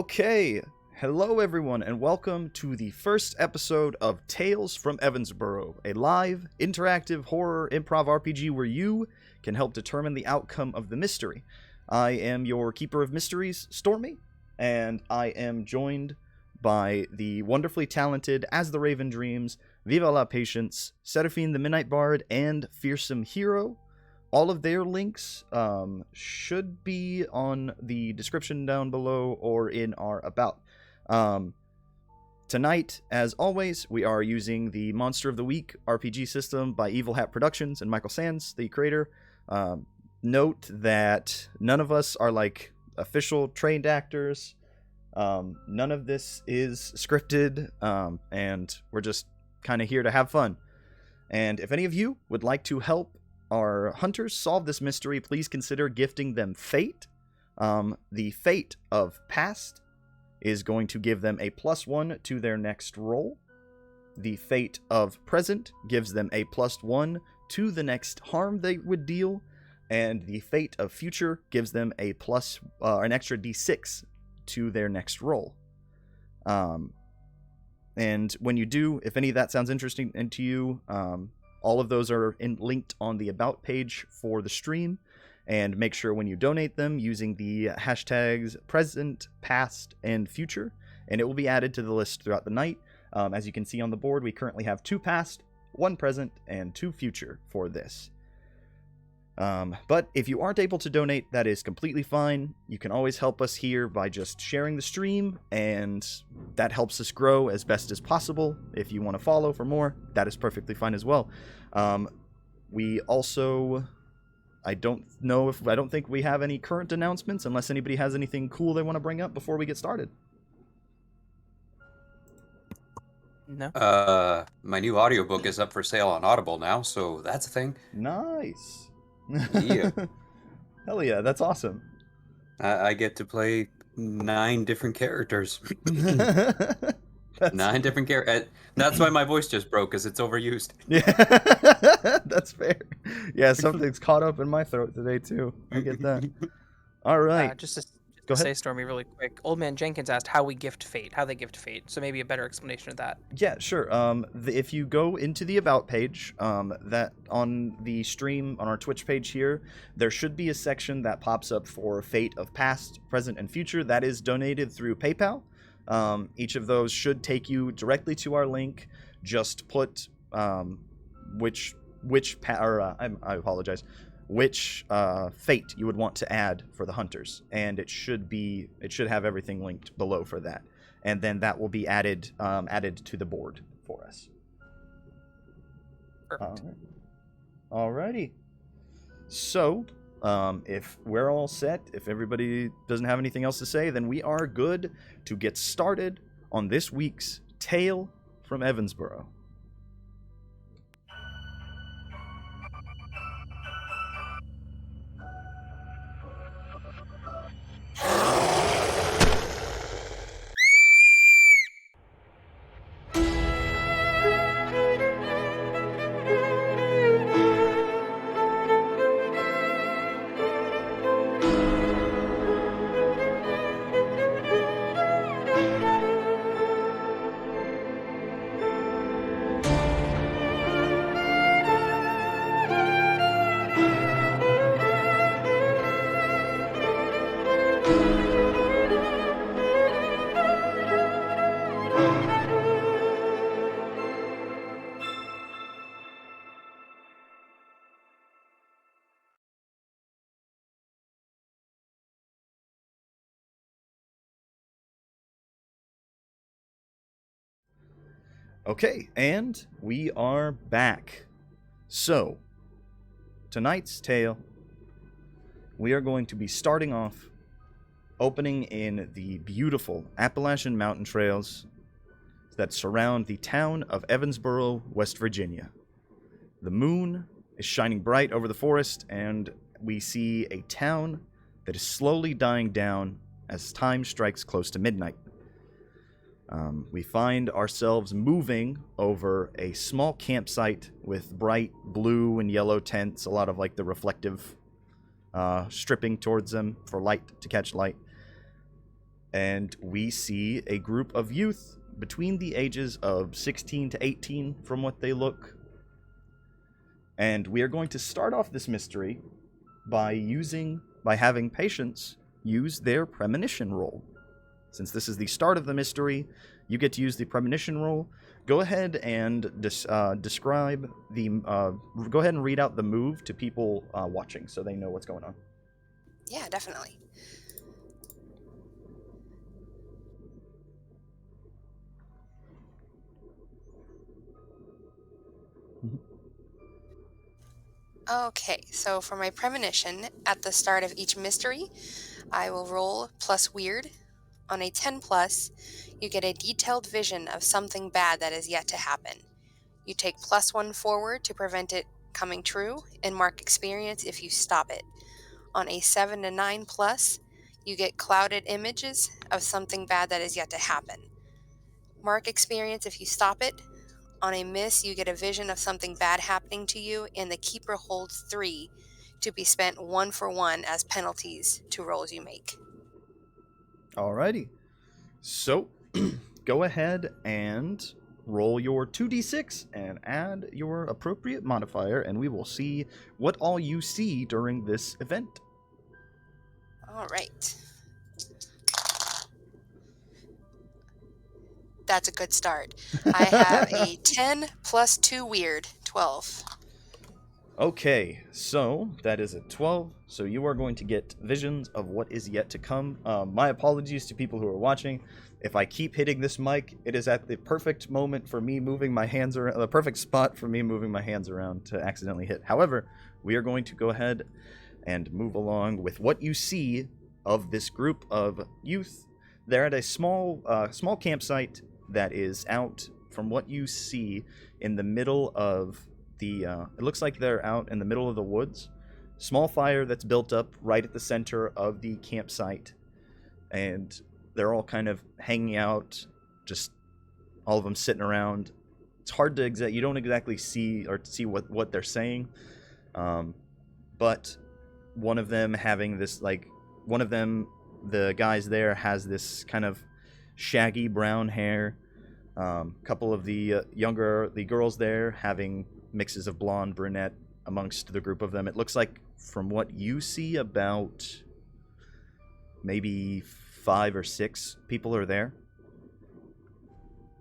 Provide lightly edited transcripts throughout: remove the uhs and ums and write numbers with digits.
Okay, hello everyone, and welcome to the first episode of Tales from Evansbourogh, a live, interactive horror improv RPG where you can help determine the outcome of the mystery. I am your Keeper of Mysteries, Stormy, and I am joined by the wonderfully talented As the Raven Dreams, VivaLaPatience, Serafin the Midnight Bard, and Fearsome Hero. All of their links should be on the description down below or in our About. Tonight, as always, we are using the Monster of the Week RPG system by Evil Hat Productions and Michael Sands, the creator. Note that none of us are like official trained actors. None of this is scripted, and we're just kind of here to have fun. And if any of you would like to help our hunters solve this mystery, please consider gifting them fate. The fate of past is going to give them a +1 to their next roll. The fate of present gives them a +1 to the next harm they would deal. And the fate of future gives them a an extra d6 to their next roll. And when you do, if any of that sounds interesting to you, all of those are linked on the About page for the stream, and make sure when you donate them using the hashtags present, past, and future, and it will be added to the list throughout the night. As you can see on the board, we currently have 2 past, 1 present, and 2 future for this. But if you aren't able to donate, that is completely fine. You can always help us here by just sharing the stream, and that helps us grow as best as possible. If you want to follow for more, that is perfectly fine as well. We also, I don't think we have any current announcements unless anybody has anything cool they want to bring up before we get started. No. My new audiobook is up for sale on Audible now, so that's a thing. Nice. Yeah. Hell yeah, that's awesome. I get to play 9 different characters. 9 different characters. That's why my voice just broke, because it's overused. Yeah, that's fair. Yeah, something's caught up in my throat today, too. I get that. All right. Just to Go ahead. say, Stormy, really quick, Old Man Jenkins asked how they gift fate, so maybe a better explanation of that. Yeah, sure. If you go into the About page, that on the stream, on our Twitch page here, there should be a section that pops up for fate of past, present, and future. That is donated through PayPal. Each of those should take you directly to our link. Have which fate you would want to add for the hunters, and it should have everything linked below for that, and then that will be added to the board for us. Perfect. Alrighty. So, if we're all set, if everybody doesn't have anything else to say, then we are good to get started on this week's Tale from Evansbourogh. Okay, and we are back. So, tonight's tale, we are going to be starting off opening in the beautiful Appalachian mountain trails that surround the town of Evansbourogh, West Virginia. The moon is shining bright over the forest, and we see a town that is slowly dying down as time strikes close to midnight. We find ourselves moving over a small campsite with bright blue and yellow tents, a lot of like the reflective stripping towards them for light to catch light. and we see a group of youth between the ages of 16 to 18 from what they look. And we are going to start off this mystery by having patients use their premonition roll. Since this is the start of the mystery, you get to use the premonition roll. Go ahead and describe the. Go ahead and read out the move to people watching, so they know what's going on. Yeah, definitely. Okay, so for my premonition, at the start of each mystery, I will roll plus weird. On a 10 plus, you get a detailed vision of something bad that is yet to happen. You take +1 forward to prevent it coming true, and mark experience if you stop it. On a 7 to 9 plus, you get clouded images of something bad that is yet to happen. Mark experience if you stop it. On a miss, you get a vision of something bad happening to you, and the keeper holds 3 to be spent 1 for 1 as penalties to rolls you make. Alrighty. So, go ahead and roll your 2d6 and add your appropriate modifier, and we will see what all you see during this event. All right. That's a good start. I have a 10 plus 2 weird, 12. Okay, so that is a 12. So you are going to get visions of what is yet to come. My apologies to people who are watching. If I keep hitting this mic, it is at the perfect moment for me moving my hands around, the perfect spot for me moving my hands around to accidentally hit. However, we are going to go ahead and move along with what you see of this group of youth. They're at a small campsite that is out, from what you see, in the middle of the, it looks like they're out in the middle of the woods. Small fire that's built up right at the center of the campsite. And they're all kind of hanging out, just all of them sitting around. It's hard to you don't exactly see what they're saying. But one of them having this, the guys there has this kind of shaggy brown hair. Couple of the girls there having mixes of blonde, brunette amongst the group of them. It looks like, from what you see, about maybe 5 or 6 people are there.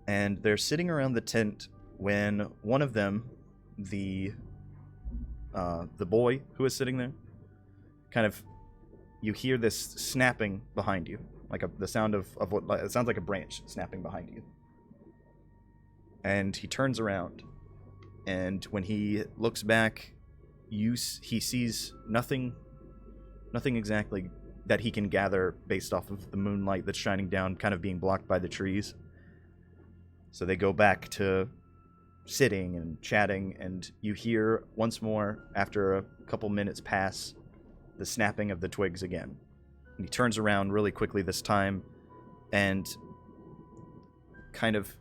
And they're sitting around the tent when one of them, the boy who is sitting there, kind of, you hear this snapping behind you, like the sound of what it sounds like a branch snapping behind you. And he turns around, and when he looks back, he sees nothing exactly that he can gather based off of the moonlight that's shining down, kind of being blocked by the trees. So they go back to sitting and chatting, and you hear once more, after a couple minutes pass, the snapping of the twigs again. And he turns around really quickly this time, and kind of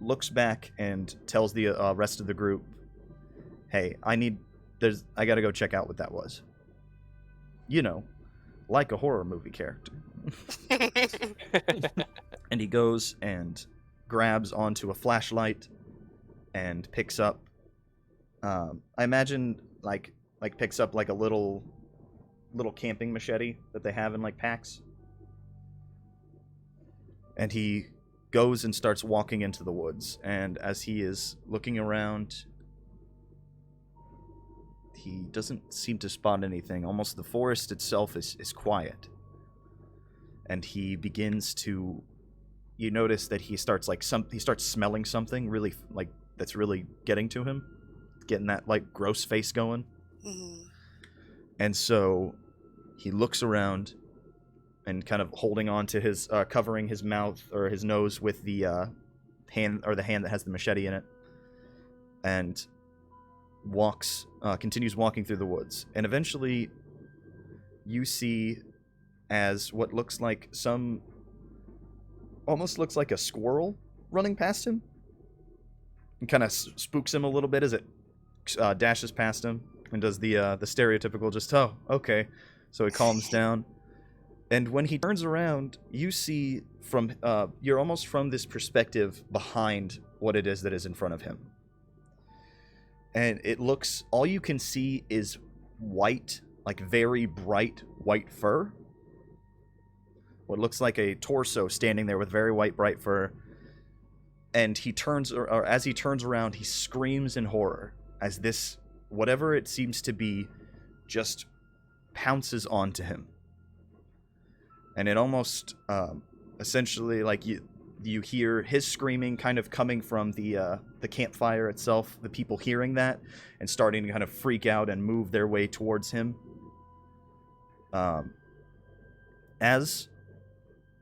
looks back and tells the rest of the group, "Hey, I gotta go check out what that was. You know, like a horror movie character." And he goes and grabs onto a flashlight and picks up, I imagine, like picks up like a little camping machete that they have in like packs. And he goes and starts walking into the woods, and as he is looking around, he doesn't seem to spot anything. Almost the forest itself is quiet. And he begins to, you notice that he starts smelling something really, like, that's really getting to him, getting that like gross face going. Mm-hmm. And so he looks around and kind of holding on to his, covering his mouth or his nose with the hand that has the machete in it, and continues walking through the woods. And eventually you see, as what looks like almost looks like a squirrel running past him, and kind of spooks him a little bit as it dashes past him, and does the stereotypical just, "Oh, okay." So he calms down. And when he turns around, you see from you're almost from this perspective behind what it is that is in front of him. And it looks, all you can see is white, like very bright white fur. What looks like a torso standing there with very white, bright fur. And he turns, or as he turns around, he screams in horror as this, whatever it seems to be, just pounces onto him. And it almost, essentially, like you hear his screaming kind of coming from the campfire itself, the people hearing that and starting to kind of freak out and move their way towards him. As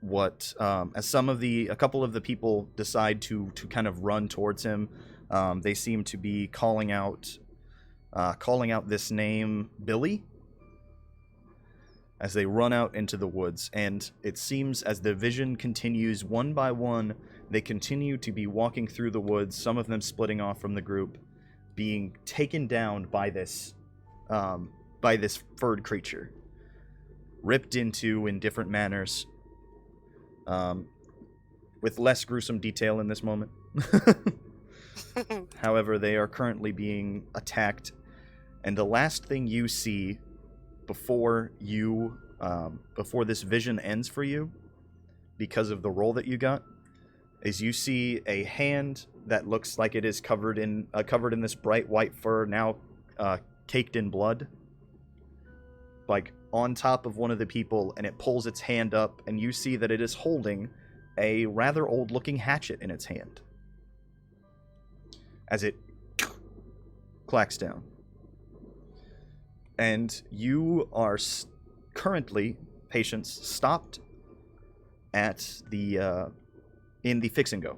a couple of the people decide to kind of run towards him, they seem to be calling out this name, Billy, as they run out into the woods. And it seems as the vision continues, one by one, they continue to be walking through the woods, some of them splitting off from the group, being taken down by this furred creature, ripped into in different manners, with less gruesome detail in this moment. However, they are currently being attacked, and the last thing you see before this vision ends for you, because of the roll that you got, is you see a hand that looks like it is covered in this bright white fur, now caked in blood, like on top of one of the people, and it pulls its hand up, and you see that it is holding a rather old-looking hatchet in its hand as it clacks down. And you are currently, Patience, stopped at in the fix and go.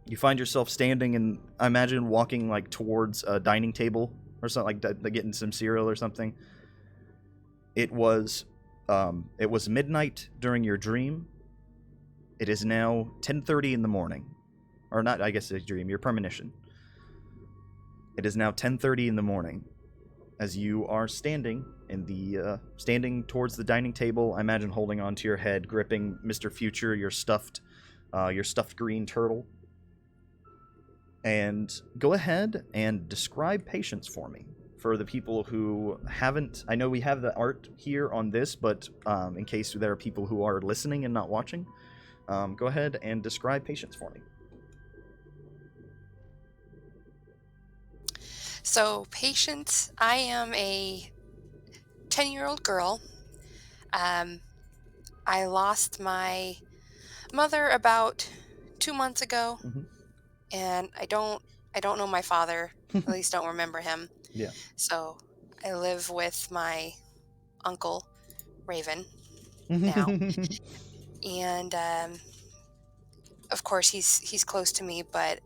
You find yourself standing and, I imagine, walking like towards a dining table or something, like getting some cereal or something. It was midnight during your dream. It is now 10:30 in the morning. Or not, I guess it's a dream, your premonition. It is now 10:30 in the morning as you are standing towards the dining table, I imagine holding onto your head, gripping Mr. Future, your stuffed green turtle. And go ahead and describe Patience for me. For the people who haven't, I know we have the art here on this, but in case there are people who are listening and not watching, go ahead and describe Patience for me. So, Patience, I am a 10-year-old girl. I lost my mother about 2 months ago, and I don't know my father. At least don't remember him. Yeah. So I live with my uncle, Raven, now, and of course he's close to me, but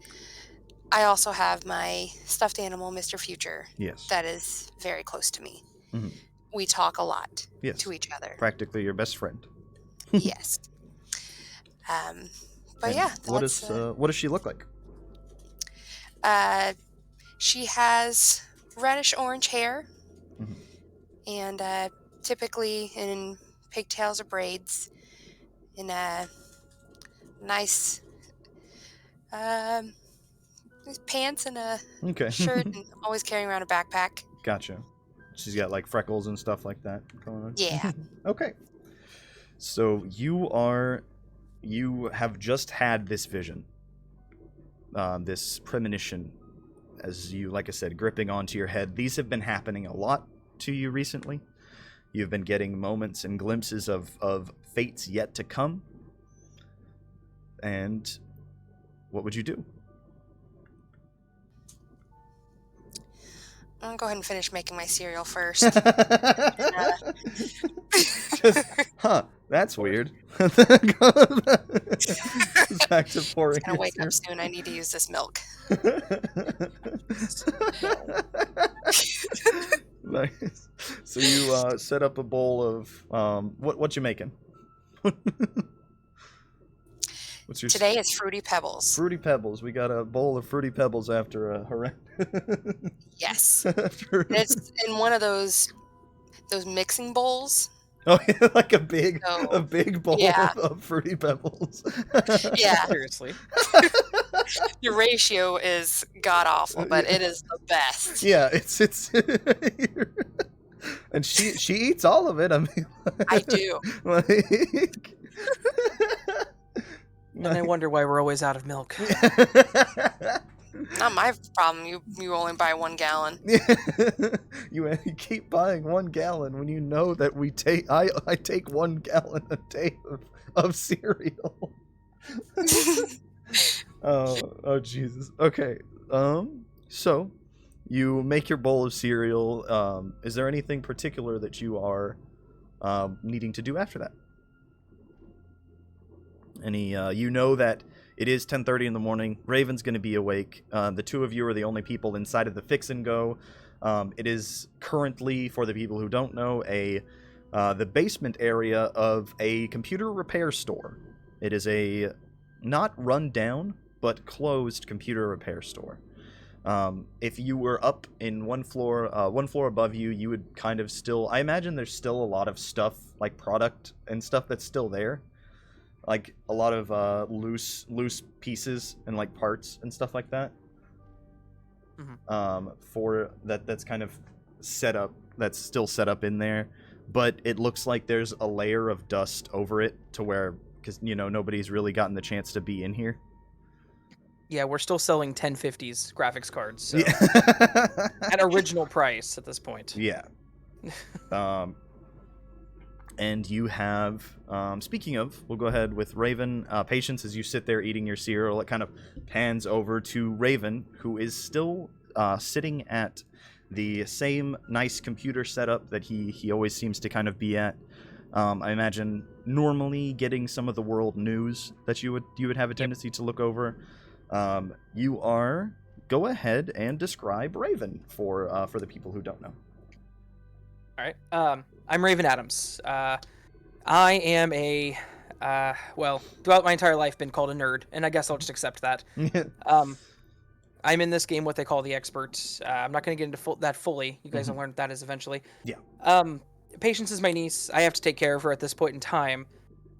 I also have my stuffed animal, Mr. Future. Yes. That is very close to me. Mm-hmm. We talk a lot Yes. to each other. Practically your best friend. Yes. But And yeah. what does she look like? She has reddish orange hair, and typically in pigtails or braids, in a nice pants and a shirt, and always carrying around a backpack. Gotcha. She's got like freckles and stuff like that going on. Yeah. Okay. So you have just had this vision, this premonition, as you, like I said, gripping onto your head. These have been happening a lot to you recently. You've been getting moments and glimpses of fates yet to come. And what would you do? I'm gonna go ahead and finish making my cereal first. That's weird. Back to pouring. It's gonna wake up soon. I need to use this milk. Nice. So you set up a bowl of what you making? What's your Today is Fruity Pebbles. Fruity Pebbles. We got a bowl of Fruity Pebbles after a horrendous. Yes. It's in one of those mixing bowls. Oh, yeah, like a big So, bowl yeah. of Fruity Pebbles. Yeah. Seriously. Your ratio is god awful, but it is the best. Yeah, it's and she eats all of it. I mean, I do. like, And I wonder why we're always out of milk. Not my problem. You only buy 1 gallon. you keep buying 1 gallon when you know that I take 1 gallon a day of cereal. Oh Jesus. Okay. So you make your bowl of cereal. Is there anything particular that you are needing to do after that? You know that it is 10:30 in the morning. Raven's going to be awake. The two of you are the only people inside of the Fix and Go. It is currently, for the people who don't know, the basement area of a computer repair store. It is a not run down, but closed computer repair store. If you were up in one floor above you, you would kind of still... I imagine there's still a lot of stuff, like product and stuff that's still there. Like a lot of loose pieces and like parts and stuff like that. Mm-hmm. For that's kind of set up. That's still set up in there, but it looks like there's a layer of dust over it to where, because nobody's really gotten the chance to be in here. Yeah, we're still selling 1050s graphics cards, so Yeah. at original price at this point. Yeah. And you have, speaking of, we'll go ahead with Raven. Patience, as you sit there eating your cereal, it kind of pans over to Raven, who is still sitting at the same nice computer setup that he always seems to kind of be at. I imagine normally getting some of the world news that you would have a tendency to look over. Go ahead and describe Raven for the people who don't know. All right. I'm Raven Adams. I am throughout my entire life been called a nerd, and I guess I'll just accept that. I'm in this game what they call the expert. I'm not going to get into that fully. You guys will learn what that is eventually. Yeah. Patience is my niece. I have to take care of her at this point in time.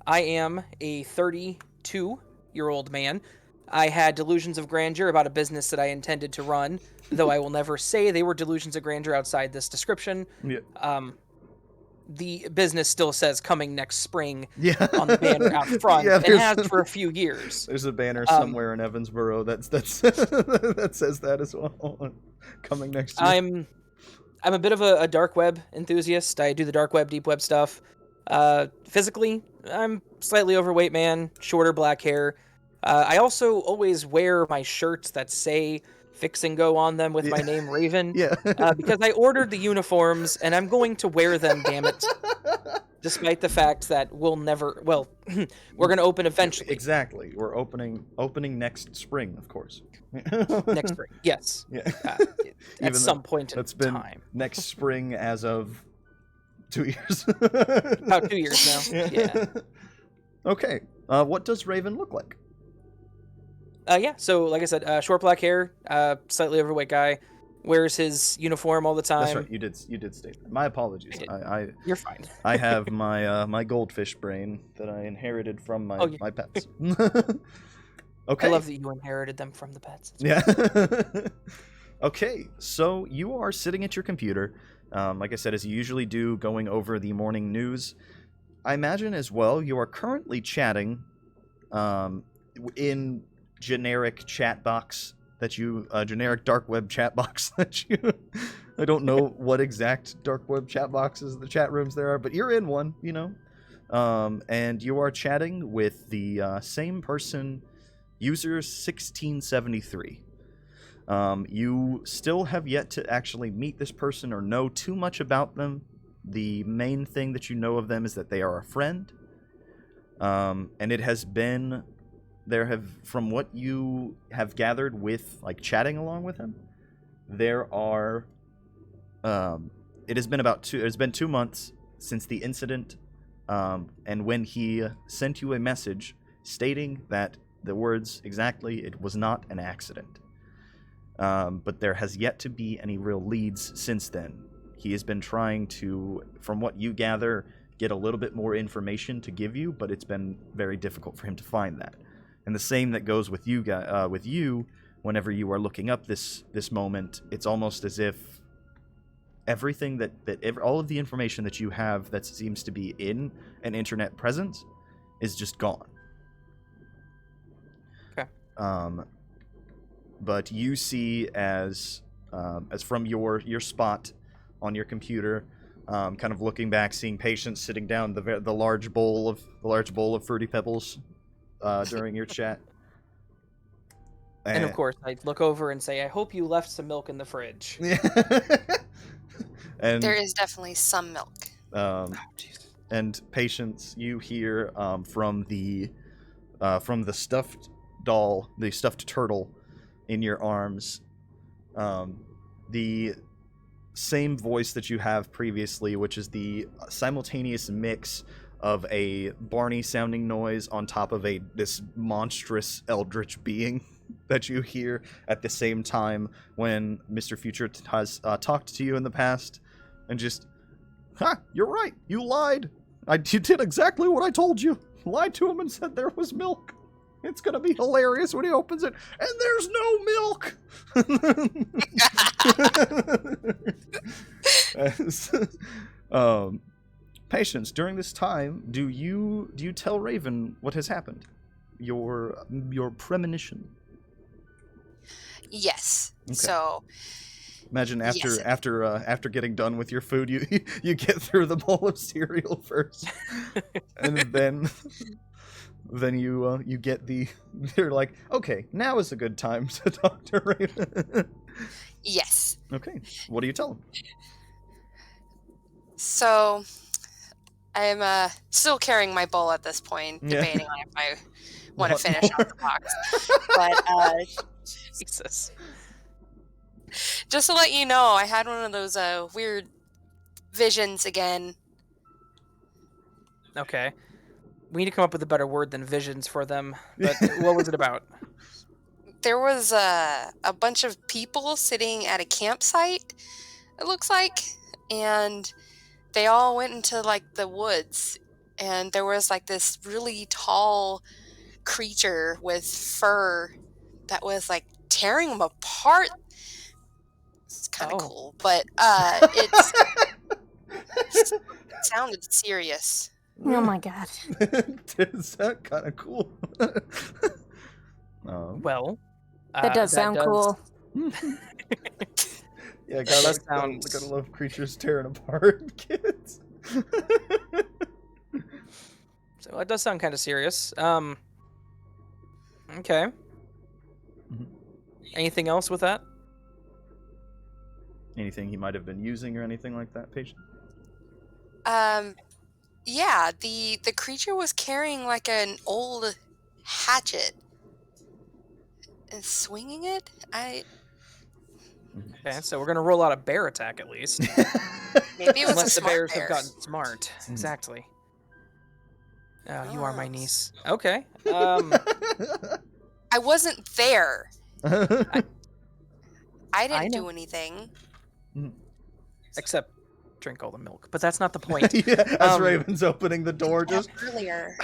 I am a 32-year-old man. I had delusions of grandeur about a business that I intended to run, though I will never say they were delusions of grandeur outside this description. Yeah. The business still says coming next spring on the banner out front. Yeah, it has for a few years. There's a banner somewhere in Evansbourogh that's that says that as well. Coming next year. I'm a bit of a dark web enthusiast. I do the dark web, deep web stuff. Physically, I'm slightly overweight man, shorter black hair. I also always wear my shirts that say Fix and Go on them with my name Raven. Yeah. Because I ordered the uniforms and I'm going to wear them, damn it. Despite the fact that we're going to open eventually. Exactly. We're opening next spring, of course. Next spring, yes. Yeah. At some point in that's been time. Next spring as of 2 years. About 2 years now. Yeah. Okay. What does Raven look like? So like I said, short black hair, slightly overweight guy, wears his uniform all the time. That's right. You did state that. My apologies. You're fine. I have my goldfish brain that I inherited from my pets. Okay. I love that you inherited them from the pets. Yeah. Okay. So you are sitting at your computer, like I said, as you usually do, going over the morning news. I imagine as well you are currently chatting in generic chat box generic dark web chat box that you I don't know what exact dark web chat boxes the chat rooms there are, but you're in one, and you are chatting with the same person, user 1673. You still have yet to actually meet this person or know too much about them. The main thing that you know of them is that they are a friend, and it has been from what you have gathered with like chatting along with him, there are it has been 2 months since the incident, and when he sent you a message stating that the words exactly, it was not an accident, but there has yet to be any real leads since then. He has been trying to, from what you gather, get a little bit more information to give you, but it's been very difficult for him to find that. And the same that goes with you, whenever you are looking up this moment, it's almost as if everything all of the information that you have that seems to be in an internet presence is just gone. Okay. But you see as from your spot on your computer, kind of looking back, seeing Patience sitting down the large bowl of Fruity Pebbles during your chat. And of course, I look over and say, I hope you left some milk in the fridge. And There is definitely some milk. And Patience, you hear from the stuffed doll, the stuffed turtle in your arms, the same voice that you have previously, which is the simultaneous mix of a Barney-sounding noise on top of this monstrous eldritch being that you hear at the same time when Mr. Future has talked to you in the past, and just, you're right, you lied. You did exactly what I told you. Lied to him and said there was milk. It's gonna be hilarious when he opens it, and there's no milk. Patience, during this time, do you tell Raven what has happened? Your premonition. Yes. Okay. So Imagine after yes. after getting done with your food, you get through the bowl of cereal first, and then you get they're like, okay, now is a good time to talk to Raven. Yes. Okay, what do you tell him? So I'm still carrying my bowl at this point, debating on if I want to finish off the box. But Jesus. just to let you know, I had one of those weird visions again. Okay. We need to come up with a better word than visions for them. But what was it about? There was a bunch of people sitting at a campsite, it looks like, and they all went into like the woods, and there was like this really tall creature with fur that was like tearing them apart. It's kind of cool, but it sounded serious. Oh my god. Is that kind of cool? Well, That does sound cool. Yeah, gotta love creatures tearing apart kids. So it does sound kind of serious. Okay. Mhm. Anything else with that? Anything he might have been using or anything like that, Patient? Yeah, the creature was carrying like an old hatchet and swinging it. Okay, so we're gonna roll out a bear attack at least. Maybe it was Unless a the smart bears bear. have gotten smart. Exactly. Oh, you are my Oh. niece. Okay. I wasn't there. I I didn't know. do anything. Except drink all the milk. But that's not the point. Yeah, as Raven's opening the door, just Earlier.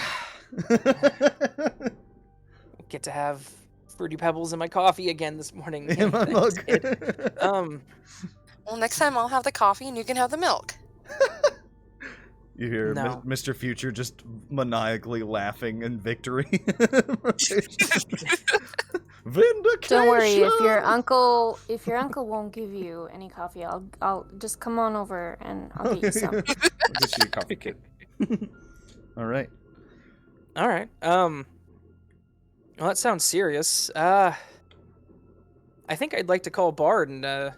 Get to have Fruity Pebbles in my coffee again this morning. in my mug. Well, next time I'll have the coffee and you can have the milk. You hear No. Mr. Future just maniacally laughing in victory. Vindication. Don't worry, if your uncle won't give you any coffee, I'll just come on over and I'll get you some. I'll get you a coffee kit. All right. All right. Well, that sounds serious. I think I'd like to call Bard and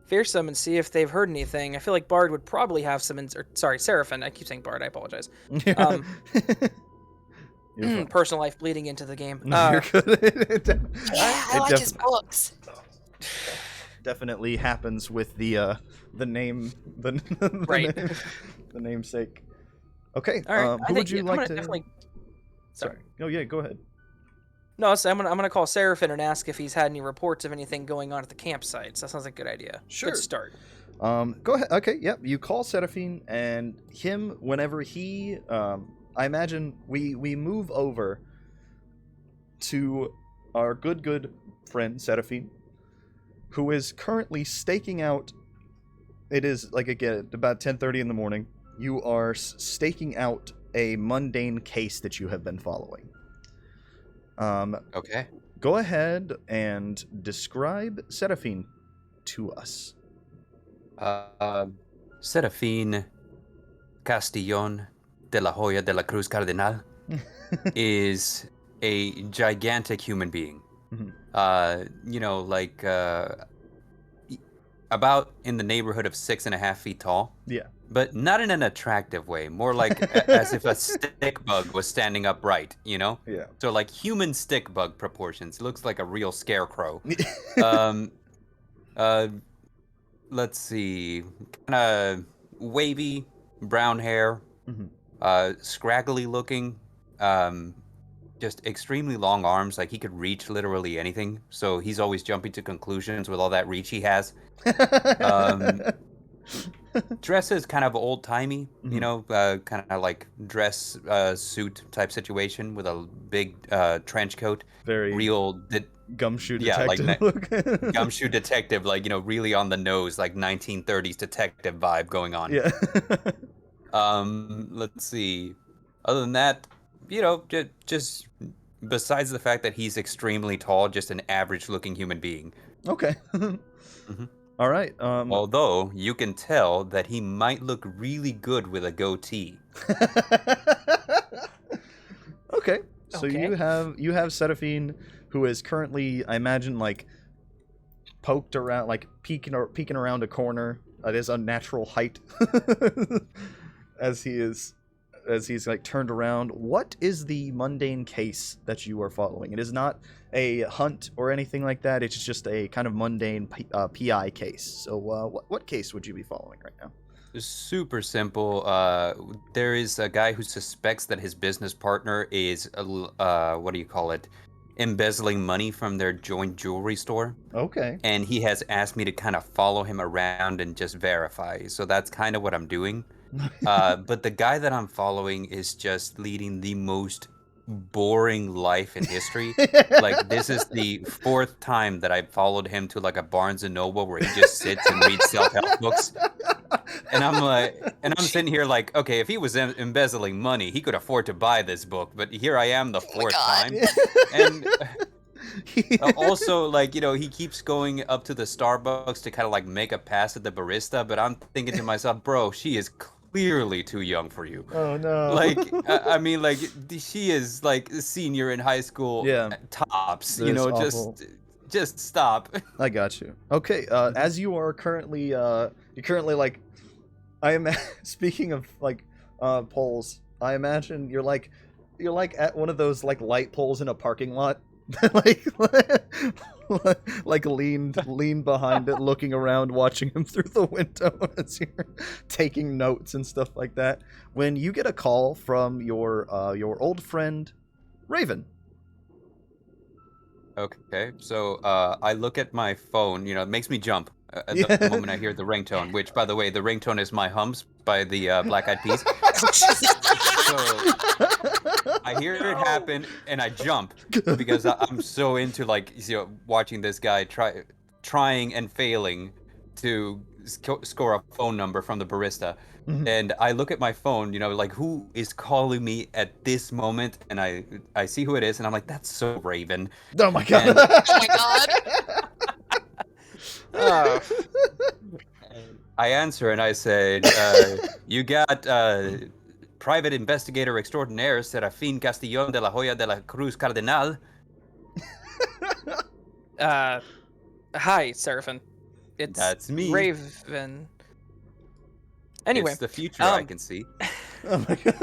Fearsome and see if they've heard anything. I feel like Bard would probably have some. Sorry, Serafin. I keep saying Bard. I apologize. You're fine. Personal life bleeding into the game. You're good. Yeah, I like his books. Definitely happens with the name, the Right. the namesake. Okay. All right. I Who think would you I'm like gonna to? definitely. Sorry. Oh yeah. Go ahead. No, so I'm gonna call Serafin and ask if he's had any reports of anything going on at the campsites. That sounds like a good idea. Sure. Good start. Go ahead. Okay, yep. You call Serafin, and him, whenever he, I imagine we move over to our good friend Serafin, who is currently staking out. It is like again about 10:30 in the morning. You are staking out a mundane case that you have been following. Okay. Go ahead and describe Serafin to us. Serafin Castillon de la Hoya de la Cruz Cardinal is a gigantic human being. About in the neighborhood of 6.5 feet tall. Yeah. But not in an attractive way. More like as if a stick bug was standing upright, Yeah. So like human stick bug proportions. Looks like a real scarecrow. Let's see. Kind of wavy brown hair. Scraggly looking. Just extremely long arms. Like he could reach literally anything. So he's always jumping to conclusions with all that reach he has. Dresses kind of old timey, kind of like dress suit type situation with a big trench coat. Very real gumshoe detective look. Gumshoe detective, like really on the nose, like 1930s detective vibe going on. Yeah. Let's see. Other than that, just besides the fact that he's extremely tall, just an average looking human being. Okay. All right. Although you can tell that he might look really good with a goatee. Okay. So you have Serafin, who is currently, I imagine, like poked around, like peeking around a corner at his unnatural height, as he's like turned around. What is the mundane case that you are following? It is not a hunt or anything like that. It's just a kind of mundane PI case. So what case would you be following right now? Super simple. There is a guy who suspects that his business partner is embezzling money from their joint jewelry store. Okay. And he has asked me to kind of follow him around and just verify. So that's kind of what I'm doing. But the guy that I'm following is just leading the most boring life in history. Like this is the 4th time that I've followed him to like a Barnes and Noble where he just sits and reads self-help books. And I'm sitting here like, okay, if he was embezzling money, he could afford to buy this book. But here I am the 4th time. And also, like, he keeps going up to the Starbucks to kind of like make a pass at the barista. But I'm thinking to myself, bro, she is clearly too young for you. Oh no. Like, I mean, like, she is like a senior in high school. Yeah. Tops. That is awful. Just stop. I got you. Okay. As you are currently, like, speaking of like poles, I imagine you're like at one of those like light poles in a parking lot. like leaned behind it, looking around, watching him through the window as you're taking notes and stuff like that. When you get a call from your old friend Raven. Okay, so I look at my phone. It makes me jump at the moment I hear the ringtone. Which, by the way, the ringtone is "My Hums" by the Black Eyed Peas. So I hear it happen, and I jump because I'm so into like watching this guy trying and failing to score a phone number from the barista. And I look at my phone, like who is calling me at this moment, and I see who it is, and I'm like, that's so Raven. Oh my god! And, Oh my god! I answer and I said, you got private investigator extraordinaire Serafin Castillon de la Hoya de la Cruz Cardinal. Hi, Serafin. That's me. Raven. Anyway, it's the future I can see. Oh my god.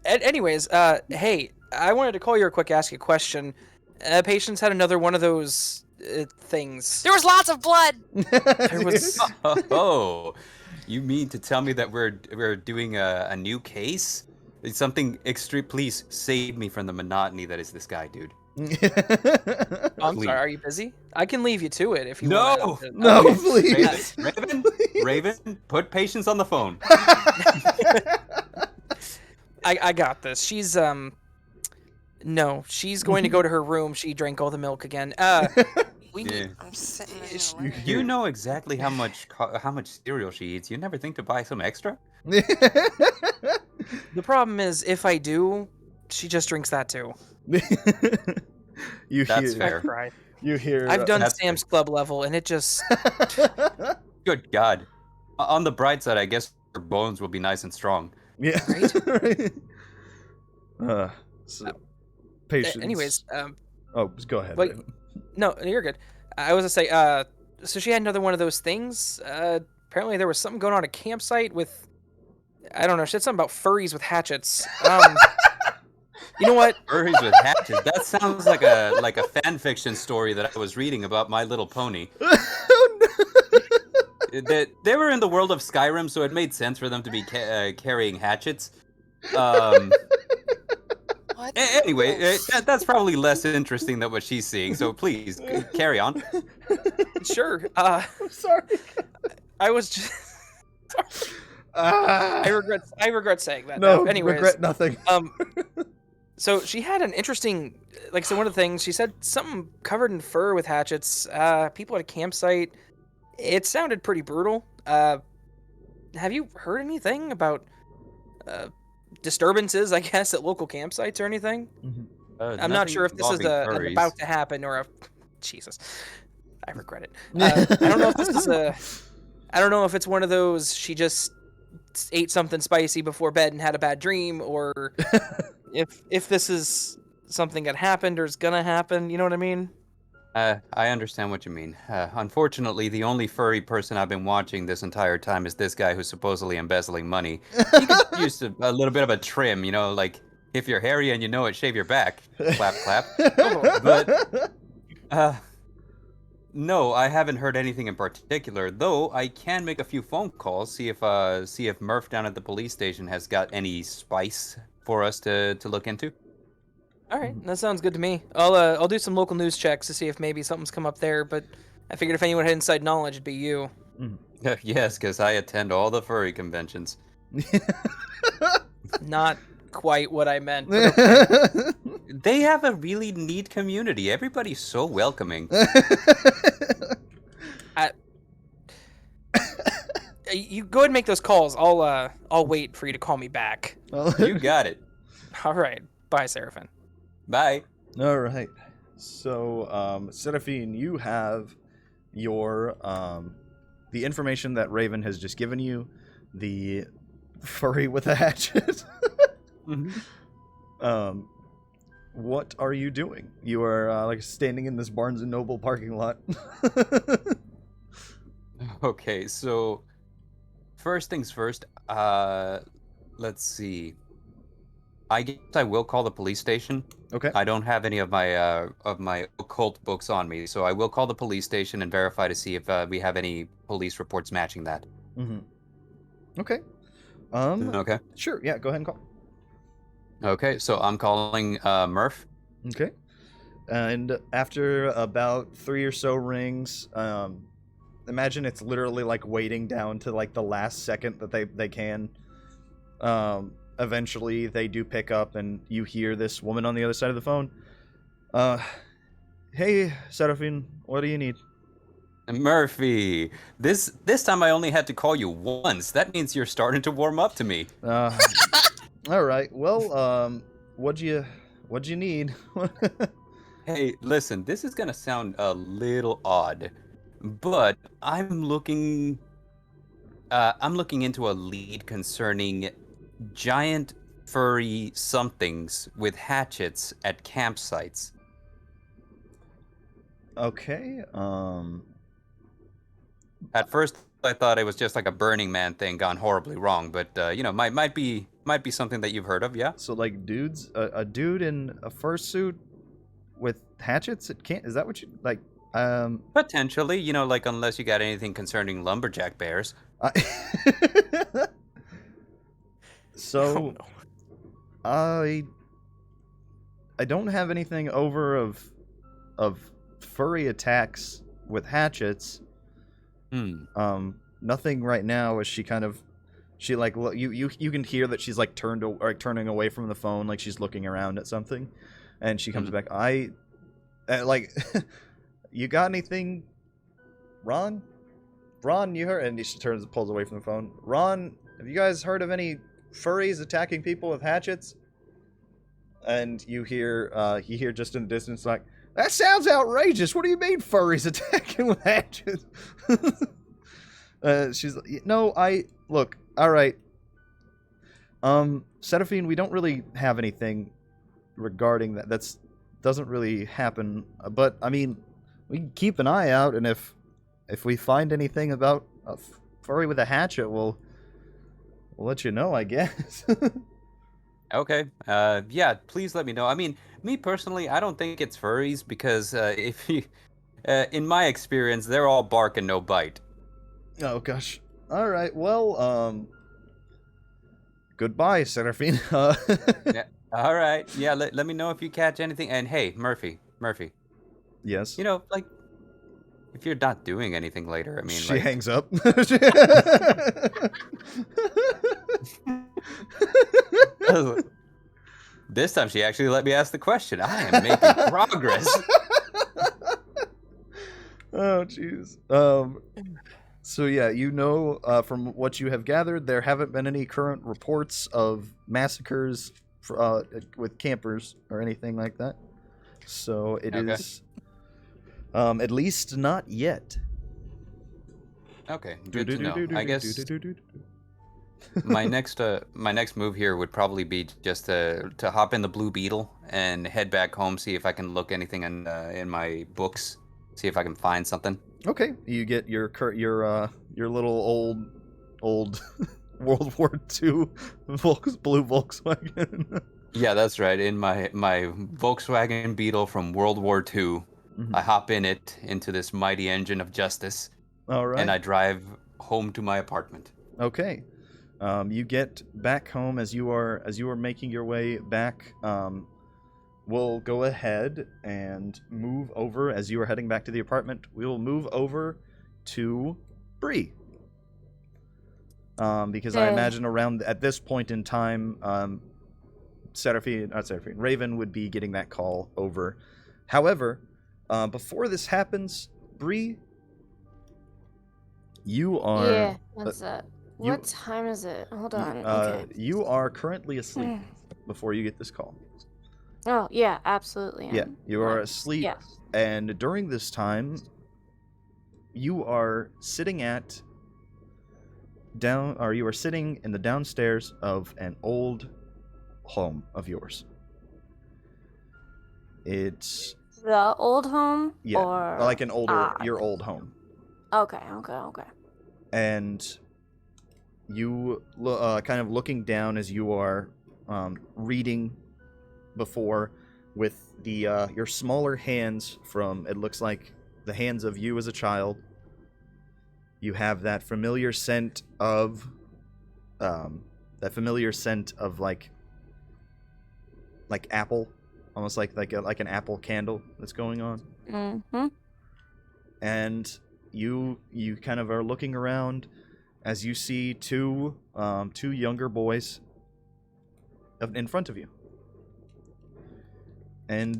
Anyways, hey, I wanted to call you real quick, ask you a question. Patients had another one of those things. There was lots of blood. There was. Oh, you mean to tell me that we're doing a new case? It's something extreme. Please save me from the monotony that is this guy, dude. I'm Please. sorry. Are you busy? I can leave you to it if you No! want. No, Okay, please. Raven, Please. Raven, put patience on the phone. I got this. She's no, she's going to go to her room. She drank all the milk again. We Yeah. I'm sitting there Is- learning. You know exactly how much cereal she eats. You never think to buy some extra? the problem is if I do, she just drinks that too. You That's hear? fair. Right. You hear? I've done That's Sam's Club level, and it just Good God. On the bright side, I guess her bones will be nice and strong. Yeah. Right? So, patience. anyways, Oh, just go ahead. wait. Raven. No, you're good. I was gonna say, so she had another one of those things. Apparently there was something going on at a campsite with, I don't know, she said something about furries with hatchets. You know what? Furries with hatchets. That sounds like a fan fiction story that I was reading about My Little Pony. Oh, no. They were in the world of Skyrim, so it made sense for them to be carrying hatchets. What? Anyway, that's probably less interesting than what she's seeing. So please carry on. Sure. I'm sorry. I was just. I regret saying that. No, Anyways, regret nothing. So she had an interesting, like, so one of the things she said something covered in fur with hatchets. People at a campsite. It sounded pretty brutal. Have you heard anything about disturbances, I guess, at local campsites or anything? I'm not sure if this is an about to happen or a. Jesus, I regret it. I don't know if this is I don't know if it's one of those she just ate something spicy before bed and had a bad dream, or if this is something that happened or is gonna happen. You know what I mean? I understand what you mean. Unfortunately, the only furry person I've been watching this entire time is this guy who's supposedly embezzling money. He could use a little bit of a trim, you know, like if you're hairy and you know it, shave your back. Clap, clap. But no, I haven't heard anything in particular. Though I can make a few phone calls, see if Murph down at the police station has got any spice for us to look into. All right, that sounds good to me. I'll do some local news checks to see if maybe something's come up there. But I figured if anyone had inside knowledge, it'd be you. Yes, because I attend all the furry conventions. Not quite what I meant. But okay. They have a really neat community. Everybody's so welcoming. You go ahead and make those calls. I'll wait for you to call me back. You got it. All right. Bye, Serafin. Bye. All right. So, Serafin, you have your the information that Raven has just given you, the furry with a hatchet. Mm-hmm. What are you doing? You are like standing in this Barnes and Noble parking lot. Okay, so first things first. Let's see. I guess I will call the police station. Okay. I don't have any of my occult books on me, so I will call the police station and verify to see if we have any police reports matching that. Mm-hmm. Okay. Okay. Sure. Yeah. Go ahead and call. Okay, so I'm calling Murph. Okay. And after about 3 or so rings, imagine it's literally like waiting down to like the last second that they can. Eventually they do pick up and you hear this woman on the other side of the phone. Hey, Serafin, what do you need? Murphy, this time I only had to call you once. That means you're starting to warm up to me. All right. Well, what'd you need? Hey, listen, this is gonna sound a little odd, but I'm looking into a lead concerning giant furry somethings with hatchets at campsites. Okay. At first, I thought it was just like a Burning Man thing gone horribly wrong, but might be something that you've heard of, yeah? So like dudes, a dude in a fursuit with hatchets. It can't. Is that what you like? Potentially, like unless you got anything concerning lumberjack bears. So, Oh, no. don't have anything over of furry attacks with hatchets. Nothing right now. As she like you can hear that she's like turning away from the phone, like she's looking around at something, and she comes back. Like, you got anything, Ron? Ron, you heard? And she pulls away from the phone. Ron, have you guys heard of any furries attacking people with hatchets? And you hear just in the distance, like, that sounds outrageous. What do you mean furries attacking with hatchets? She's like, no, look, all right. Serafin, we don't really have anything regarding that. Doesn't really happen. But I mean, we can keep an eye out, and if we find anything about a furry with a hatchet, we'll let you know, I guess. Okay. Yeah, please let me know. I mean, me personally, I don't think it's furries because if you, in my experience, they're all bark and no bite. Oh gosh. All right. Well, goodbye, Serafin. Yeah. All right. Yeah. Let me know if you catch anything. And hey, Murphy. Yes. You know, like, if you're not doing anything later, I mean, she like, hangs up. This time she actually let me ask the question. I am making progress. Oh, jeez. So yeah, from what you have gathered, there haven't been any current reports of massacres with campers or anything like that. So it is, at least not yet. Okay, good to know. I guess my next move here would probably be just to hop in the Blue Beetle and head back home, see if I can look anything in my books, see if I can find something. Okay, you get your little old World War II blue Volkswagen. Yeah, that's right. In my Volkswagen Beetle from World War II, I hop into this mighty engine of justice. All right. And I drive home to my apartment. Okay. You get back home as you are making your way back. We'll go ahead and move over as you are heading back to the apartment. We will move over to Bree. Because I imagine around at this point in time, Raven would be getting that call over. However, before this happens, Bree, you are... Yeah, what's that? What time is it? Hold on. Okay. You are currently asleep before you get this call. Oh, yeah, absolutely. Yeah, you are asleep. Yeah. And during this time, you are sitting in the downstairs of an old home of yours. It's the old home? Yeah, or... like an older, your old home. Okay. And you kind of looking down as you are reading before with the your smaller hands from, it looks like the hands of you as a child. You have that familiar scent of like apple, almost like an apple candle that's going on. Mm-hmm. And you kind of are looking around as you see two younger boys in front of you. And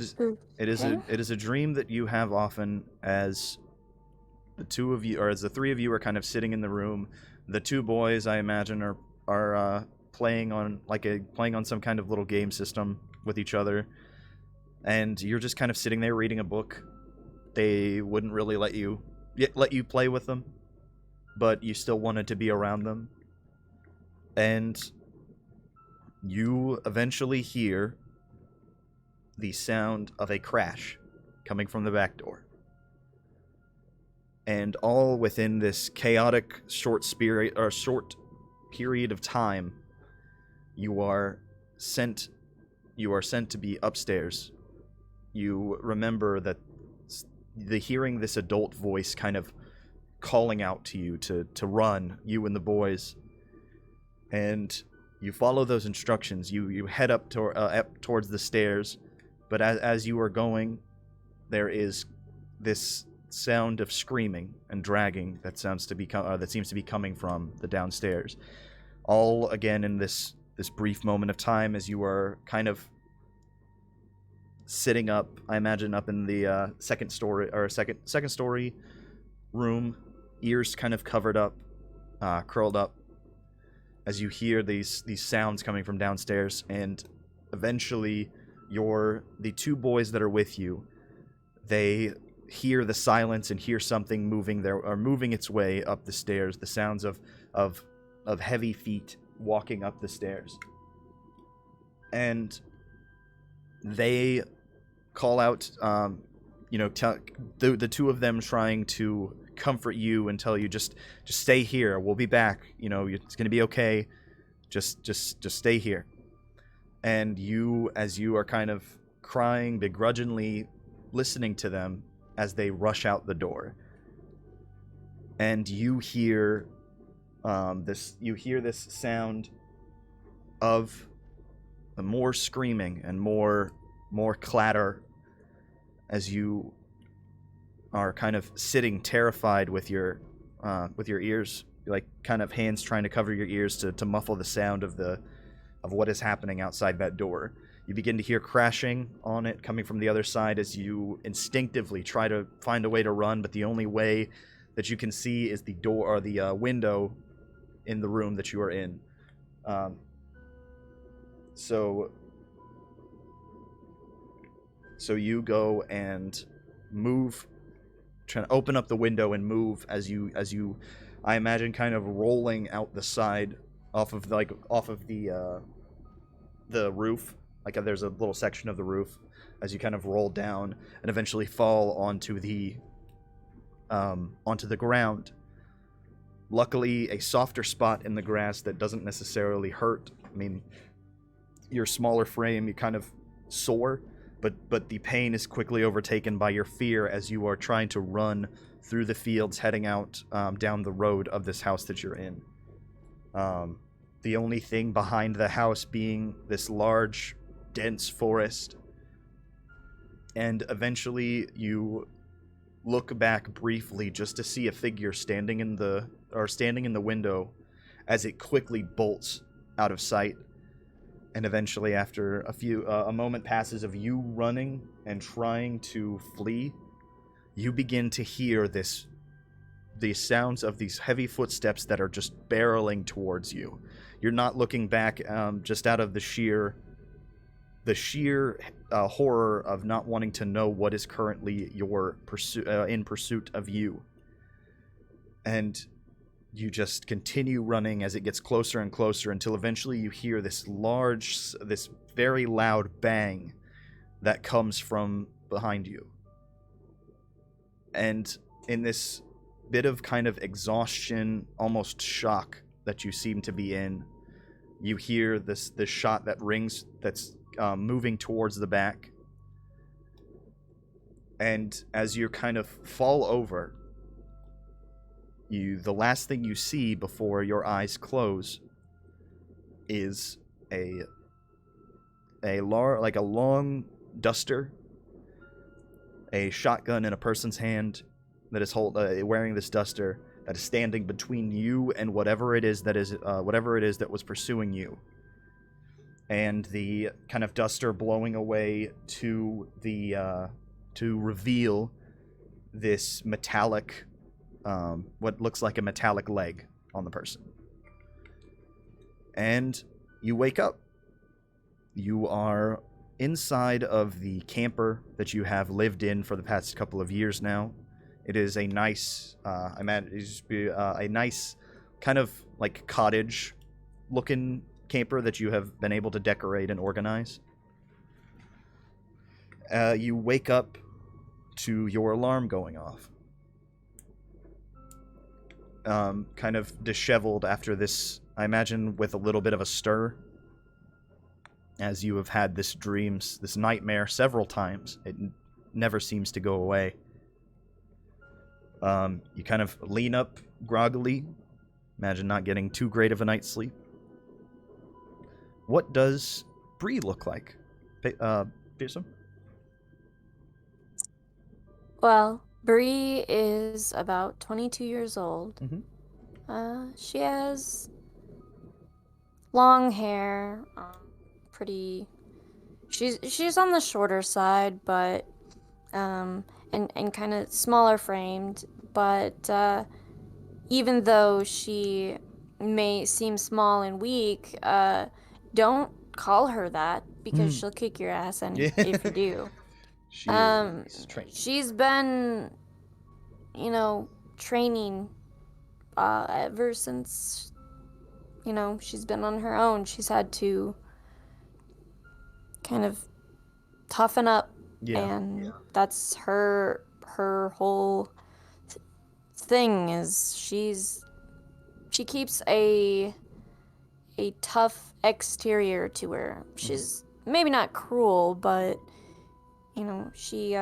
it is a dream that you have often, as the two of you, or as the three of you are kind of sitting in the room. The two boys, I imagine, are playing on some kind of little game system with each other, and you're just kind of sitting there reading a book. They wouldn't really let you play with them, but you still wanted to be around them. And you eventually hear the sound of a crash coming from the back door. And all within this chaotic short period of time, you are sent to be upstairs. You remember that hearing this adult voice kind of calling out to you to run, you and the boys. And you follow those instructions. You head up towards the stairs, But as you are going, there is this sound of screaming and dragging that seems to be coming from the downstairs. All again in this brief moment of time as you are kind of sitting up, I imagine up in the second story room, ears kind of covered up, curled up, as you hear these sounds coming from downstairs, and eventually the two boys that are with you, they hear the silence and hear something moving its way up the stairs, the sounds of heavy feet walking up the stairs. And they call out, the two of them trying to comfort you and tell you, just stay here, we'll be back, it's going to be okay, just stay here. And you, as you are kind of crying, begrudgingly listening to them as they rush out the door, and you hear this sound of more screaming and more clatter as you are kind of sitting terrified with your ears, like kind of hands trying to cover your ears to muffle the sound of what is happening outside that door. You begin to hear crashing on it coming from the other side as you instinctively try to find a way to run, but the only way that you can see is the door or the window in the room that you are in. So you go and move, trying to open up the window and move as you I imagine kind of rolling out the side off of the roof. Like there's a little section of the roof as you kind of roll down and eventually fall onto the ground. Luckily, a softer spot in the grass that doesn't necessarily hurt. I mean, your smaller frame, you kind of sore, but the pain is quickly overtaken by your fear as you are trying to run through the fields heading out down the road of this house that you're in. The only thing behind the house being this large, dense forest. And eventually you look back briefly just to see a figure standing in the window as it quickly bolts out of sight. And eventually, after a moment passes of you running and trying to flee, you begin to hear the sounds of these heavy footsteps that are just barreling towards you. You're not looking back, just out of the sheer horror of not wanting to know what is currently in pursuit of you. And you just continue running as it gets closer and closer until eventually you hear this very loud bang that comes from behind you. And in this bit of kind of exhaustion, almost shock that you seem to be in, you hear this shot that rings, that's moving towards the back. And as you kind of fall over, the last thing you see before your eyes close is a long duster, a shotgun in a person's hand that is wearing this duster, that is standing between you and whatever it is that was pursuing you. And the kind of duster blowing away to reveal this metallic, what looks like a metallic leg on the person. And you wake up. You are inside of the camper that you have lived in for the past couple of years now. It is a nice, a nice kind of like cottage-looking camper that you have been able to decorate and organize. You wake up to your alarm going off. Kind of disheveled after this, I imagine with a little bit of a stir, as you have had this nightmare several times. It never seems to go away. You kind of lean up groggily. Imagine not getting too great of a night's sleep. What does Bree look like? Fearsome? Well, Bree is about 22 years old. She has long hair, pretty. She's on the shorter side, but and kind of smaller framed. But even though she may seem small and weak, don't call her that because she'll kick your ass if you do. She is trained. She's been, training ever since, she's been on her own. She's had to kind of toughen up, and that's her whole thing is she keeps a tough exterior to her. She's maybe not cruel, but she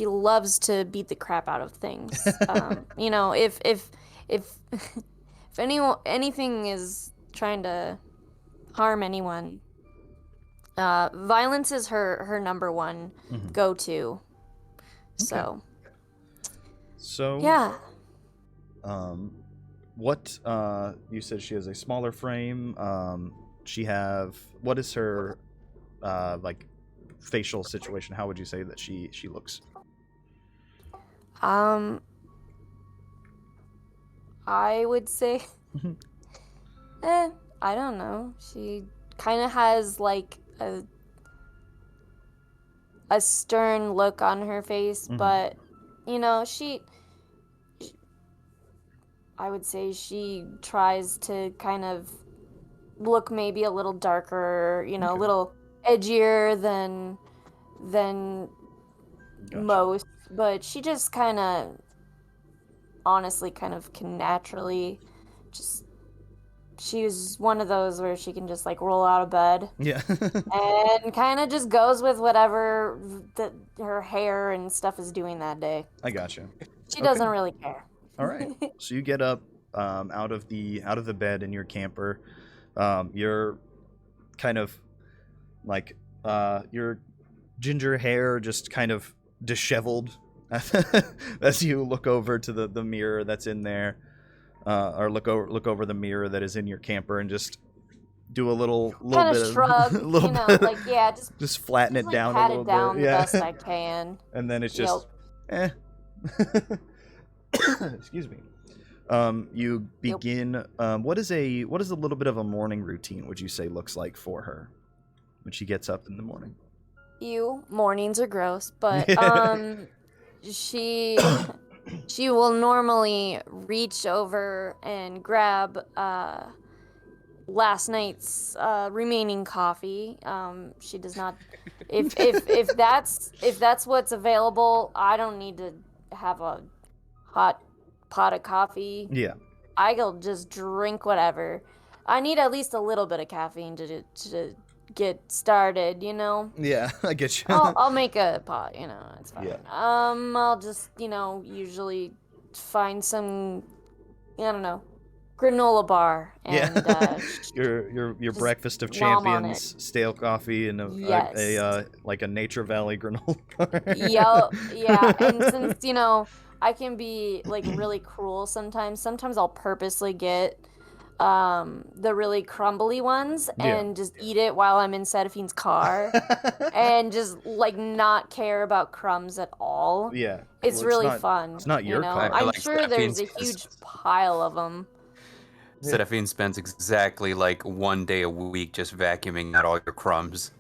loves to beat the crap out of things. If anything is trying to harm anyone, violence is her number one go-to. So yeah. What you said she has a smaller frame. What is her like facial situation? How would you say that she looks? I would say I don't know. She kind of has like a stern look on her face, but I would say she tries to kind of look maybe a little darker, a little edgier than most, but she just kind of honestly kind of can naturally she's one of those where she can just like roll out of bed and kind of just goes with whatever her hair and stuff is doing that day. I gotcha. She doesn't really care. All right. So you get up out of the bed in your camper. You're kind of like your ginger hair just kind of disheveled as you look over to the mirror that's in there, or look over the mirror that is in your camper and just do a little kind bit of shrug, of little bit, like just flatten it like down pat a little it down bit, the best I can. And then it's just excuse me. You begin. What is a little bit of a morning routine would you say looks like for her when she gets up in the morning? Mornings are gross, but she will normally reach over and grab last night's remaining coffee. She does not. If that's what's available, I don't need to have a hot pot of coffee. Yeah. I'll just drink whatever. I need at least a little bit of caffeine to get started, Yeah, I get you. I'll make a pot, it's fine. Yeah. I'll just, usually find some, I don't know, granola bar and your breakfast of champions, stale coffee and a Nature Valley granola bar. Yeah, and since I can be like really cruel sometimes I'll purposely get the really crumbly ones and just eat it while I'm in Serafin's car and just like not care about crumbs at all. Yeah. It's really fun. It's not your car. I'm sure there's a huge pile of them. Serafin spends exactly like 1 day a week just vacuuming out all your crumbs.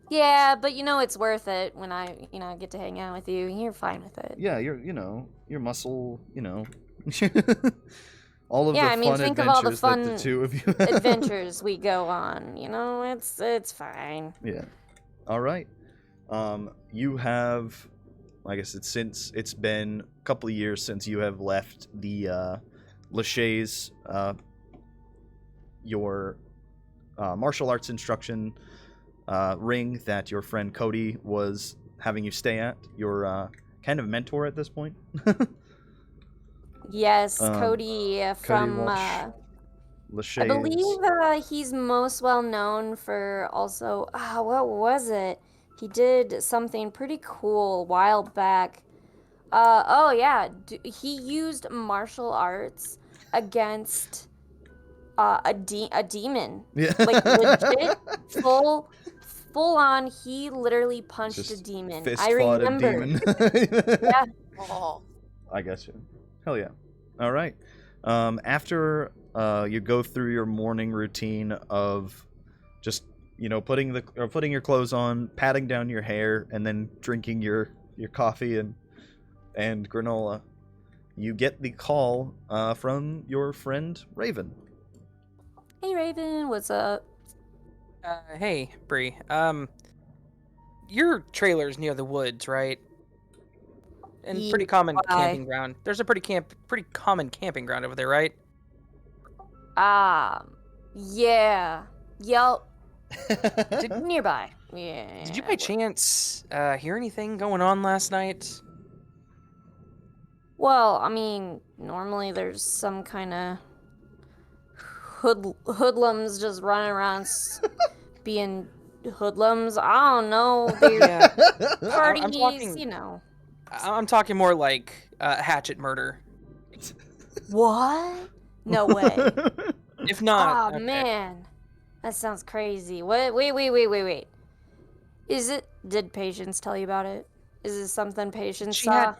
Yeah, but it's worth it when I get to hang out with you. You're fine with it. Yeah, your muscle, all of the fun think adventures of all the fun that the two of you adventures we go on. It's fine. Yeah. All right. You have, I guess it's been a couple of years since you have left the Lachey's, your martial arts instruction ring that your friend Cody was having you stay at. Your kind of mentor at this point. Yes, Cody from Lachey's. I believe he's most well known for also what was it? he did something pretty cool a while back. Oh yeah, he used martial arts against a demon. Yeah. Like legit, full on. He literally punched a demon. Fist I fought remember. a demon. Yeah. Oh. I guess you. Hell yeah. All right. After you go through your morning routine of just putting your clothes on, patting down your hair, and then drinking your coffee and granola, you get the call from your friend Raven. Hey Raven, what's up? Hey, Bree. Your trailer's near the woods, right? And pretty common camping ground. There's a pretty common camping ground over there, right? Yeah. Yep. Nearby. Yeah. Did you by chance hear anything going on last night? Well, I mean, normally there's some kind of hoodlums just running around being hoodlums. I don't know. Yeah. Parties, I'm talking, I'm talking more like hatchet murder. What? No way. If not, Oh man, that sounds crazy. What? Wait. Did Patience tell you about it? Is it something Patience saw?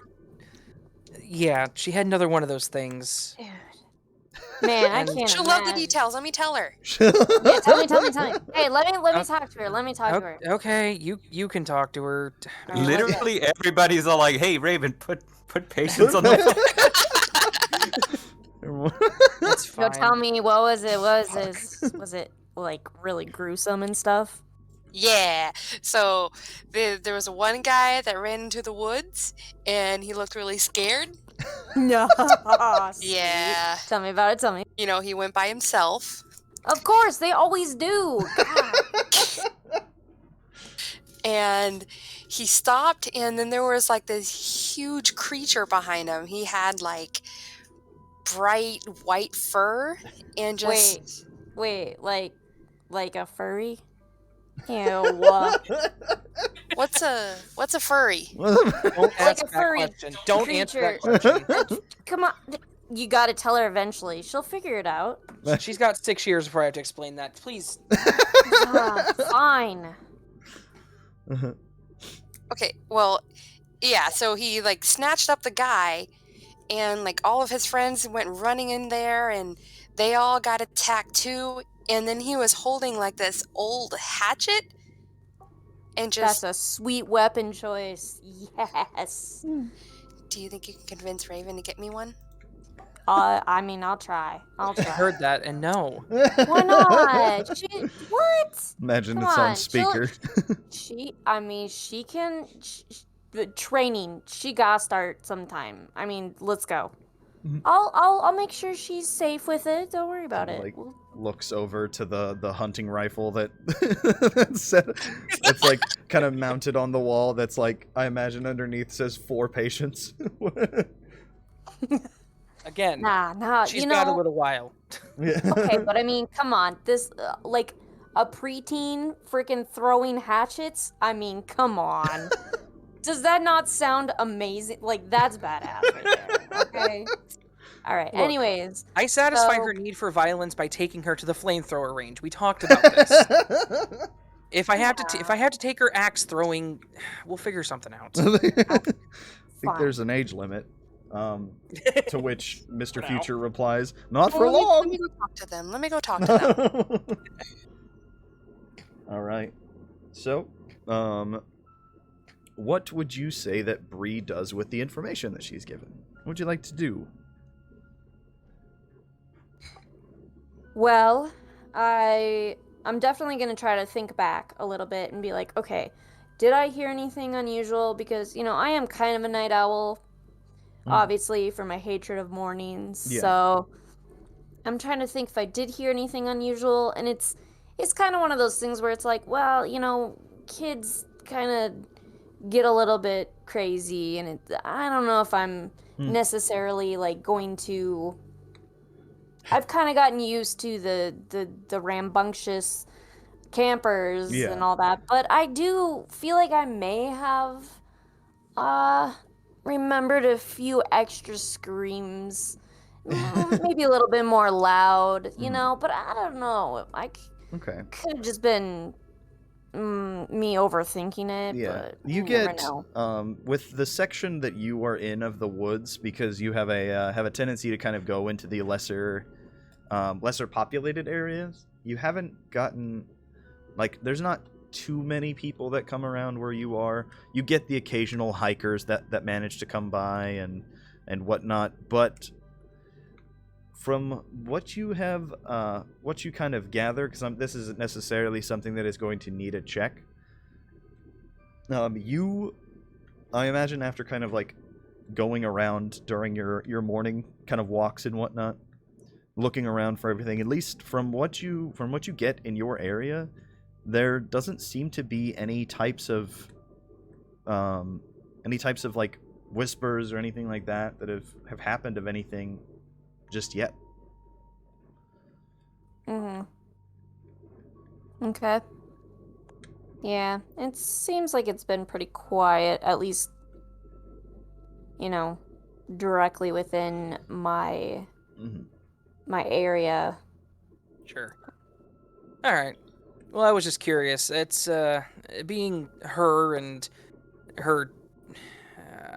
Yeah, she had another one of those things. Dude. Man, I can't. She'll love the details. Let me tell her. Yeah, tell me. Hey, let me talk to her. Let me talk to her. Okay, you can talk to her. Literally, everybody's all like, "Hey, Raven, put Patience on the phone." That's fine. Tell me, what was it? Was it like really gruesome and stuff? Yeah. So there was one guy that ran into the woods, and he looked really scared. No. Yeah. Tell me about it. Tell me. He went by himself. Of course, they always do. God. And he stopped, and then there was like this huge creature behind him. He had like bright white fur and just wait, like a furry? Ew. What's a furry? Don't ask a furry that question. Don't answer that creature. question. Come on. You gotta tell her eventually. She'll figure it out. She's got 6 years before I have to explain that. Please. Fine. Okay, well, yeah, so he like snatched up the guy, and like all of his friends went running in there, and they all got attacked too, and then he was holding like this old hatchet, and just... That's a sweet weapon choice. Yes. Do you think you can convince Raven to get me one? I mean, I'll try. I heard that, and no. Why not? What? Imagine Come it's on on, speaker. she can. Training. She gotta start sometime. I mean, let's go. I'll make sure she's safe with it. Don't worry about it. Like, looks over to the hunting rifle that's like kind of mounted on the wall. That's like, I imagine underneath says "for patience." Again, nah. She's got a little while. Yeah. Okay, but I mean, come on. This like a preteen freaking throwing hatchets. I mean, come on. Does that not sound amazing? Like, that's badass right there. Okay. All right. Look, anyways, I satisfy her need for violence by taking her to the flamethrower range. We talked about this. If I have to take her axe throwing, we'll figure something out. I think there's an age limit. To which Mr. Future replies, "Not for long." Let me go talk to them. All right. So, what would you say that Bree does with the information that she's given? What would you like to do? Well, I'm definitely going to try to think back a little bit and be like, okay, did I hear anything unusual? Because, I am kind of a night owl, obviously, for my hatred of mornings. Yeah. So I'm trying to think if I did hear anything unusual. And it's kind of one of those things where it's like, well, kids kind of get a little bit crazy. And I don't know if I'm necessarily, like, going to... I've kind of gotten used to the rambunctious campers Yeah. and all that. But I do feel like I may have remembered a few extra screams. Maybe a little bit more loud, you know, but I don't know. Okay. Could have just been me overthinking it, Yeah, but you never get know. with the section that you are in of the woods, because you have a tendency to kind of go into the lesser populated areas. You haven't gotten, like, there's not too many people that come around where you are. You get the occasional hikers that manage to come by and whatnot, but from what you have, what you kind of gather, because this isn't necessarily something that is going to need a check. I imagine after kind of like going around during your morning kind of walks and whatnot, looking around for everything, at least from what you get in your area, there doesn't seem to be any types of like whispers or anything like that have happened of anything just yet. Okay. Yeah, it seems like it's been pretty quiet, at least, you know, directly within my my area. Sure. All right. Well, I was just curious. It's being her and her.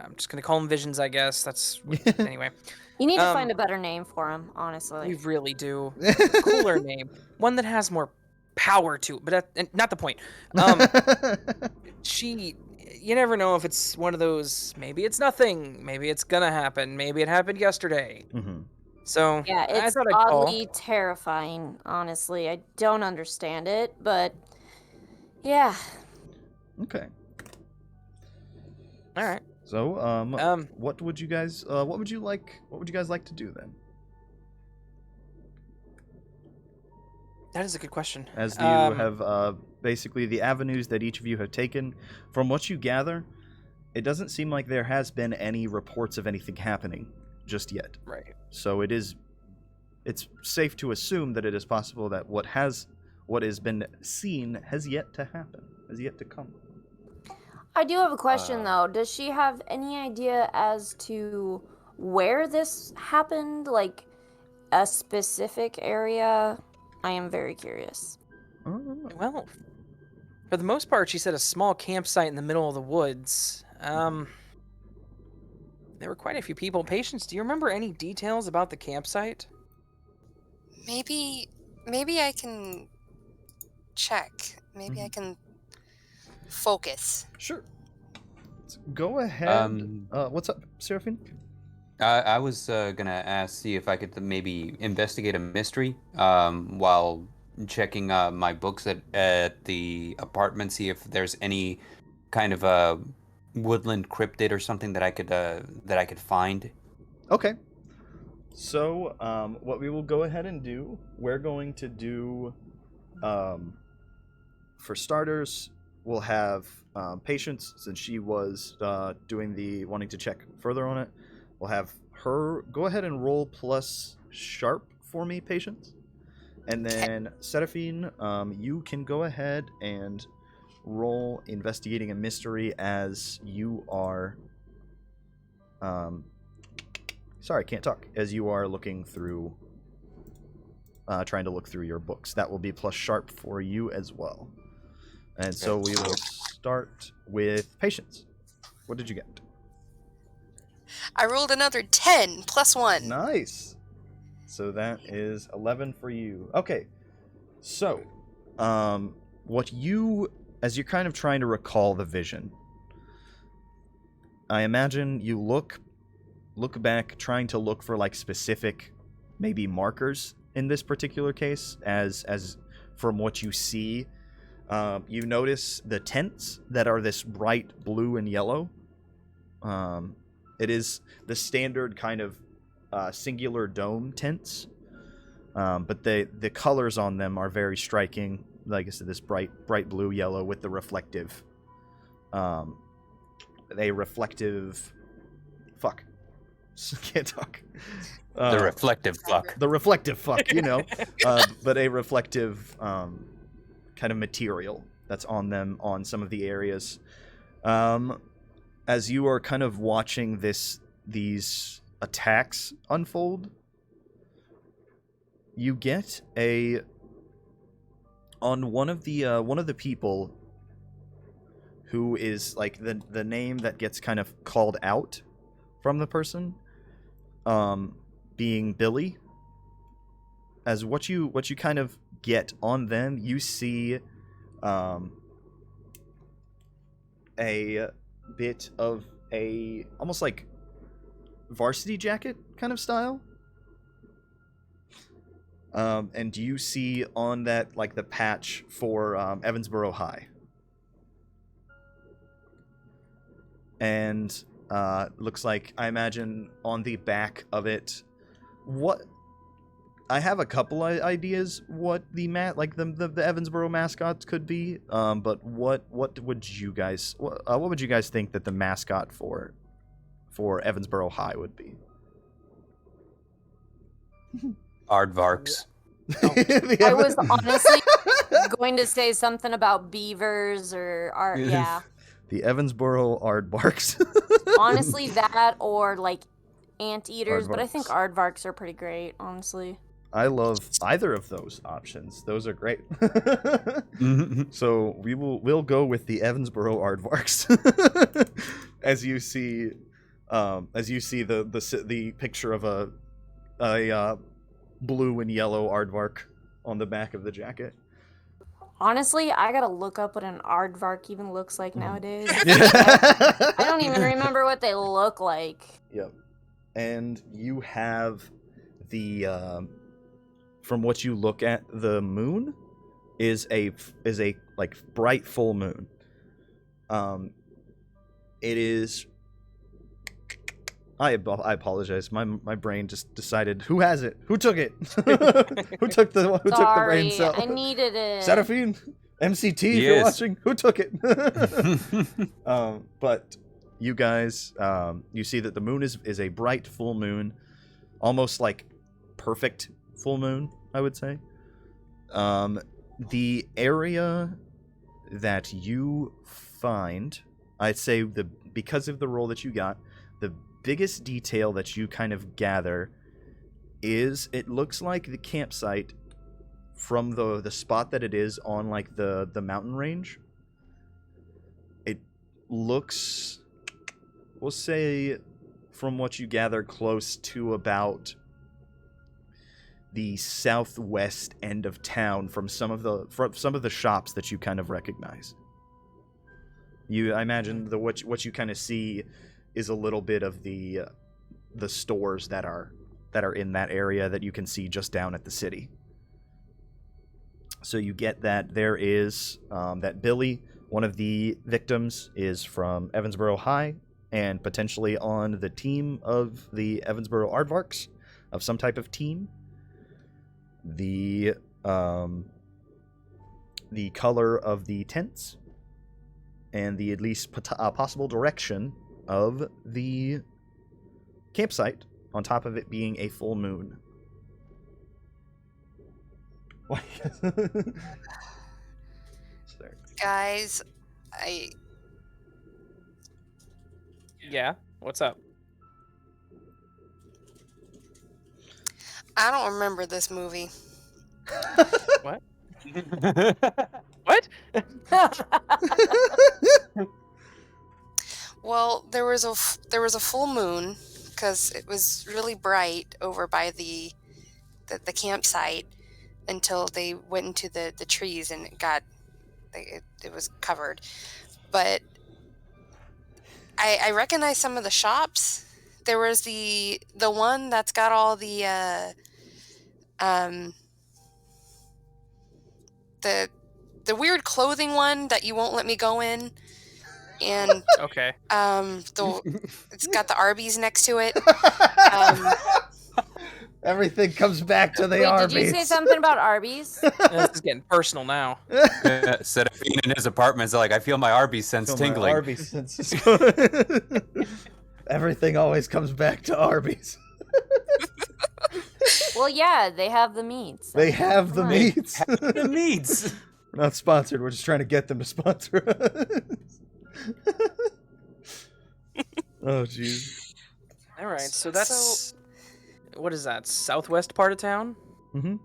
I'm just gonna call them visions, I guess. That's anyway. You need to find a better name for him, honestly. We really do. Cooler name, one that has more power to it, but not the point. You never know if it's one of those. Maybe it's nothing. Maybe it's gonna happen. Maybe it happened yesterday. So yeah, I it's thought I'd call. oddly terrifying. Honestly, I don't understand it, but yeah. Okay. All right. So, what would you guys like to do then? That is a good question. As you have basically the avenues that each of you have taken, from what you gather, it doesn't seem like there has been any reports of anything happening just yet. Right. So it's safe to assume that it is possible that what has been seen has yet to happen, has yet to come. I do have a question though. Does she have any idea as to where this happened? Like a specific area? I am very curious. Well, for the most part, she said a small campsite in the middle of the woods. There were quite a few people. Patience, do you remember any details about the campsite? Maybe I can check. Maybe I can focus. Sure. Let's go ahead. What's up, Serafin? I was gonna see if I could maybe investigate a mystery while checking my books at the apartment, see if there's any kind of a woodland cryptid or something that I could find. Okay. So, what we will go ahead and do, we're going to do, for starters, we'll have Patience, since she was wanting to check further on it. We'll have her go ahead and roll plus sharp for me, Patience. And then Serafin, you can go ahead and roll investigating a mystery as you are... sorry, can't talk. As you are looking through... trying to look through your books. That will be plus sharp for you as well. And so we will start with Patience. What did you get? I rolled another 10 plus 1. Nice. So that is 11 for you. Okay. So, as you're kind of trying to recall the vision, I imagine you look back, trying to look for like specific, maybe markers in this particular case, as from what you see, you notice the tents that are this bright blue and yellow. It is the standard kind of singular dome tents, but the colors on them are very striking. Like I said, this bright blue yellow with the reflective, can't talk. The reflective fuck. The reflective fuck, but a reflective kind of material that's on them on some of the areas. As you are kind of watching these attacks unfold, you get on one of the people who is like the name that gets kind of called out from the person, being Billy. As what you kind of get on them, you see a bit of a almost like varsity jacket kind of style. And you see on that like the patch for Evansbourogh High. And looks like, I imagine on the back of it, I have a couple ideas what the Evansbourogh mascots could be, but what would you guys think that the mascot for Evansbourogh High would be? Aardvarks. I was honestly going to say something about beavers or yeah. The Evansbourogh Aardvarks. Honestly, that or like anteaters, but I think Aardvarks. aardvarks are pretty great, honestly. I love either of those options. Those are great. So we'll go with the Evansbourogh Aardvarks. as you see the picture of a blue and yellow aardvark on the back of the jacket. Honestly, I gotta look up what an aardvark even looks like nowadays. I don't even remember what they look like. Yep. And you have from what you look at, the moon is a like bright full moon. It is. I apologize. My brain just decided who has it. Who took it? Who took the brain cell? I needed it. Serafin, MCT, if you're watching, who took it? But you guys, you see that the moon is a bright full moon, almost like perfect full moon, I would say. The area that you find, I'd say because of the roll that you got, the biggest detail that you kind of gather is it looks like the campsite from the spot that it is on like the mountain range. It looks, we'll say, from what you gather, close to about the southwest end of town from some of the shops that you kind of recognize. I imagine what you kind of see is a little bit of the stores that are in that area that you can see just down at the city. So you get that there is that Billy, one of the victims, is from Evansbourogh High and potentially on the team of the Evansbourogh Aardvarks, of some type of team. The color of the tents and the at least possible direction of the campsite, on top of it being a full moon. Guys, Yeah, what's up? I don't remember this movie. What? What? Well, there was a full moon because it was really bright over by the campsite until they went into the trees and it was covered. But I recognize some of the shops. There was the one that's got all the weird clothing one that you won't let me go in. And Okay. it's got the Arby's next to it. Everything comes back to the Wait, Arby's. did you say something about Arby's? This is getting personal now. Serafin in his apartment is like, I feel my Arby's sense tingling. Arby's sense. Everything always comes back to Arby's. Well, yeah, they have the meats. They have the meats. The meats. We're not sponsored. We're just trying to get them to sponsor us. Oh, jeez. All right, so that's what is that? Southwest part of town? Mm-hmm.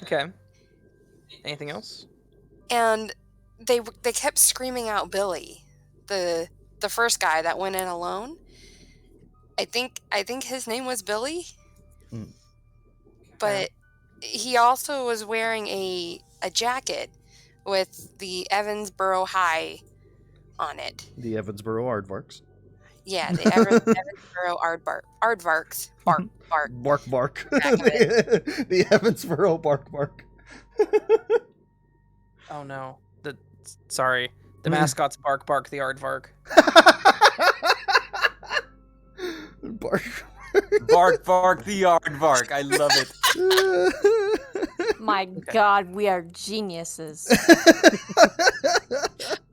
Okay. Anything else? And they kept screaming out Billy, the first guy that went in alone. I think his name was Billy. Mm. But he also was wearing a jacket with the Evansbourogh High on it. The Evansboro Aardvarks. Yeah, the Evansboro Aardvarks. Bark. Bark. The Evansboro Bark. Oh no. Sorry. The mascot's Bark the Aardvark. Bark. Bark the aardvark. I love it. My God, we are geniuses.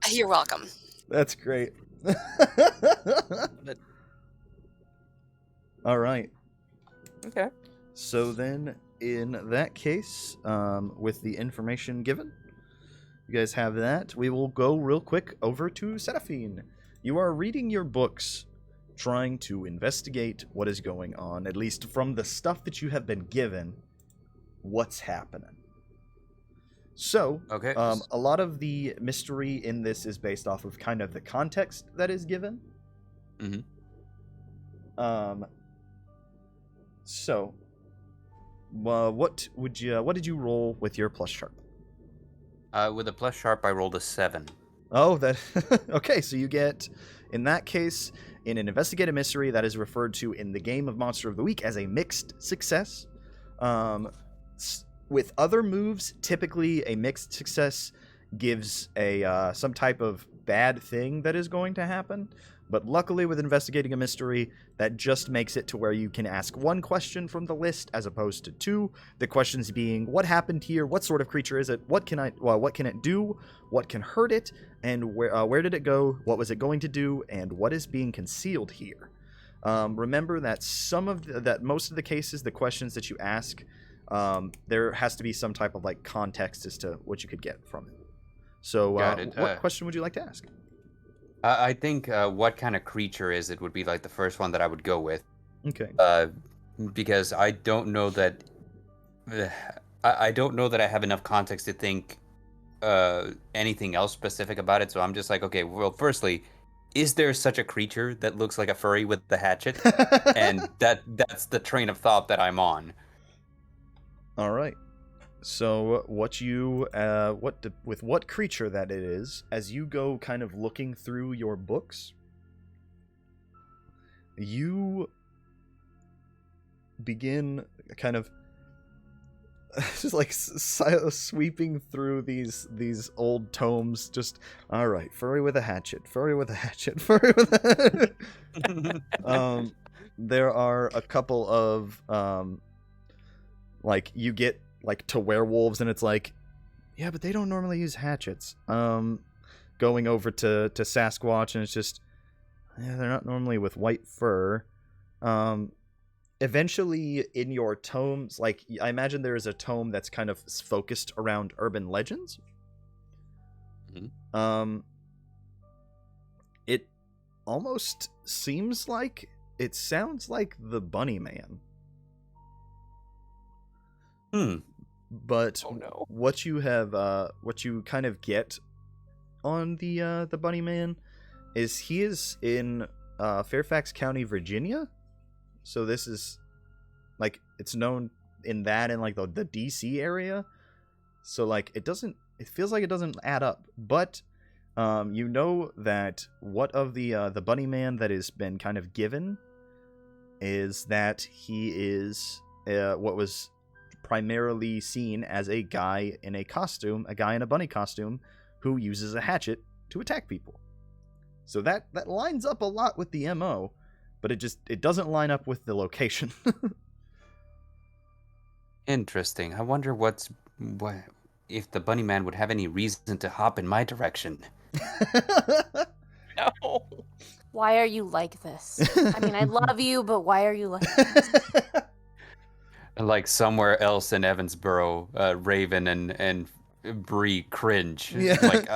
You're welcome. That's great. But All right. okay. So then, in that case, with the information given, you guys have that. We will go real quick over to Serafin. You are reading your books, trying to investigate what is going on, at least from the stuff that you have been given, what's happening. So, Okay. a lot of the mystery in this is based off of kind of the context that is given. Mhm. So, what did you roll with your plus sharp? With a plus sharp, I rolled a 7. Oh, that okay. So you get, in that case, in an investigative mystery that is referred to in the game of Monster of the Week as a mixed success. With other moves, typically a mixed success gives a some type of bad thing that is going to happen. But luckily, with investigating a mystery, that just makes it to where you can ask one question from the list as opposed to two. The questions being, what happened here? What sort of creature is it? What can it do? What can hurt it? And where did it go? What was it going to do? And what is being concealed here? Remember that most of the cases, the questions that you ask, there has to be some type of like context as to what you could get from it. So, what question would you like to ask? I think what kind of creature is it would be like the first one that I would go with. Okay. Because I don't know that I don't know that I have enough context to think anything else specific about it. So I'm just like, okay, well, firstly, is there such a creature that looks like a furry with the hatchet? And that's the train of thought that I'm on. All right. So with what creature that it is, as you go kind of looking through your books, you begin kind of just like sweeping through these old tomes. Just, all right, furry with a hatchet, furry with a hatchet, furry with a there are a couple of like you get like to werewolves, and it's like, yeah, but they don't normally use hatchets. Going over to Sasquatch, and it's just, yeah, they're not normally with white fur. Eventually, in your tomes, like, I imagine there is a tome that's kind of focused around urban legends. Mm-hmm. It almost seems like, it sounds like the Bunny Man. But Oh, no. what you kind of get on the Bunny Man is he is in Fairfax County, Virginia. So this is like, it's known in that, in like the DC area. So like it feels like it doesn't add up. But you know that what of the Bunny Man that has been kind of given is that he is what was primarily seen as a guy in a bunny costume who uses a hatchet to attack people. So that lines up a lot with the MO, but it doesn't line up with the location. Interesting. I wonder what if the Bunny Man would have any reason to hop in my direction. No. Why are you like this? I mean, I love you, but why are you like this? Like somewhere else in Evansbourogh, Raven and Bree cringe. Yeah. Like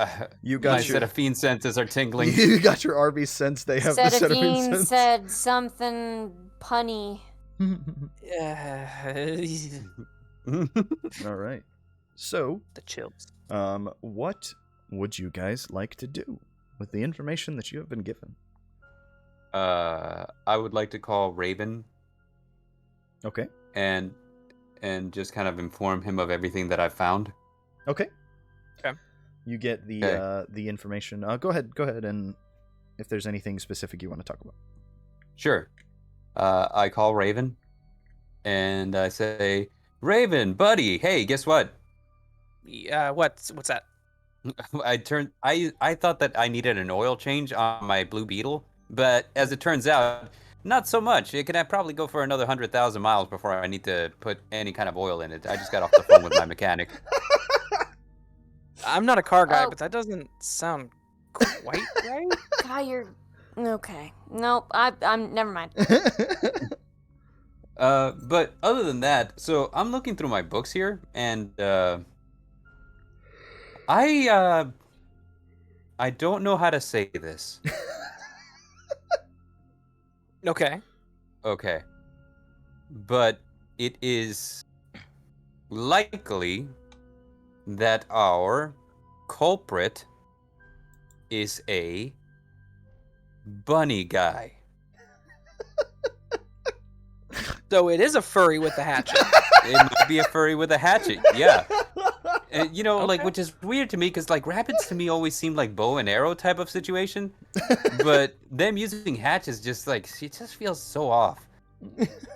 You my got your Serafin senses are tingling. you got your Arby's sense. They have the Serafin Serafin sense. said something punny. All right. So, The chills. what would you guys like to do with the information that you have been given? I would like to call Raven Okay. and just kind of inform him of everything that I've found. Okay. Okay. You get the information. Go ahead, and if there's anything specific you want to talk about. Sure. I call Raven, and I say, Raven, buddy, hey, guess what? What's that? I thought that I needed an oil change on my Blue Beetle, but as it turns out, not so much. It can probably go for another 100,000 miles before I need to put any kind of oil in it. I just got off the phone with my mechanic. I'm not a car guy, Oh. but that doesn't sound quite right. God, you're okay. Nope. I'm never mind. But other than that, so I'm looking through my books here, and I don't know how to say this. Okay. Okay. But it is likely that our culprit is a bunny guy. So it is a furry with a hatchet. It might be a furry with a hatchet, yeah. You know, like, Okay. which is weird to me, because, like, rabbits to me always seem like bow and arrow type of situation. But them using hatchets just, like, it just feels so off.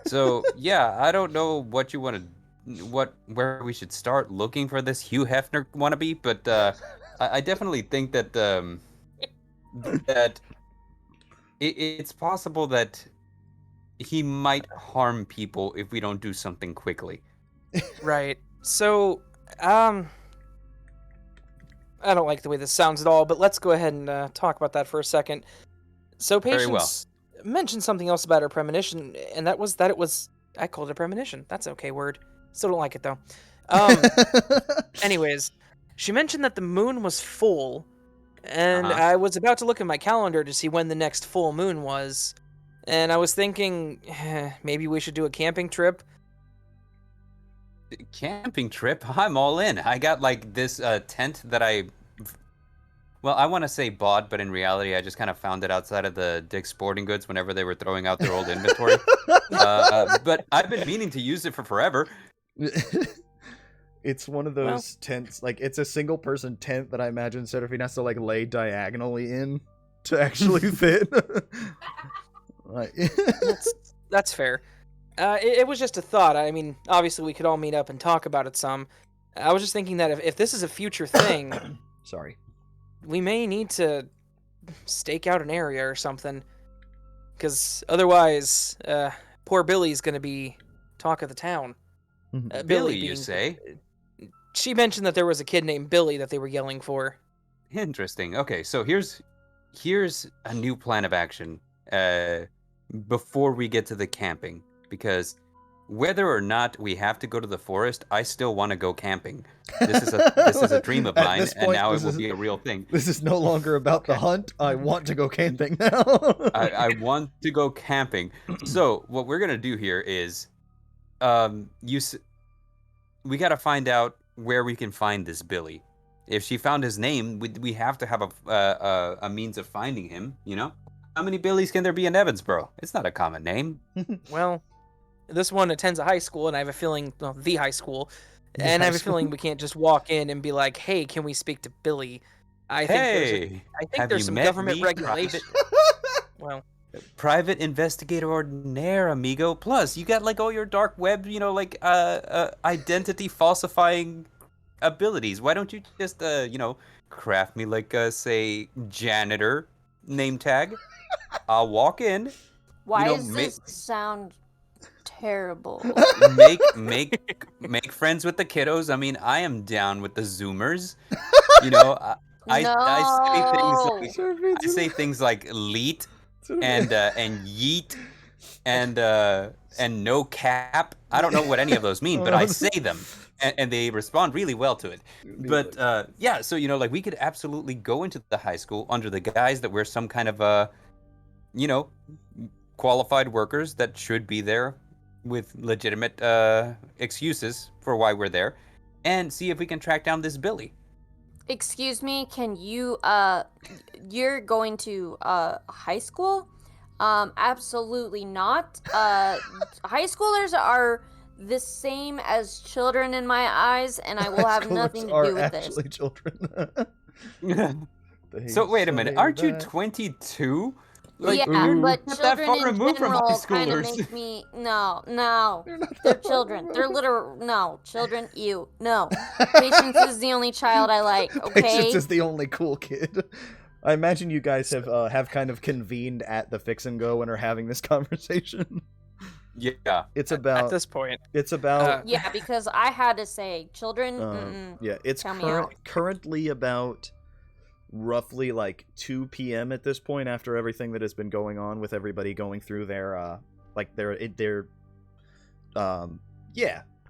So, yeah, I don't know what you want to, where we should start looking for this Hugh Hefner wannabe, but I definitely think that, that it's possible that he might harm people if we don't do something quickly. Right. So, I don't like the way this sounds at all, but let's go ahead and talk about that for a second. So, Very well. Patience mentioned something else about her premonition, and that was that it was. I called it a premonition. That's an okay word. Still don't like it though. Anyways, she mentioned that the moon was full, and Uh-huh. I was about to look at my calendar to see when the next full moon was, and I was thinking maybe we should do a camping trip. Camping trip? I'm all in. I got like this tent that I want to say bought, but in reality I just kind of found it outside of the Dick's Sporting Goods whenever they were throwing out their old inventory. But I've been meaning to use it for forever. It's one of those tents, like, it's a single person tent that I imagine Serafin has to, like, lay diagonally in to actually fit. Like, That's fair. It was just a thought. I mean, obviously we could all meet up and talk about it some. I was just thinking that if this is a future thing, sorry. we may need to stake out an area or something. Because otherwise, poor Billy's going to be talk of the town. Billy, you being- say? She mentioned that there was a kid named Billy that they were yelling for. Interesting. Okay, so here's a new plan of action before we get to the camping, because whether or not we have to go to the forest, I still want to go camping. This is a dream of At mine, this and point, now it this will is- be a real thing. This is no longer about the hunt. I want to go camping now. I want to go camping. So what we're gonna do here is, we gotta find out where we can find this Billy. If she found his name, we have to have a means of finding him. You know, how many Billys can there be in Evansbourogh? It's not a common name. Well, this one attends a high school, and I have a feeling, well, the high school, and I have a feeling we can't just walk in and be like, "Hey, can we speak to Billy?" I think have there's you some met government me, regulation. Well, Private investigator ordinaire, amigo. Plus, you got like all your dark web, you know, like identity falsifying abilities. Why don't you just craft me like say janitor name tag? I'll walk in. Why know, does this sound terrible? Make friends with the kiddos. I mean, I am down with the Zoomers. You know, I say things like leet and yeet and no cap. I don't know what any of those mean, but I say them, and they respond really well to it. But yeah, so like we could absolutely go into the high school under the guise that we're some kind of qualified workers that should be there with legitimate excuses for why we're there, and see if we can track down this Billy. Excuse me, can you, you're going to, high school? Absolutely not. High schoolers are the same as children in my eyes, and I will have nothing to do with this. Actually children. So wait a minute, aren't you 22? Like, yeah, but not that children far in removed from high general kind of schoolers. make me no. They're They're children. They're literal children. No. Patience is the only child I like. Okay. Patience is the only cool kid. I imagine you guys have kind of convened at the Fix and Go and are having this conversation. Yeah. It's about at this point. It's about yeah, because I had to say children. yeah, it's count me out. currently about roughly like 2 p.m. at this point after everything that has been going on with everybody going through their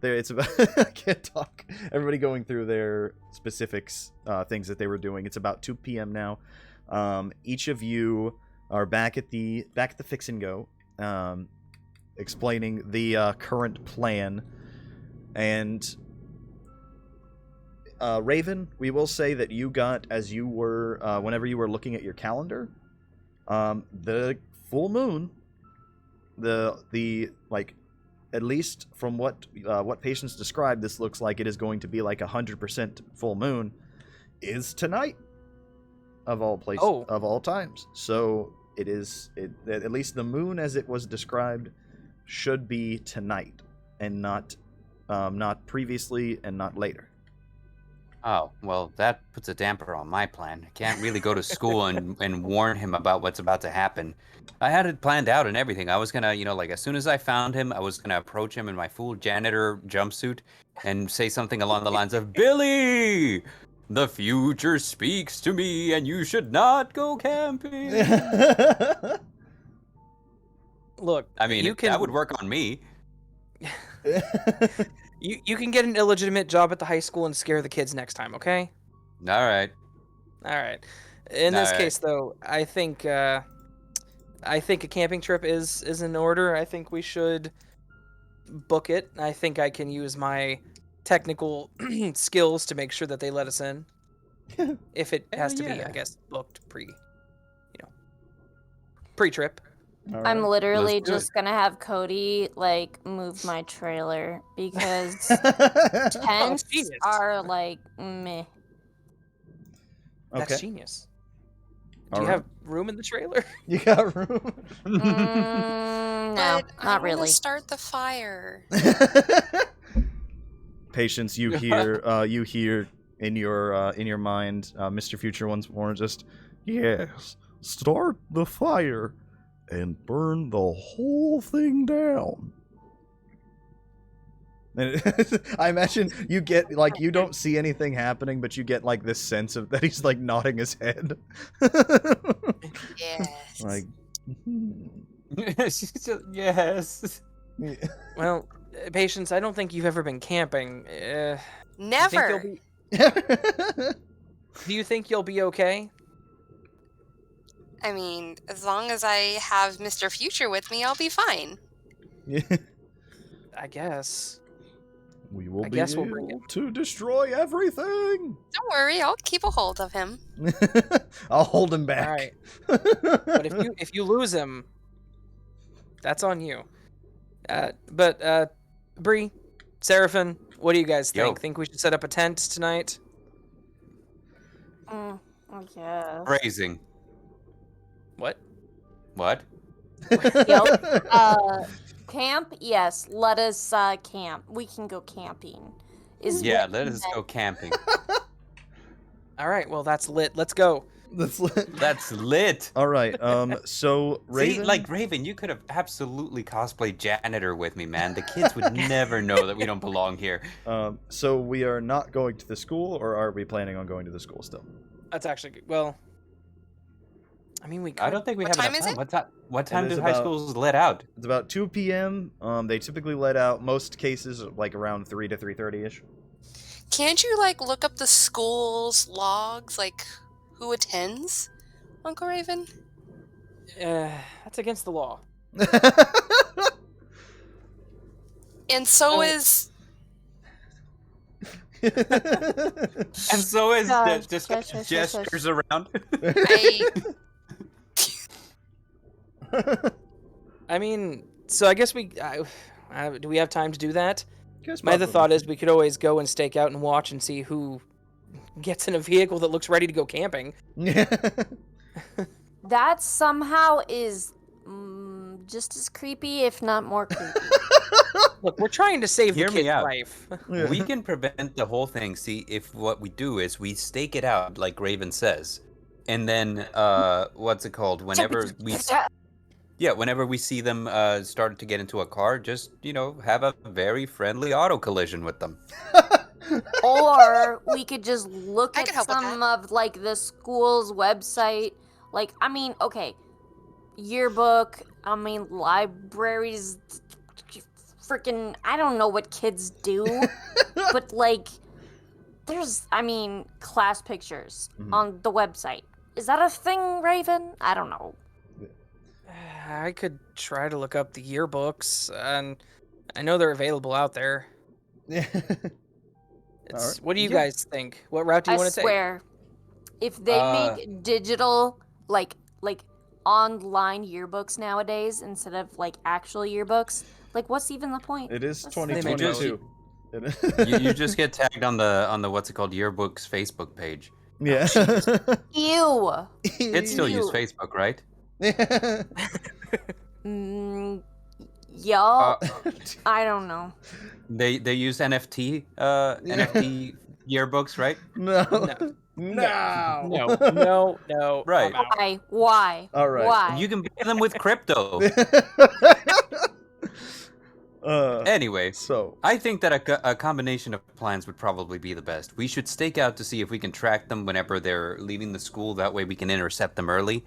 it's about I can't talk. Everybody going through their specifics, things that they were doing. It's about 2 p.m. now. Each of you are back at the Fix and Go, explaining the current plan. And Raven, we will say that you got, as you were whenever you were looking at your calendar, the full moon, the like, at least from what Patience described, this looks like it is going to be like 100% full moon, is tonight, of all places, of all times. So it is, at least the moon as it was described should be tonight, and not previously and not later. Oh, well, that puts a damper on my plan. I can't really go to school and warn him about what's about to happen. I had it planned out and everything. I was gonna, like as soon as I found him, I was gonna approach him in my full janitor jumpsuit and say something along the lines of, "Billy, the future speaks to me and you should not go camping." Look, I mean, that would work on me. You can get an illegitimate job at the high school and scare the kids next time, okay? All right. In this case, though, I think a camping trip is in order. I think we should book it. I think I can use my technical skills to make sure that they let us in. If it has to be, I guess, booked pre-trip. Right. I'm literally just gonna have Cody like move my trailer because tents are like meh. That's genius. Do you have room in the trailer? You got room? No, not really. Want to start the fire. Patience, you hear in your mind, Mr. Future once more, just, yes, start the fire and burn the whole thing down. And I imagine you get, like, you don't see anything happening, but you get, like, this sense of that he's, like, nodding his head. Yes. Like, yes. Well, Patience, I don't think you've ever been camping. Never. Do you think you'll be okay? I mean, as long as I have Mr. Future with me, I'll be fine. I guess. We will be able to destroy everything. Don't worry, I'll keep a hold of him. I'll hold him back. All right. But if you lose him, that's on you. But Bree, Serafin, what do you guys think? Think we should set up a tent tonight? I guess. Phrasing. What? Yep. Camp? Yes. Let us camp. We can go camping. Let us go camping. All right. Well, that's lit. Let's go. That's lit. All right. So Raven, See, Raven, you could have absolutely cosplayed janitor with me, man. The kids would never know that we don't belong here. So we are not going to the school, or are we planning on going to the school still? That's actually good. Well, I mean, we could. I don't think we What have time enough is time. What time is do high about- schools let out? It's about 2 p.m. They typically let out most cases like around 3 to 3:30ish. Can't you, like, look up the school's logs, like, who attends, Uncle Raven? That's against the law. And so Oh. is... And so is Shush, just shush, shush, shush, shush. gestures around. I... I mean, so I guess do we have time to do that? Guess My other probably. thought is we could always go and stake out and watch and see who gets in a vehicle that looks ready to go camping. That somehow is just as creepy, if not more creepy. Look, we're trying to save Hear the me kid's out. life. Yeah. We can prevent the whole thing. See, if what we do is we stake it out, like Raven says, and then what's it called? Whenever we see them start to get into a car, just have a very friendly auto collision with them. Or we could just look I at could help with some of like the school's website. Like, I mean, okay, yearbook. I mean, libraries. Freaking, I don't know what kids do, but like, there's, I mean, class pictures on the website. Is that a thing, Raven? I don't know. I could try to look up the yearbooks, and I know they're available out there. Alright. What do you Yeah. guys think? What route do you I want to take? swear, if they make digital, like online yearbooks nowadays instead of like actual yearbooks, like what's even the point? It is What's the 2022. You just get tagged on the what's it called, yearbooks Facebook page. Yeah. Ew. Kids still use Ew. Facebook, right? Y'all, I don't know. They use NFT yearbooks, right? No. No. Right. I'm out. Why? All right. Why? You can buy them with crypto. Anyway, So I think that a combination of plans would probably be the best. We should stake out to see if we can track them whenever they're leaving the school. That way we can intercept them early.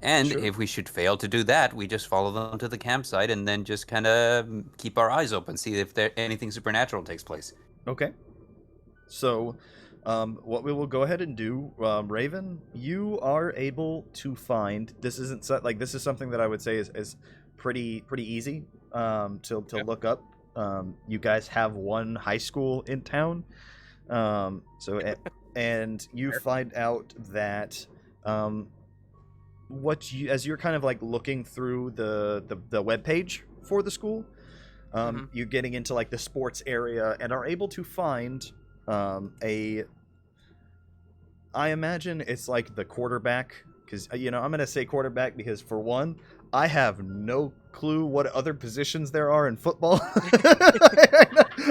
And Sure. if we should fail to do that, we just follow them to the campsite and then just kind of keep our eyes open, see if anything supernatural takes place. okay. So, what we will go ahead and do, Raven, you are able to find. This isn't this is something that I would say is pretty easy to look up. You guys have one high school in town, and you find out that as you're kind of like looking through the web page for the school, you're getting into like the sports area and are able to find I imagine it's like the quarterback, because I'm gonna say quarterback because for one, I have no clue what other positions there are in football.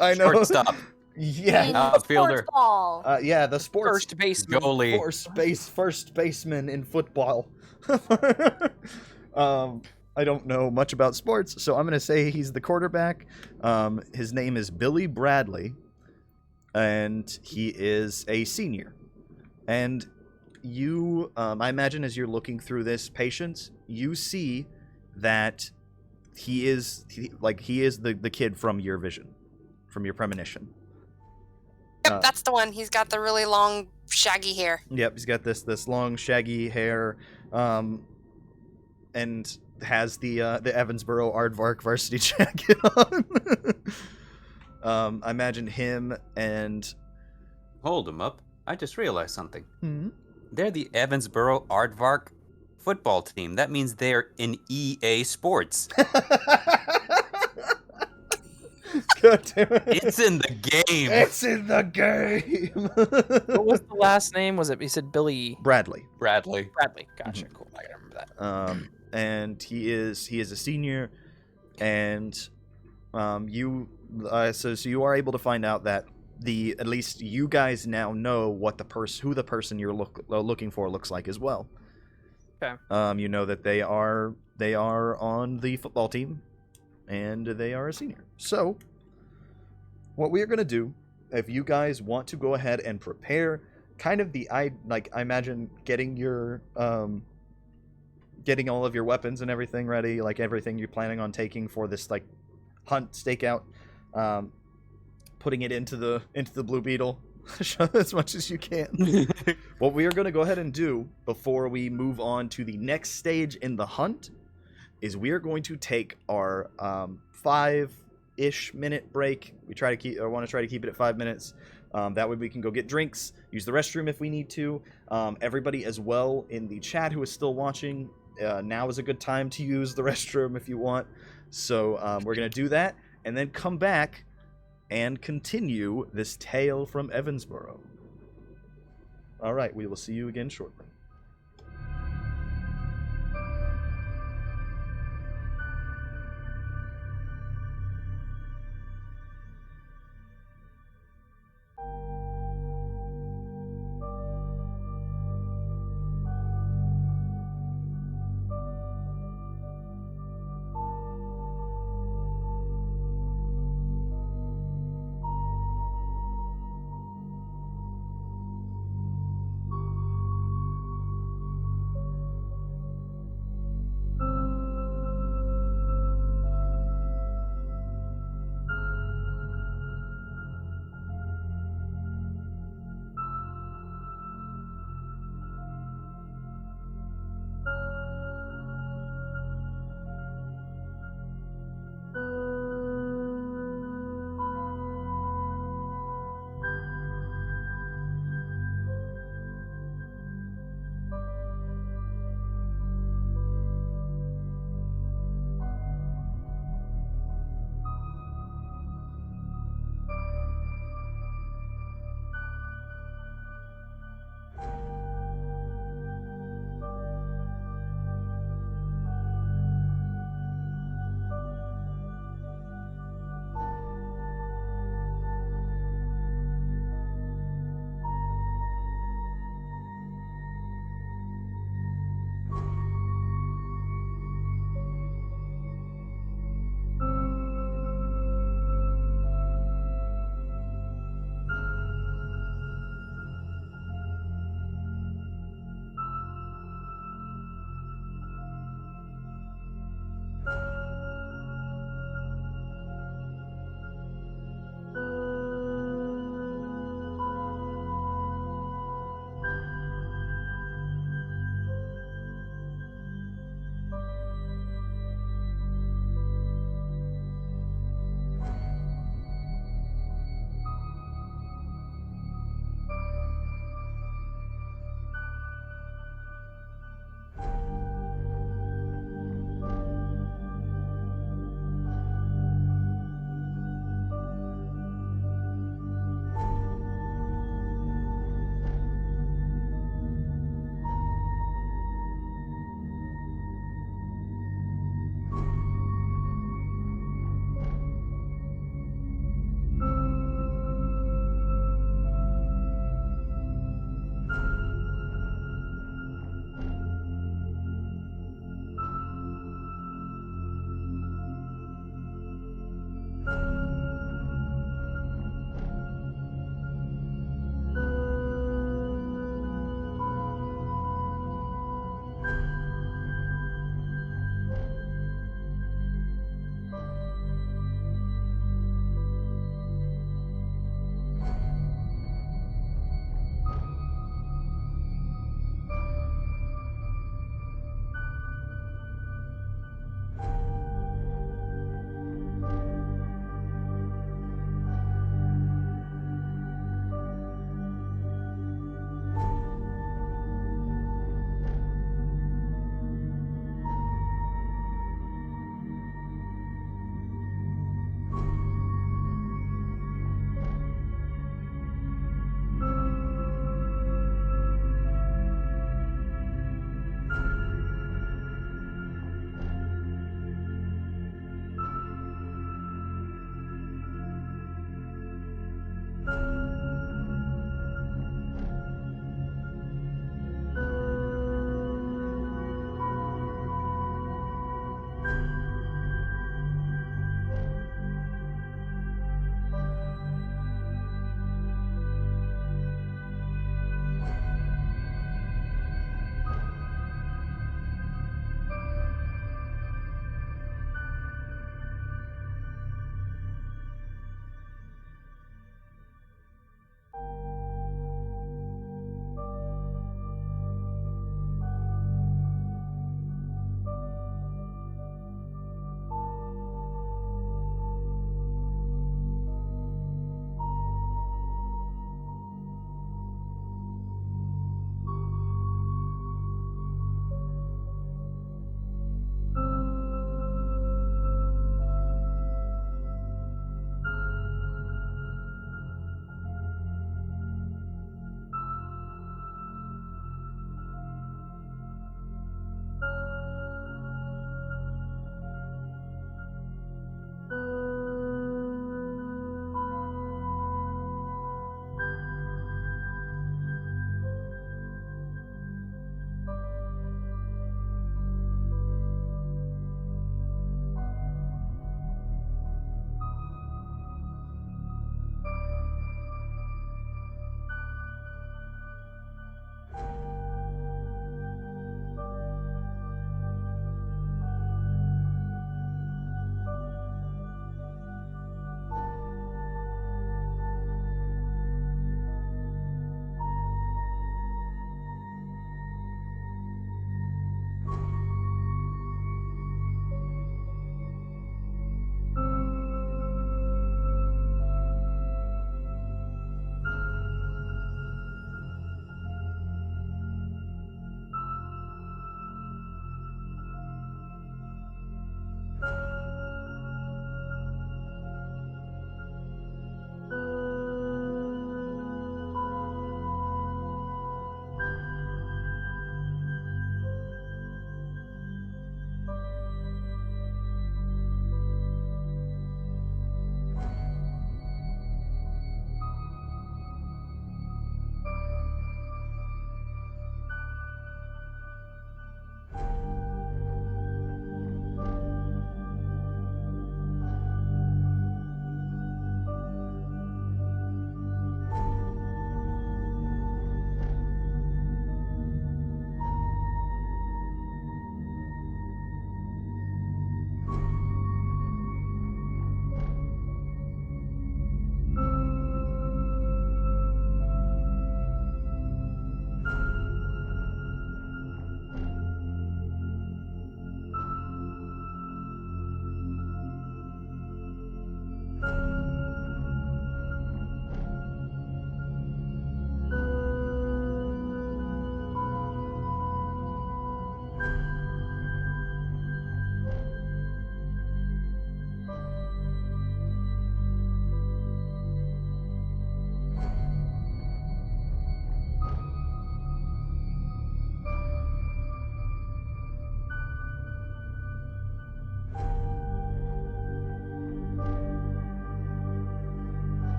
I know. Shortstop. Yeah. In Outfielder. sports ball. Yeah, the sports First baseman. Goalie. first baseman in football. I don't know much about sports, so I'm going to say he's the quarterback. His name is Billy Bradley, and he is a senior. And you, I imagine as you're looking through this patience, you see that he is the kid from your vision, from your premonition. Yep, that's the one. He's got the really long, shaggy hair. Yep, he's got this long, shaggy hair, and has the Evansbourogh Aardvark varsity jacket on. I imagine him and... Hold him up. I just realized something. Hmm? They're the Evansbourogh Aardvark football team. That means they're in EA Sports. God damn it. It's in the game. It's in the game. What was the last name? Was it? He said Billy Bradley. Bradley. Bradley. Gotcha. Cool. I gotta remember that. And he is a senior, and so you are able to find out that at least you guys now know what who the person you're looking for looks like as well. Okay. You know that they are on the football team, and they are a senior. So, what we are going to do, if you guys want to go ahead and prepare, kind of I imagine getting your getting all of your weapons and everything ready, like everything you're planning on taking for this like hunt stakeout, putting it into the Blue Beetle as much as you can. What we are going to go ahead and do before we move on to the next stage in the hunt is we are going to take our 5-ish minute break. I want to try to keep it at 5 minutes. That way we can go get drinks, use the restroom if we need to. Everybody as well in the chat who is still watching, now is a good time to use the restroom if you want. So we're going to do that and then come back and continue this tale from Evansbourogh. All right, we will see you again shortly.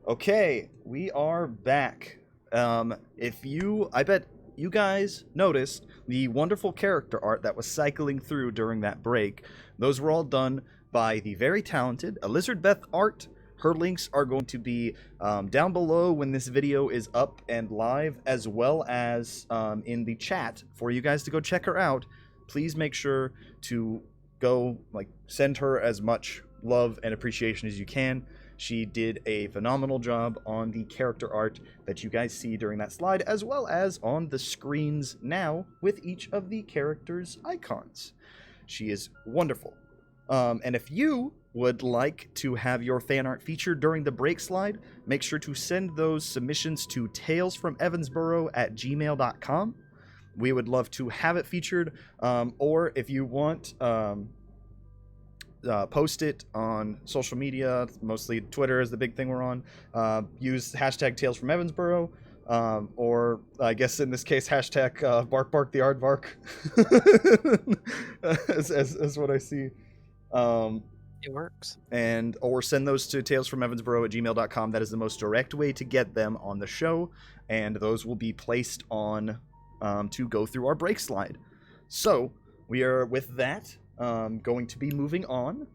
Okay, we are back. I bet you guys noticed the wonderful character art that was cycling through during that break. Those were all done by the very talented Elizabeth Art. Her links are going to be down below when this video is up and live, as well as in the chat for you guys to go check her out. Please make sure to go send her as much love and appreciation as you can. She did a phenomenal job on the character art that you guys see during that slide, as well as on the screens now with each of the characters' icons. She is wonderful. And if you would like to have your fan art featured during the break slide, make sure to send those submissions to talesfromevansborough@gmail.com. We would love to have it featured, or if you want, post it on social media. Mostly Twitter is the big thing we're on. Use hashtag talesfromevansborough, or I guess in this case hashtag bark bark the aardvark as what I see. It works. Or send those to talesfromevansborough@gmail.com. That is the most direct way to get them on the show, and those will be placed on to go through our break slide. So we are, with that, going to be moving on,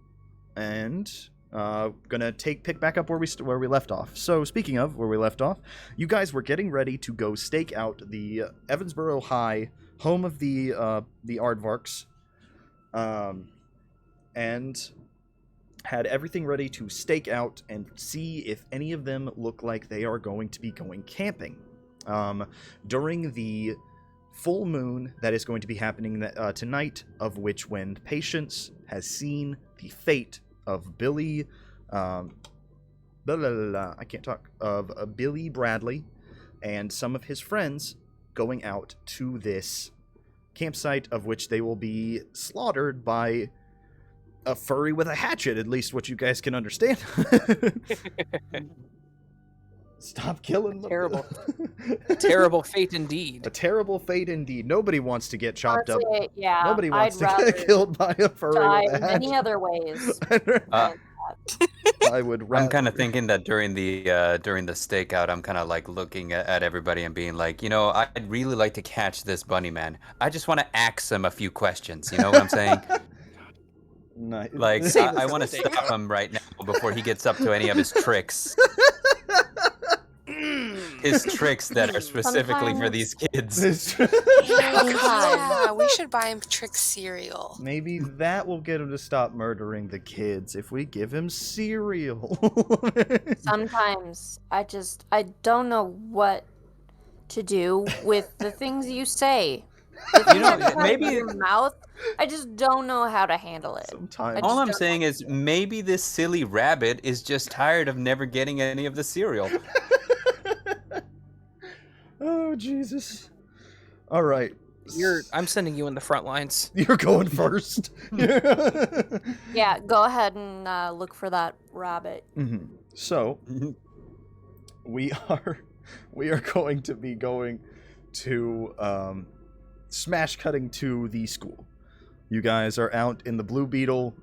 and gonna pick back up where we left off. So speaking of where we left off, you guys were getting ready to go stake out the Evansborough High, home of the Aardvarks, and had everything ready to stake out and see if any of them look like they are going to be going camping during the full moon that is going to be happening tonight, of which when Patience has seen the fate of Billy, I can't talk, of Billy Bradley and some of his friends going out to this campsite, of which they will be slaughtered by a furry with a hatchet, at least what you guys can understand. Stop killing them. Terrible. Terrible fate indeed. A terrible fate indeed. Nobody wants to get chopped up. Honestly, yeah, Nobody wants I'd to get killed by a furry die with a in many hatchet. other ways. I would rather. I'm kind of thinking that during the stakeout, I'm kind of looking at everybody and being like, I'd really like to catch this bunny man. I just want to ask him a few questions. You know what I'm saying? Nice. I want to stop him right now before he gets up to any of his tricks. His tricks that are specifically for these kids. Yeah, we should buy him trick cereal. Maybe that will get him to stop murdering the kids if we give him cereal. Sometimes I don't know what to do with the things you say. If you have maybe in your mouth, I just don't know how to handle it. Sometimes. All I'm saying is maybe this silly rabbit is just tired of never getting any of the cereal. Oh, Jesus. All right. I'm sending you in the front lines. You're going first. Yeah, go ahead and look for that rabbit. Mm-hmm. So, we are going to be going to smash cutting to the school. You guys are out in the Blue Beetle.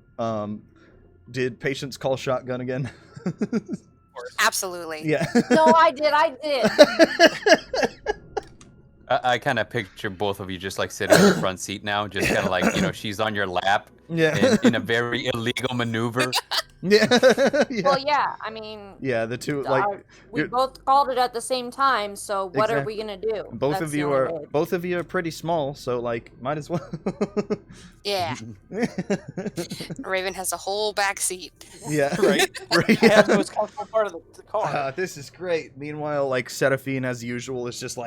Did Patience call shotgun again? Absolutely. Yeah. No, I did. I kind of picture both of you just sitting in the front seat now, just kind of she's on your lap. Yeah. In a very illegal maneuver. Yeah. Well, yeah. I mean. Yeah, the two we both called it at the same time. So what are we gonna do? Both of you are pretty small, so might as well. Yeah. Raven has a whole back seat. Yeah. Right. Right. I have the most comfortable part of the car. This is great. Meanwhile, Serafin, as usual, is just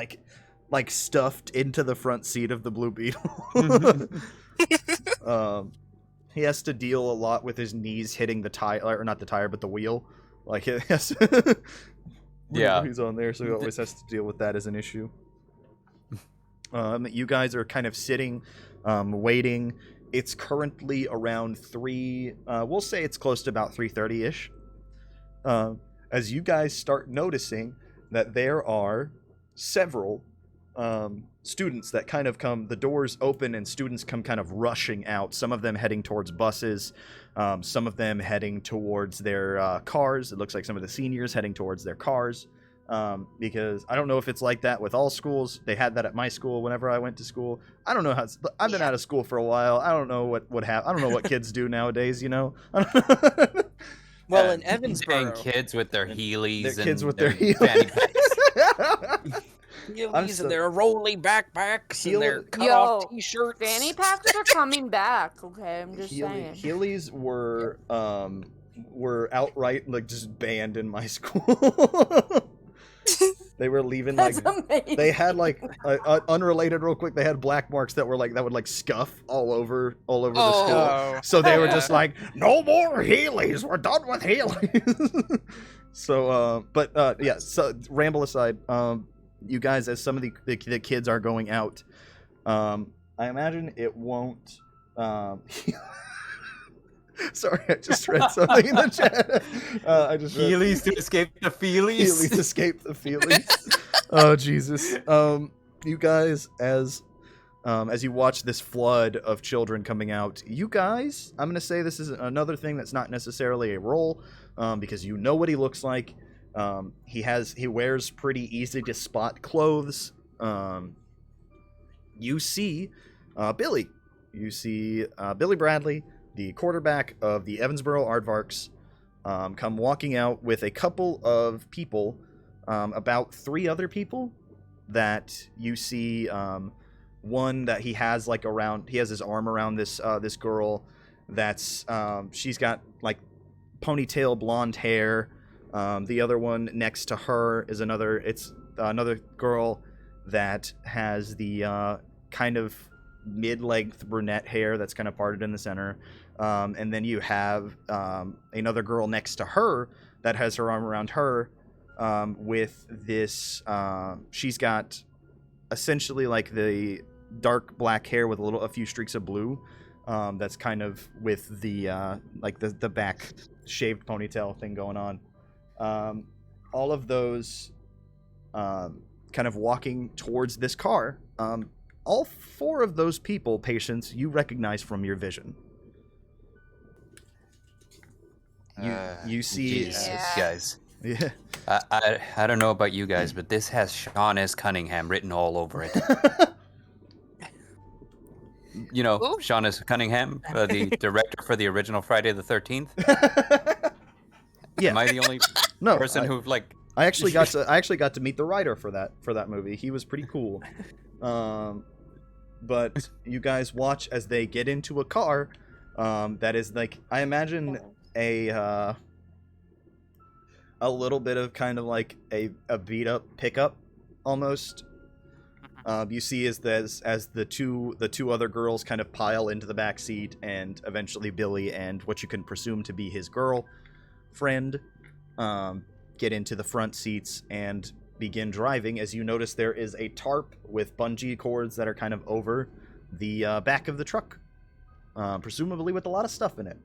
stuffed into the front seat of the Blue Beetle. He has to deal a lot with his knees hitting the tire, or not the tire, but the wheel. It has Yeah. He's on there, so he always has to deal with that as an issue. You guys are kind of sitting, waiting. It's currently around 3, we'll say it's close to about 3:30-ish. As you guys start noticing that there are several students that kind of come, the doors open and students come kind of rushing out, some of them heading towards buses, some of them heading towards their cars. It looks like some of the seniors heading towards their cars, because I don't know if it's like that with all schools. They had that at my school whenever I went to school. I don't know how I've been out of school for a while. I don't know what I don't know what kids do nowadays, you know. Well, in And Evansbourogh, kids with their Heelys Their kids and with their fanny packs. Heelys and their rolly backpacks and their Yo, cut-off t-shirts. Fanny packs are coming back. Okay, I'm just saying. Heelys were outright like just banned in my school. They were leaving That's like amazing. they had like unrelated real quick. They had black marks that were like that would like scuff all over the school. Oh. So they were just like, no more Heelys. We're done with Heelys. So, yeah. So ramble aside, you guys, as some of the kids are going out, I imagine it won't. Sorry, I just read something in the chat. I just read, Heelys to escape the feelies. Heelys escape the feelings. Oh Jesus! You guys, as you watch this flood of children coming out, you guys, I'm gonna say this is another thing that's not necessarily a role, because you know what he looks like. He wears pretty easy to spot clothes. You see Billy. You see Billy Bradley, the quarterback of the Evansbourogh Aardvarks, come walking out with a couple of people, about 3 other people that you see. One that he has like around, he has his arm around this girl. That's she's got like ponytail blonde hair. The other one next to her is another girl that has the kind of mid-length brunette hair that's kind of parted in the center. And then you have another girl next to her that has her arm around her, with this, she's got essentially like the dark black hair with a few streaks of blue, that's kind of with the like the back shaved ponytail thing going on. All of those kind of walking towards this car. All 4 of those people, Patience, you recognize from your vision. You see, Jesus, Yeah. guys. yeah. I don't know about you guys, but this has Sean S. Cunningham written all over it. You know, Ooh. Sean S. Cunningham, the director for the original Friday the 13th. Yeah. Am I the only No, person who like? I actually got to meet the writer for that movie. He was pretty cool. But you guys watch as they get into a car that is like, I imagine a little bit of kind of like a beat up pickup almost. You see as the two other girls kind of pile into the back seat, and eventually Billy and what you can presume to be his girl friend get into the front seats and begin driving. As you notice, there is a tarp with bungee cords that are kind of over the back of the truck, presumably with a lot of stuff in it.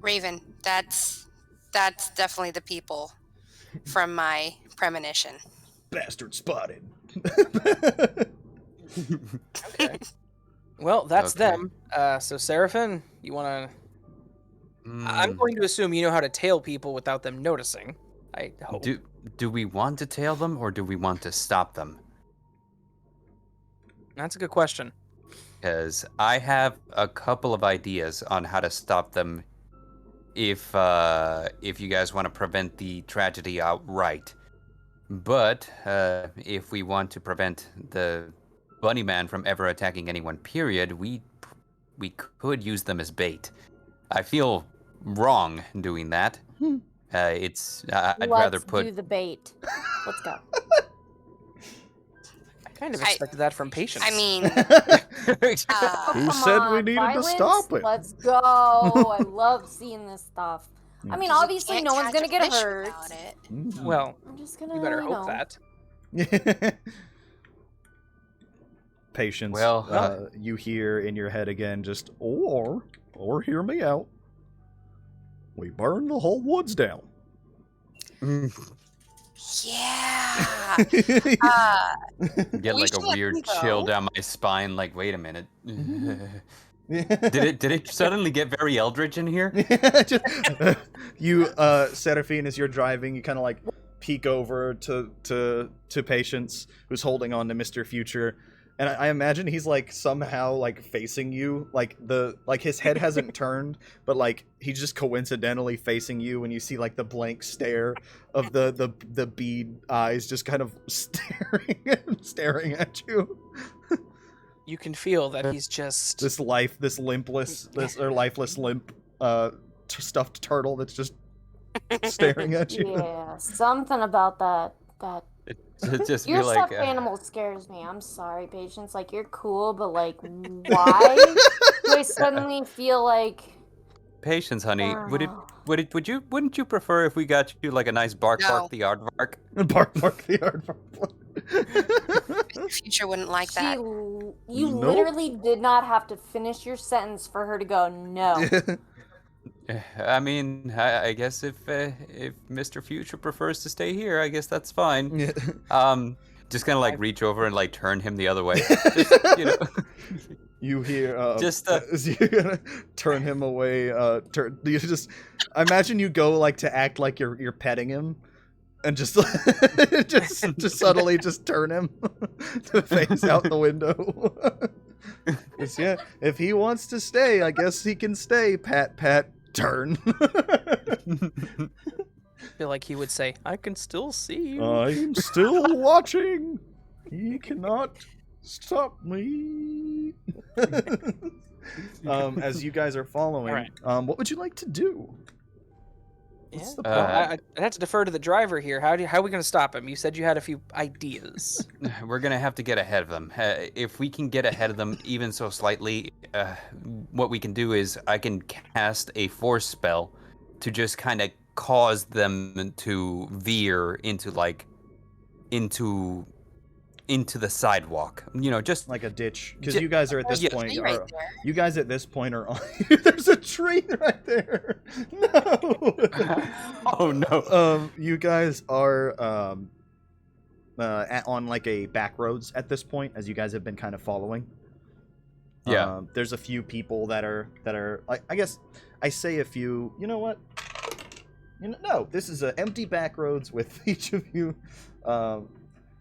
Raven, that's definitely the people from my premonition. Bastard spotted. Okay. Well, that's Okay. them. So Serafin, you want to? I'm going to assume you know how to tail people without them noticing. I hope. Do we want to tail them or do we want to stop them? That's a good question. Because I have a couple of ideas on how to stop them. If you guys want to prevent the tragedy outright, but if we want to prevent the Bunny Man from ever attacking anyone, period, we could use them as bait. I feel wrong doing that. I'd rather Let's put. do the bait. Let's go. I kind of expected that from Patience. I mean, Who Come said we on, needed to violence? stop it? Let's go. I love seeing this stuff. I mean, you obviously, can't no one's catch gonna a get fish hurt. without it. well, I'm just gonna. you better hope know. that. Patience. Well, you hear in your head again, just or hear me out. We burn the whole woods down. Yeah. Get We like a should let weird them go. chill down my spine. Like, wait a minute. Did it suddenly get very eldritch in here? Just, you, Serafin, as you're driving, you kind of like peek over to Patience, who's holding on to Mr. Future, and I imagine he's like somehow like facing you, like his head hasn't turned, but like he's just coincidentally facing you, and you see like the blank stare of the bead eyes just kind of staring at you. You can feel that he's just This lifeless limp stuffed turtle that's just staring at you. Yeah, something about that. It just Your be like, stuffed animal scares me. I'm sorry, Patience. Like, you're cool, but like, why do I suddenly feel like? Patience, honey. Oh. Wouldn't you prefer if we got you like a nice bark No. the aardvark? Bark the aardvark. Future wouldn't like that. You Nope. literally did not have to finish your sentence for her to go no. I mean, I guess if Mr. Future prefers to stay here, I guess that's fine. Just gonna like reach over and like turn him the other way. Just, you know. You hear Just, as you're gonna turn him away. You just I imagine you go like to act like you're petting him, and just just subtly just turn him to face out the window. 'Cause, yeah, if he wants to stay, I guess he can stay. Pat, turn. I feel like he would say, "I can still see you." I'm still watching. He cannot stop me. As you guys are following, Alright. what would you like to do? Yeah. What's the I'd have to defer to the driver here. How are we going to stop him? You said you had a few ideas. We're gonna have to get ahead of them. If we can get ahead of them even so slightly, what we can do is I can cast a force spell to just kind of cause them to veer into the sidewalk. You know, just like a ditch, because you guys are at this Yes. point. Tree right Are, there. you guys at this point are on. There's a tree right there. No. Oh no. You guys are on like a back roads at this point, as you guys have been kind of following. Yeah. There's a few people that are I guess I say a few. You know what? No, this is an empty back roads with each of you.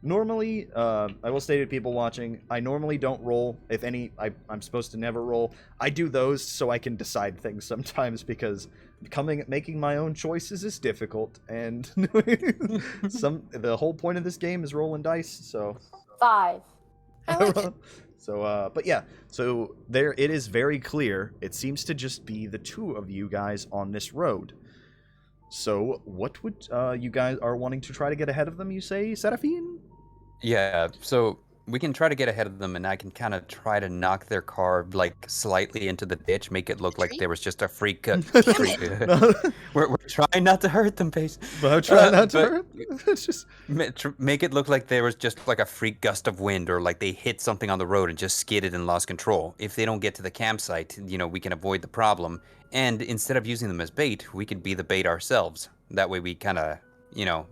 Normally, I will state to people watching, I normally don't roll. If any, I'm supposed to never roll. I do those so I can decide things sometimes, because making my own choices is difficult, and the whole point of this game is rolling dice. So 5. I like it. So, but yeah, so there it is very clear. It seems to just be the two of you guys on this road. So, what would you guys are wanting to try to get ahead of them? You say, Serafin? Yeah, so we can try to get ahead of them, and I can kind of try to knock their car like slightly into the ditch, make it look like there was just a freak. We're trying not to hurt them, Pace. But try not to hurt. It's just Make it look like there was just like a freak gust of wind, or like they hit something on the road and just skidded and lost control. If they don't get to the campsite, you know, we can avoid the problem. And instead of using them as bait, we could be the bait ourselves. That way we kind of, you know,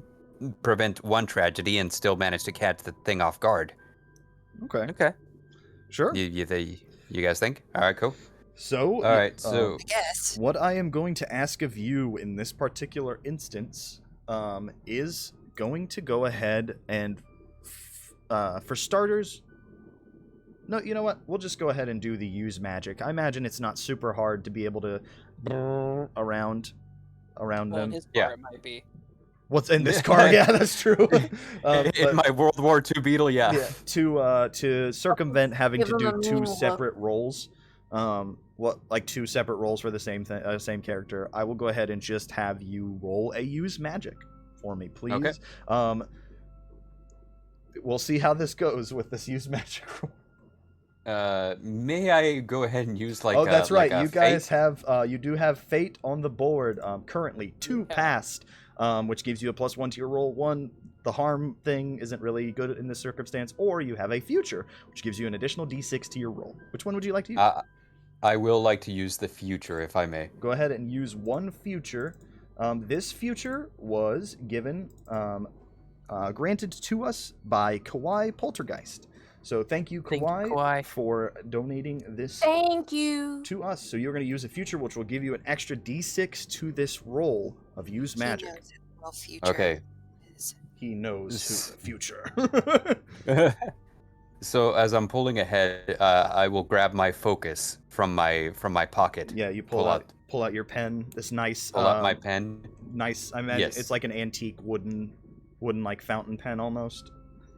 prevent one tragedy and still manage to catch the thing off guard. okay. Sure. You guys think? All right, cool. So, All right, so I guess. what I am going to ask of you in this particular instance is going to go ahead and, for starters, no, you know what? We'll just go ahead and do the use magic. I imagine it's not super hard to be able to around Well, in them. his car, Yeah. it might be. What's in this car? Yeah, that's true. in my World War II Beetle, yeah. To circumvent having Give to him do a two mean look. separate rolls, like two separate rolls for the same thing, same character, I will go ahead and just have you roll a use magic for me, please. Okay. We'll see how this goes with this use magic roll. May I go ahead and use like? Oh, that's right. like a You guys fate? have, you do have fate on the board. Currently 2 Yeah. passed, which gives you a +1 to your roll. 1, the harm thing isn't really good in this circumstance, or you have a future, which gives you an additional d6 to your roll. Which one would you like to use? I will like to use the future, if I may. Go ahead and use 1 future. This future was given granted to us by Kawhi Poltergeist. So thank you, Kawhi, for donating this Thank you. to us. So you're going to use a future, which will give you an extra d6 to this roll of use magic. He knows it well, future Okay. is. He knows who the future. So as I'm pulling ahead, I will grab my focus from my pocket. Yeah, you pull out your pen. This nice. Pull out my pen. Nice. I imagine it's like an antique wooden like fountain pen almost.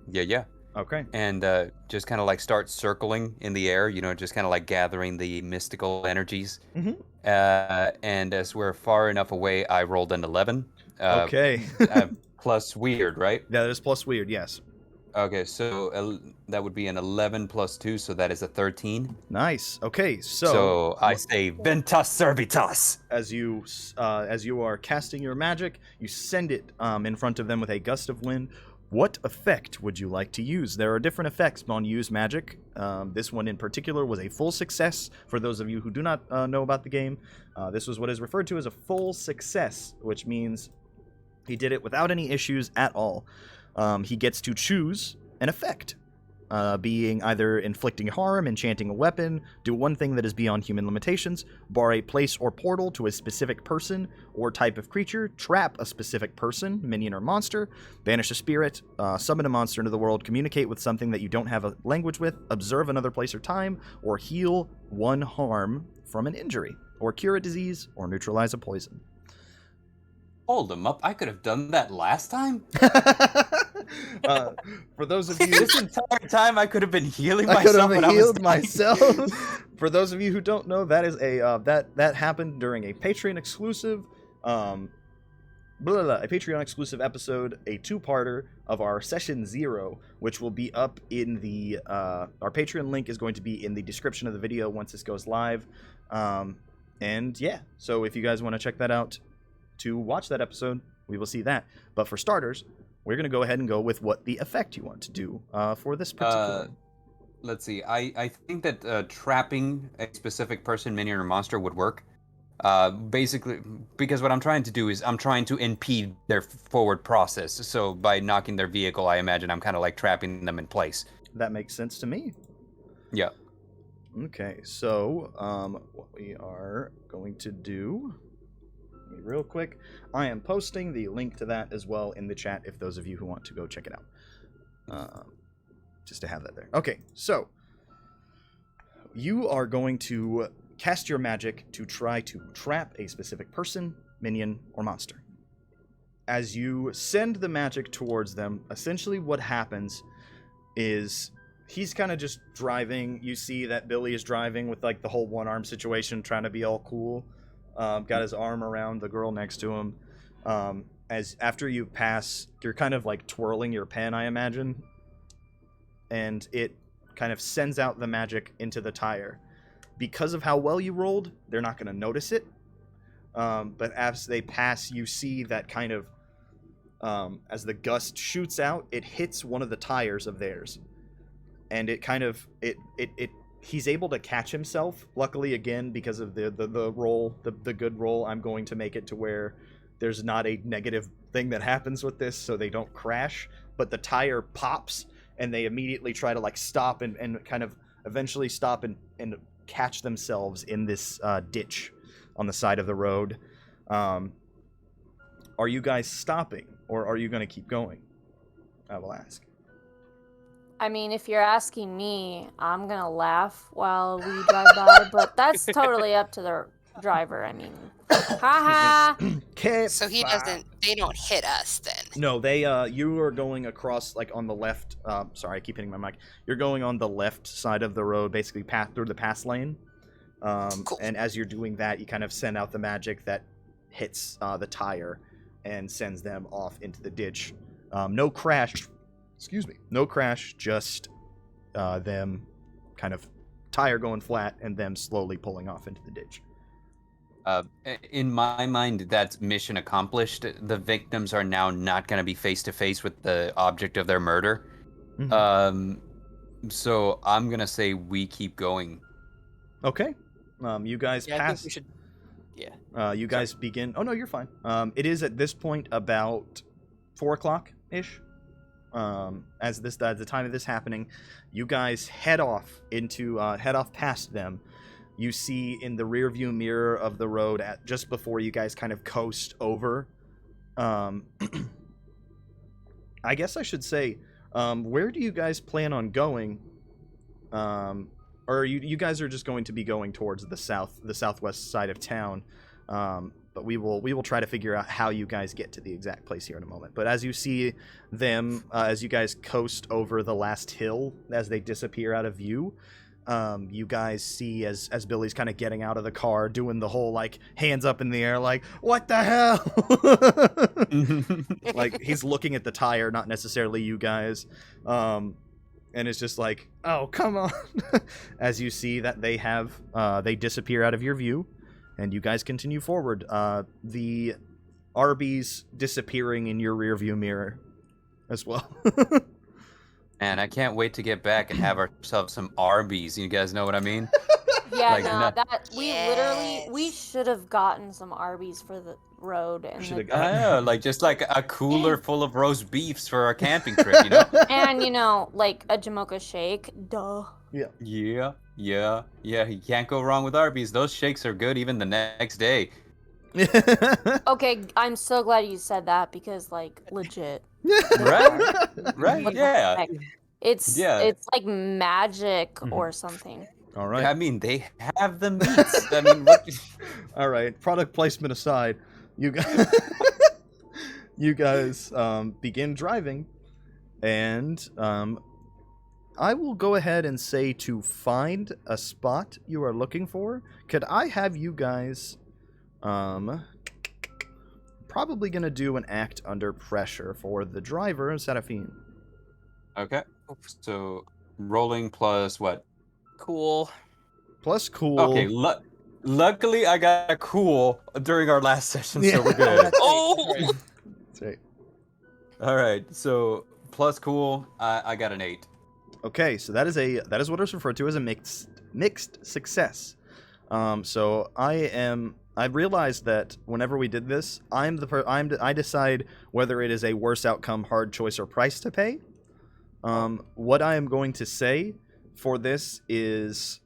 Yeah. Okay. And just kind of like start circling in the air, just kind of like gathering the mystical energies. Mm-hmm. And as we're far enough away, I rolled an 11. Okay. Plus weird, right? Yeah, that is plus weird, yes. Okay, so that would be an 11 plus 2, so that is a 13. Nice. Okay, So I say Ventus Servitas. As you are casting your magic, you send it in front of them with a gust of wind. What effect would you like to use? There are different effects on use magic. This one in particular was a full success. For those of you who do not know about the game, this was what is referred to as a full success, which means he did it without any issues at all. He gets to choose an effect, being either inflicting harm, enchanting a weapon, do one thing that is beyond human limitations, bar a place or portal to a specific person or type of creature, trap a specific person, minion or monster, banish a spirit, summon a monster into the world, communicate with something that you don't have a language with, observe another place or time, or heal one harm from an injury, or cure a disease, or neutralize a poison. Hold him up. I could have done that last time. For those of you, This entire time I could have been healing I could myself. have healed myself. For those of you who don't know, that is that happened during a Patreon exclusive, a Patreon exclusive episode, a two-parter of our session 0, which will be up in the our Patreon link is going to be in the description of the video once this goes live, and yeah, so if you guys want to check that out to watch that episode, we will see that. But for starters, we're going to go ahead and go with what the effect you want to do for this particular one. Let's see. I think that trapping a specific person, minion, or monster would work. Basically, because what I'm trying to do is I'm trying to impede their forward process. So by knocking their vehicle, I imagine I'm kind of like trapping them in place. That makes sense to me. Yeah. Okay, so what we are going to do... real quick, I am posting the link to that as well in the chat if those of you who want to go check it out, just to have that there. Okay, so you are going to cast your magic to try to trap a specific person, minion, or monster. As you send the magic towards them, essentially what happens is he's kind of just driving. You see that Billy is driving with like the whole one-arm situation, trying to be all cool. Got his arm around the girl next to him. As after you pass, you're kind of like twirling your pen, I imagine, and it kind of sends out the magic into the tire. Because of how well you rolled, they're not going to notice it. But as they pass, you see that kind of, as the gust shoots out, it hits one of the tires of theirs, and it kind of he's able to catch himself. Luckily, again, because of the roll, the good roll, I'm going to make it to where there's not a negative thing that happens with this, so they don't crash. But the tire pops, and they immediately try to like stop and kind of eventually stop and catch themselves in this ditch on the side of the road. Are you guys stopping, or are you going to keep going? I will ask. I mean, if you're asking me, I'm gonna laugh while we drive by, but that's totally up to the driver. I mean, haha. So they don't hit us then. No, you are going across, like, on the left, sorry, I keep hitting my mic. You're going on the left side of the road, basically through the pass lane. Cool. And as you're doing that, you kind of send out the magic that hits the tire and sends them off into the ditch. No crash. Excuse me. No crash, just them kind of tire going flat and them slowly pulling off into the ditch. In my mind, that's mission accomplished. The victims are now not going to be face-to-face with the object of their murder. Mm-hmm. So I'm going to say we keep going. Okay. You guys pass. I think we should... Yeah. Guys begin... Oh, no, you're fine. It is at this point about 4 o'clock-ish. as the time of this happening, you guys head off past them. You see in the rear view mirror of the road just before you guys kind of coast over. I guess I should say, where do you guys plan on going? Or you guys are just going to be going towards the southwest side of town. But we will try to figure out how you guys get to the exact place here in a moment. But as you see them, as you guys coast over the last hill, as they disappear out of view, you guys see as Billy's kind of getting out of the car, doing the whole like hands up in the air, like what the hell? Like he's looking at the tire, not necessarily you guys. And it's just like, oh come on, as you see that they disappear out of your view. And you guys continue forward. The Arby's disappearing in your rearview mirror as well. And I can't wait to get back and have ourselves some Arby's. You guys know what I mean? Yeah, Like, no, no- that we should have gotten some Arby's for the road and Should've the, gotten- Like just like a cooler full of roast beefs for our camping trip, you know? and like a Jamocha shake. Duh. Yeah. You can't go wrong with Arby's. Those shakes are good even the next day. Okay, I'm so glad you said that because like legit. Right? Right? What the Yeah. heck? It's like magic or something. All right. I mean, they have the meats. I mean, what... All right. Product placement aside, you guys begin driving, and I will go ahead and say to find a spot you are looking for. Could I have you guys probably gonna do an act under pressure for the driver, Serafin. Okay. So rolling plus what? Cool. Plus cool. Okay. Luckily, I got a cool during our last session, so we're good. Oh! That's right. All right. So plus cool, I got an 8. Okay, so that is what is referred to as a mixed success. So I realized that whenever we did this, I decide whether it is a worse outcome, hard choice, or price to pay. What I am going to say for this is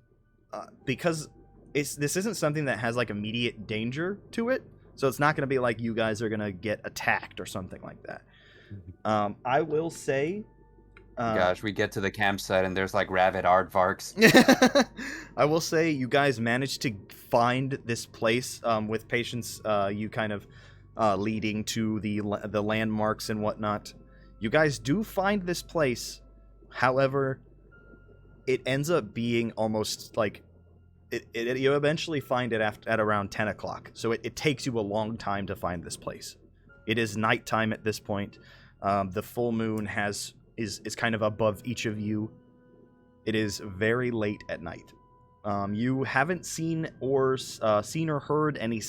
because this isn't something that has like immediate danger to it, so it's not going to be like you guys are going to get attacked or something like that. I will say. Gosh, we get to the campsite and there's like rabid aardvarks. I will say you guys managed to find this place with patience. You kind of leading to the landmarks and whatnot. You guys do find this place. However, it ends up being almost like you eventually find it at around 10 o'clock. So it takes you a long time to find this place. It is nighttime at this point. The full moon is kind of above each of you. It is very late at night. You haven't seen or heard any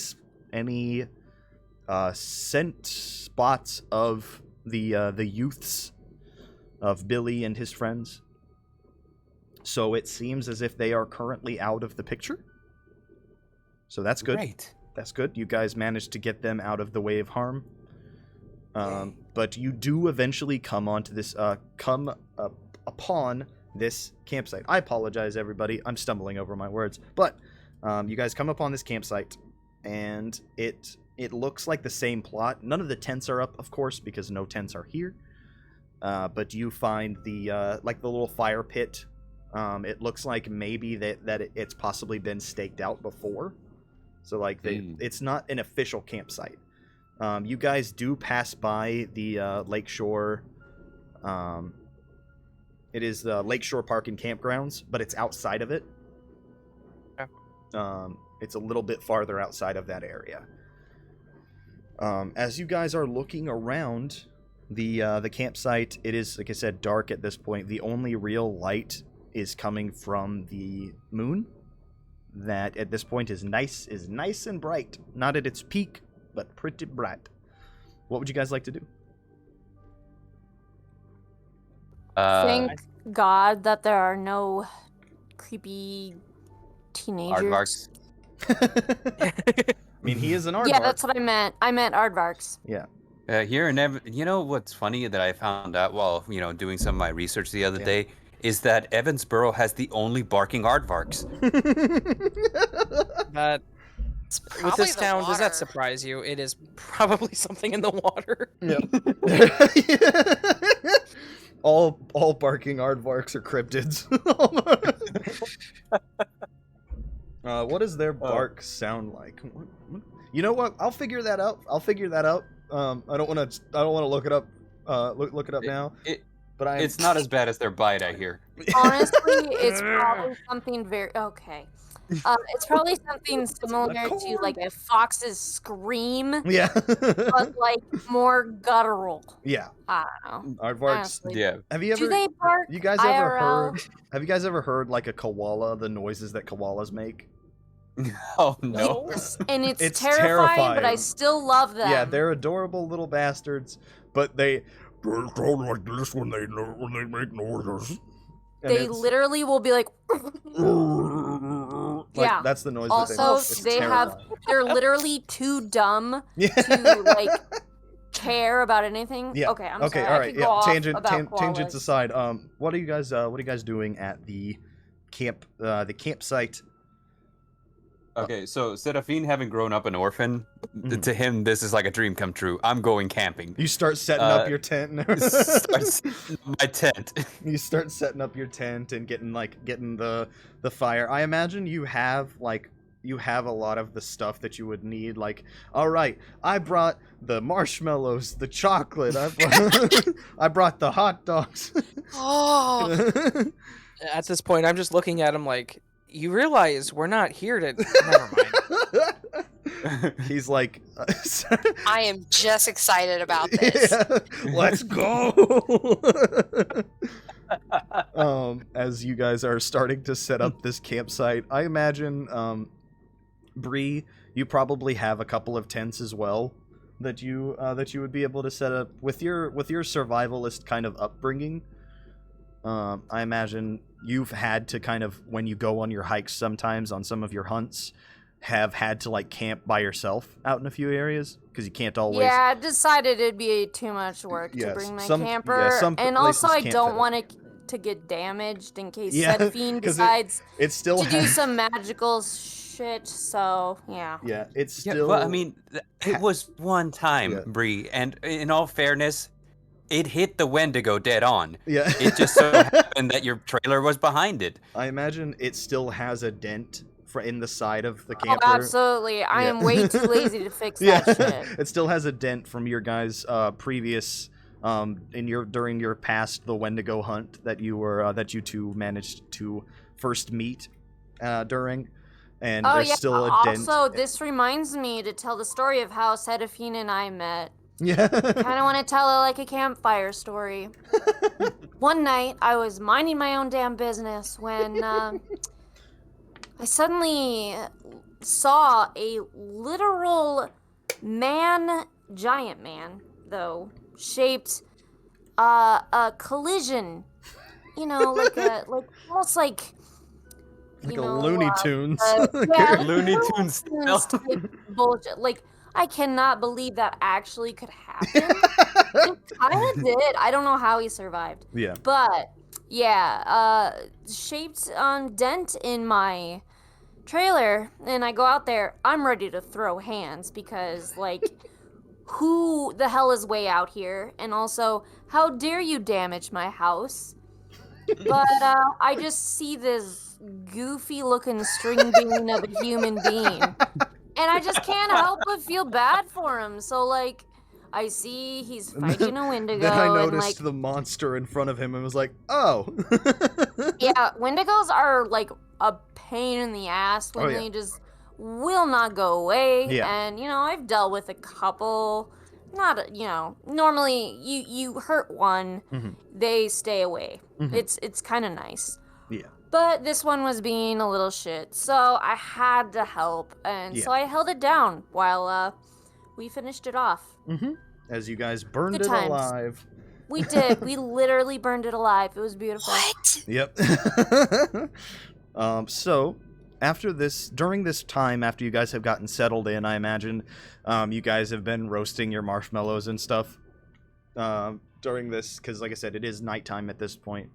scent spots of the youths of Billy and his friends. So it seems as if they are currently out of the picture. So that's good. Great. That's good. You guys managed to get them out of the way of harm. But you do eventually come upon this campsite. I apologize, everybody. I'm stumbling over my words. But you guys come upon this campsite, and it looks like the same plot. None of the tents are up, of course, because no tents are here. But you find the little fire pit. It looks like maybe that it's possibly been staked out before. So it's not an official campsite. You guys do pass by the Lakeshore. It is the Lakeshore Park and Campgrounds, but it's outside of it. Okay. It's a little bit farther outside of that area. As you guys are looking around the campsite, it is, like I said, dark at this point. The only real light is coming from the moon. That at this point is nice and bright. Not at its peak, but pretty bright. What would you guys like to do? Thank God that there are no creepy teenagers. Aardvarks. I mean, he is an aardvark. Yeah, that's what I meant. I meant aardvarks. Yeah. Here in you know what's funny that I found out while doing some of my research the other day is that Evansborough has the only barking aardvarks. That It's with probably this the town, does that water. surprise you? It is probably something in the water. all barking aardvarks are cryptids. What does their bark sound like? You know what? I'll figure that out. I don't want to look it up. Look it up now. But it's not as bad as their bite, I hear. Honestly, it's probably something very okay. It's probably something similar to like a fox's scream. Yeah. But like more guttural. Yeah. I don't know. Aardvarks. Honestly. Yeah. Have you ever? Do they bark You guys IRL? ever heard? Have you guys ever heard like a koala? The noises that koalas make. Oh no. Yes, and it's It's terrifying, but I terrifying. still love them. Yeah, they're adorable little bastards, but they sound like this when they make noises. And They it's- literally will be like, like, yeah. that's the noise. Also, that they have, they're literally too dumb Yeah. to like care about anything. Yeah. Okay, I'm Okay. sorry. All I right. could go off Tangent. about Tangents koalas. aside. What are you guys doing at the camp? The campsite. Okay, so Serafin, having grown up an orphan, Mhm. to him this is like a dream come true. I'm going camping. You start setting up your tent. Starts my tent. You start setting up your tent and getting the fire. I imagine you have a lot of the stuff that you would need. Like, all right, I brought the marshmallows, the chocolate. I brought the hot dogs. Oh, At this point, I'm just looking at him like, you realize we're not here to. Never mind. He's like, I am just excited about this. yeah, let's go. As you guys are starting to set up this campsite, I imagine, Bree, you probably have a couple of tents as well that you would be able to set up with your survivalist kind of upbringing. I imagine you've had to kind of, when you go on your hikes sometimes on some of your hunts, have had to like camp by yourself out in a few areas because you can't always. Yeah, I decided it'd be too much work to Yes, bring my some camper, and places also I can't don't fit it. want it to get damaged in case Yeah, Serafin 'cause decides It still to do has. some magical shit. So yeah. Yeah, it's Yeah, still. well, I mean, it was one time, Yeah. Bree, and in all fairness, it hit the Wendigo dead on. Yeah. It just so happened that your trailer was behind it. I imagine it still has a dent in the side of the Oh, camper. absolutely. I Yeah. am way too lazy to fix Yeah, that shit. it still has a dent from your guys' previous during your past the Wendigo hunt that you two managed to first meet during, and Oh there's yeah. still a dent. Also, this reminds me to tell the story of how Serafin and I met. Yeah. Kind of want to tell it like a campfire story. One night, I was minding my own damn business when I suddenly saw a literal giant man, though, shaped a collision. You know, like almost like Like you a know, Looney Tunes. yeah, Looney Tunes style. type bullshit. Like, I cannot believe that actually could happen. It kind of did. I don't know how he survived. Yeah. But, yeah, shaped dent in my trailer, and I go out there, I'm ready to throw hands because, like, who the hell is way out here? And also, how dare you damage my house? But I just see this goofy-looking string bean of a human being, and I just can't help but feel bad for him. So, like, I see he's fighting a Wendigo, Then I and, noticed like, the monster in front of him and was like, oh. yeah, Wendigos are, like, a pain in the ass when Oh, yeah. they just will not go away. Yeah. And, you know, I've dealt with a couple. Not, you know, normally you hurt one, Mhm. they stay away. Mhm. It's kind of nice. Yeah. But this one was being a little shit, so I had to help, and so Yeah. I held it down while we finished it off. Mm-hmm. As you guys burned Good it times. alive. We did. We literally burned it alive. It was beautiful. What? Yep. So during this time, after you guys have gotten settled in, I imagine, you guys have been roasting your marshmallows and stuff during this, because like I said, it is nighttime at this point.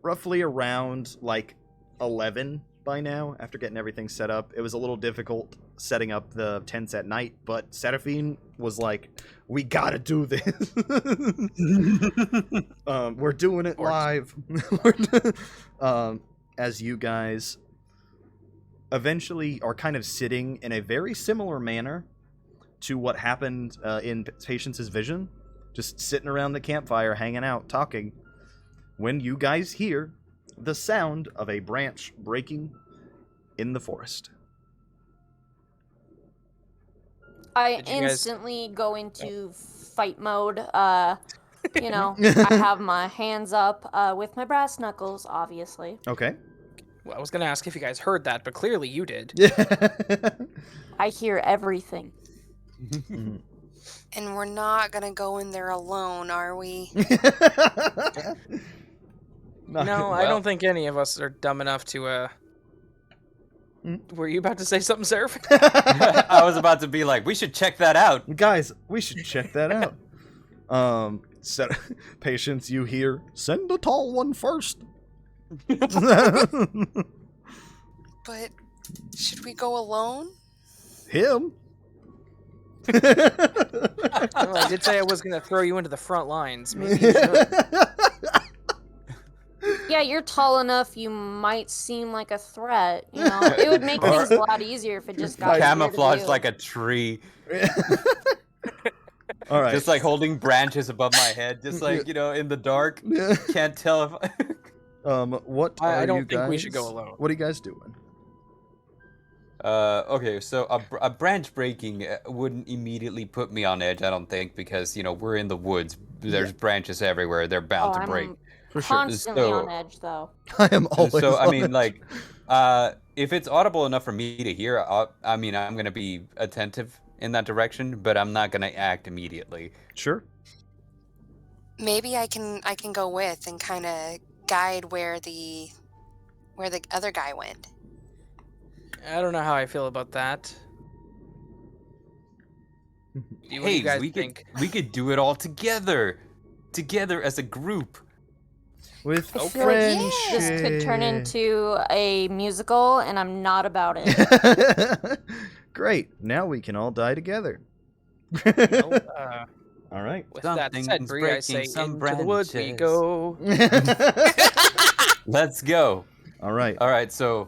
Roughly around like 11 by now, after getting everything set up. It was a little difficult setting up the tents at night, but Serafin was like, we gotta do this. We're doing it live. As you guys eventually are kind of sitting in a very similar manner to what happened in Patience's vision, just sitting around the campfire, hanging out, talking, when you guys hear the sound of a branch breaking in the forest. I instantly go into fight mode. You know, I have my hands up with my brass knuckles, obviously. Okay. Well, I was going to ask if you guys heard that, but clearly you did. I hear everything. And we're not going to go in there alone, are we? No, I don't think any of us are dumb enough to, Were you about to say something, Seraph? I was about to be like, we should check that out. Guys, we should check that out. Patience, you hear, send a tall one first. But should we go alone? Him? Well, I did say I was going to throw you into the front lines. Maybe you should. Yeah, you're tall enough, you might seem like a threat. You know, it would make things a lot easier if it just got camouflaged like a tree. All right. Just like holding branches above my head, just like, you know, in the dark. Can't tell if what are I you don't think guys, we should go alone. What are you guys doing? Okay, so a branch breaking wouldn't immediately put me on edge, I don't think, because, you know, we're in the woods. There's branches everywhere. They're bound to break. For sure. Constantly on edge, though. I am always So, I on mean, edge. like, if it's audible enough for me to hear, I'm going to be attentive in that direction, but I'm not going to act immediately. Sure. Maybe I can go with and kind of guide where the other guy went. I don't know how I feel about that. What do you Hey, guys we think? could do it all together as a group. With I feel like friendship. this could turn into a musical, and I'm not about it. Great. Now we can all die together. Well, All right. with that said, Bree, I say some into the woods we branches. go. Let's go. All right. All right, so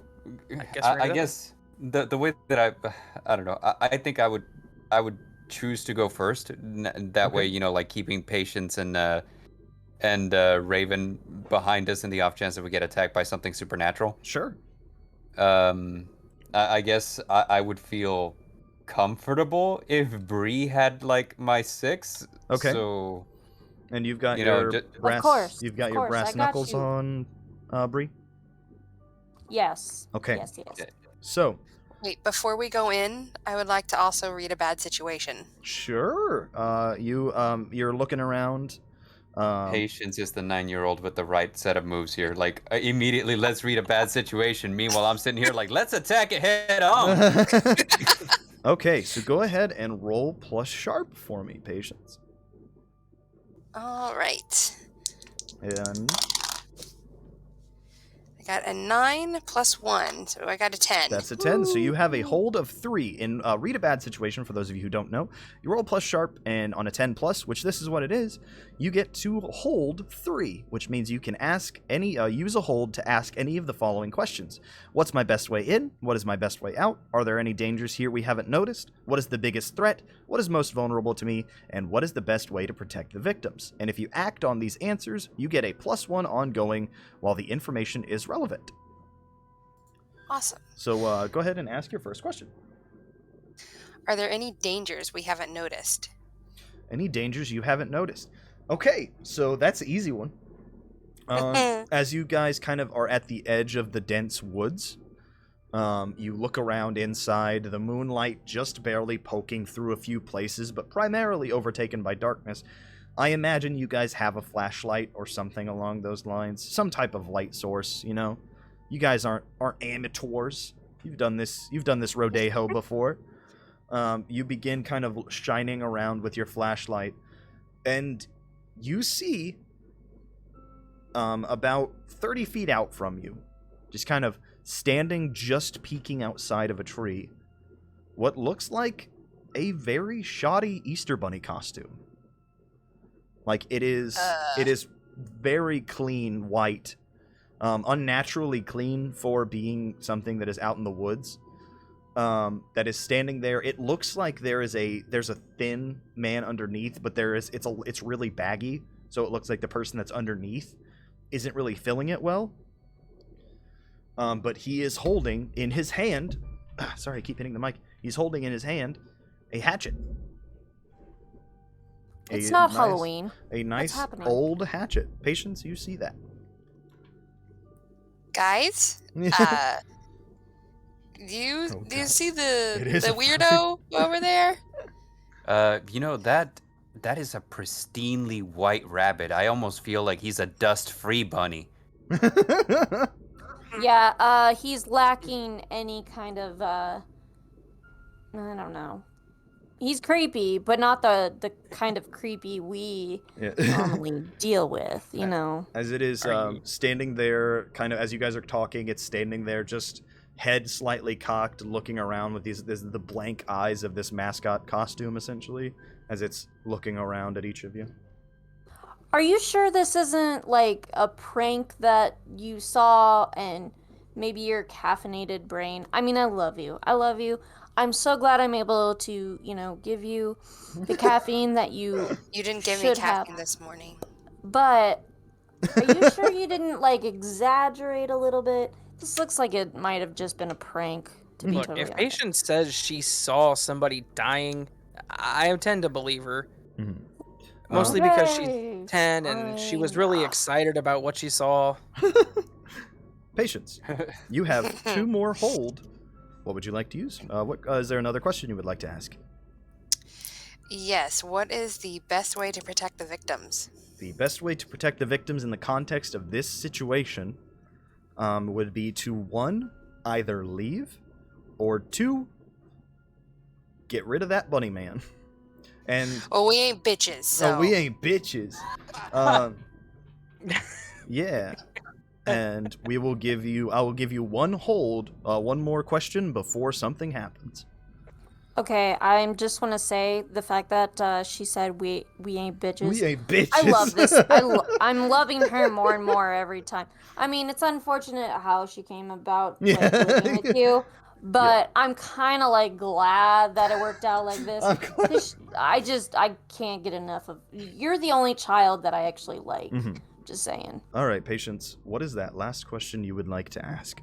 I guess guess the way that I don't know. I think I would choose to go first. That way, you know, like keeping Patience and Raven behind us in the off chance that we get attacked by something supernatural. Sure. I guess I would feel comfortable if Bree had like my 6. Okay. So And you've got You know, your just- brass. Of course, You've got of your course, brass I got knuckles you. on, Bree. Yes. Okay. Yes. Okay. So, Wait, before we go in, I would like to also read a bad situation. sure. You're looking around. Patience is the 9-year-old with the right set of moves here. Like immediately, let's read a bad situation. Meanwhile, I'm sitting here like, let's attack it head on. Okay, so go ahead and roll plus sharp for me, Patience. All right. And I got a 9 plus 1, so I got a 10. that's a 10. So you have a hold of 3. In read a bad situation, for those of you who don't know, you roll plus sharp, and on a 10 plus, which this is what it is, you get to hold 3, which means you can ask any use a hold to ask any of the following questions. What's my best way in? What is my best way out? Are there any dangers here we haven't noticed? What is the biggest threat? What is most vulnerable to me? And what is the best way to protect the victims? And if you act on these answers, you get a +1 ongoing while the information is relevant. Awesome. So go ahead and ask your first question. Are there any dangers we haven't noticed? Any dangers you haven't noticed? Okay, so that's an easy one. As you guys kind of are at the edge of the dense woods, you look around inside, the moonlight just barely poking through a few places, but primarily overtaken by darkness. I imagine you guys have a flashlight or something along those lines, some type of light source, you know? You guys aren't amateurs You've done this rodeo before. You begin kind of shining around with your flashlight, and you see about 30 feet out from you, just kind of standing, just peeking outside of a tree, what looks like a very shoddy Easter Bunny costume. Like, it is very clean white, unnaturally clean for being something that is out in the woods. That is standing there. It looks like there's a thin man underneath, but it's really baggy, so it looks like the person that's underneath isn't really filling it well. But he is holding in his hand, sorry, I keep hitting the mic. He's holding in his hand a hatchet. It's not Halloween. A nice old hatchet. Patience, you see that. Guys, do you see the weirdo over there? That is a pristinely white rabbit. I almost feel like he's a dust-free bunny. Yeah, he's lacking any kind of, I don't know. He's creepy, but not the kind of creepy we normally deal with, you know. As it is standing there, kind of as you guys are talking, it's standing there just head slightly cocked, looking around with the blank eyes of this mascot costume, essentially, as it's looking around at each of you. Are you sure this isn't like a prank that you saw and maybe your caffeinated brain? I mean, I love you. I'm so glad I'm able to, give you the caffeine that you You didn't give me caffeine this morning. But are you sure you didn't, exaggerate a little bit? This looks like it might have just been a prank, to be totally honest. If Patience says she saw somebody dying, I tend to believe her. Mm-hmm. Mostly because she's 10 and she was really excited about what she saw. Patience, you have 2 more hold. What would you like to use? Is there another question you would like to ask? Yes. What is the best way to protect the victims? The best way to protect the victims in the context of this situation would be to, 1, either leave, or 2, get rid of that bunny man. And we ain't bitches. So. we ain't bitches. Yeah. And I will give you 1 hold, 1 more question before something happens. Okay, I just want to say the fact that she said we ain't bitches. We ain't bitches. I love this. I'm loving her more and more every time. I mean, it's unfortunate how she came about living with you, but I'm kind of glad that it worked out like this. I can't get enough of. You're the only child that I actually like. Mm-hmm. Just saying. All right, Patience. What is that last question you would like to ask?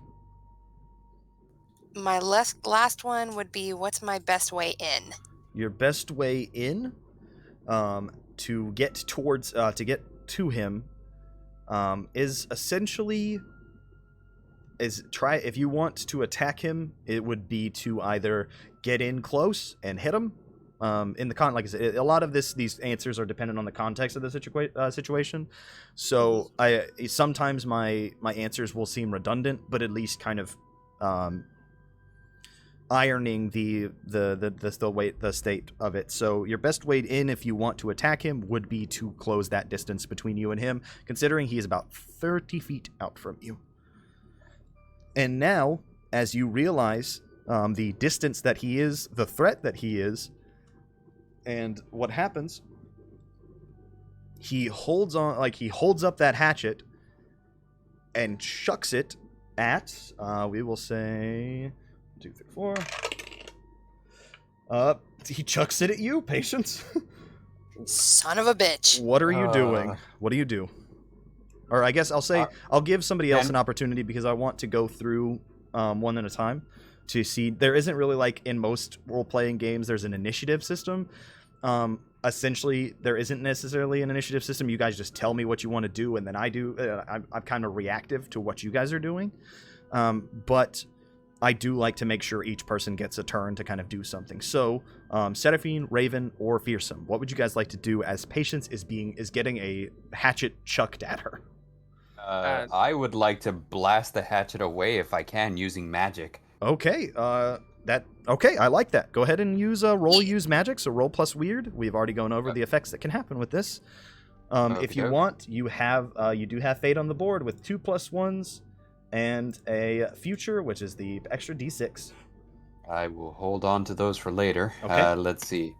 My last one would be, what's my best way in? Your best way in, to get to him, is essentially if you want to attack him, it would be to either get in close and hit him. In the like I said, a lot of these answers are dependent on the context of the situation. So sometimes my answers will seem redundant, but at least kind of ironing the state of it. So your best way in, if you want to attack him, would be to close that distance between you and him, considering he is about 30 feet out from you. And now, as you realize the distance that he is, the threat that he is, and what happens, he holds up that hatchet and chucks it at, we will say, 2, 3, 4. He chucks it at you, Patience. Son of a bitch. What are you doing? What do you do? Or I guess I'll say, I'll give somebody else an opportunity because I want to go through one at a time to see. There isn't really, in most role-playing games, there's an initiative system. Essentially, there isn't necessarily an initiative system. You guys just tell me what you want to do, and then I do. I'm kind of reactive to what you guys are doing. But I do like to make sure each person gets a turn to kind of do something. So, Serafin, Raven, or Fearsome, what would you guys like to do as Patience is getting a hatchet chucked at her? I would like to blast the hatchet away if I can using magic. Okay. I like that. Go ahead and use use magic. So roll plus weird. We've already gone over the effects that can happen with this. If you want, you do have fate on the board with 2 +1s and a future, which is the extra d6. I will hold on to those for later. Okay. Let's see.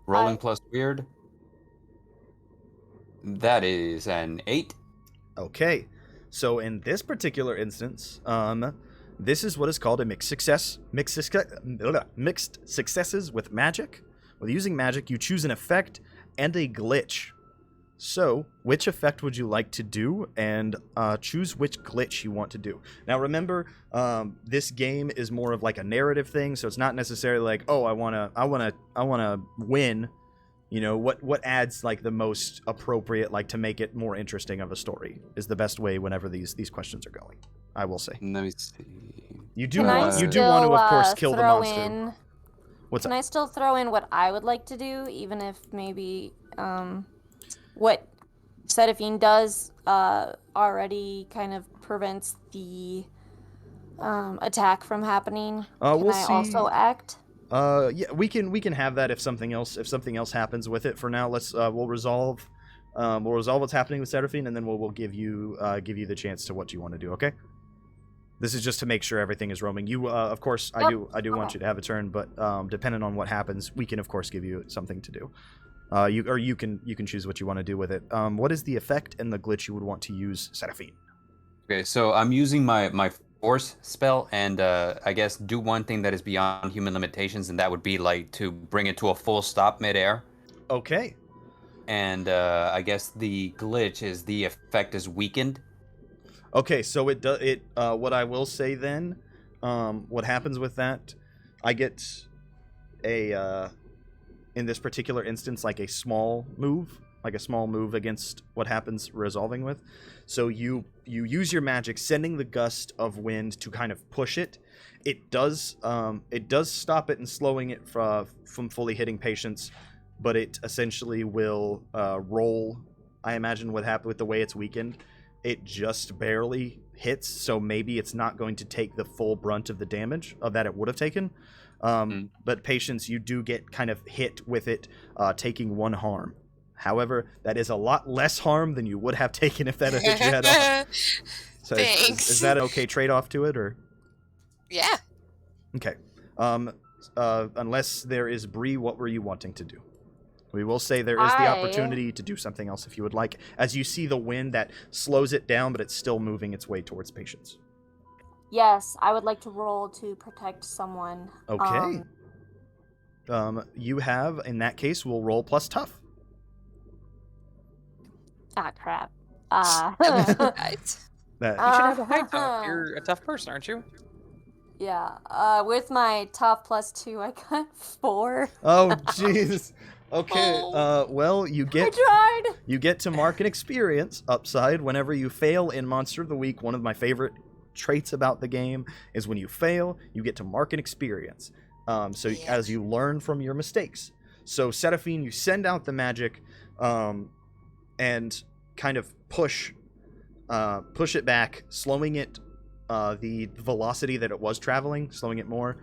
Rolling plus weird. That is an 8. Okay. So in this particular instance, this is what is called a mixed successes with magic. With using magic, you choose an effect and a glitch. So, which effect would you like to do, and choose which glitch you want to do. Now, remember, this game is more of like a narrative thing, so it's not necessarily like, oh, I wanna win. You know, what adds like the most appropriate, like to make it more interesting of a story is the best way whenever these questions are going. I will say. Let me see. You do want to, of course, kill the monster. Can I still throw in what I would like to do, even if maybe what Serafin does already kind of prevents the attack from happening? Can I also act? Yeah, we can have that if something else happens with it. For now, we'll resolve what's happening with Serafin, and then we'll give you the chance to what you want to do. Okay. This is just to make sure everything is roaming. You, of course, I do want you to have a turn, but depending on what happens, we can of course give you something to do. You can choose what you want to do with it. What is the effect and the glitch you would want to use, Serafin? Okay, so I'm using my force spell, and I guess do one thing that is beyond human limitations, and that would be like to bring it to a full stop midair. Okay. And I guess the glitch is the effect is weakened. Okay, so what I will say then, what happens with that, I get in this particular instance, like a small move against what happens resolving with. So you use your magic, sending the gust of wind to kind of push it. It does stop it and slowing it from fully hitting patients, but it essentially will roll. I imagine what happened with the way it's weakened. It just barely hits, so maybe it's not going to take the full brunt of the damage that it would have taken. But patients, you do get kind of hit with it, taking 1 harm. However, that is a lot less harm than you would have taken if that had hit you head on. So Thanks. Is that an okay trade-off to it, or? Yeah. Okay. Unless there is Bree, what were you wanting to do? We will say there is the opportunity to do something else if you would like, as you see the wind that slows it down, but it's still moving its way towards patients. Yes, I would like to roll to protect someone. Okay. You have, in that case, we'll roll plus tough. Ah, crap. Right. You should have a high tough. You're a tough person, aren't you? Yeah. With my tough +2, I got 4. Oh, jeez. Okay, well, you get to mark an experience upside whenever you fail in Monster of the Week. One of my favorite traits about the game is when you fail, you get to mark an experience. As you learn from your mistakes. So, Serafin, you send out the magic, and kind of push it back, slowing it, the velocity that it was traveling, slowing it more.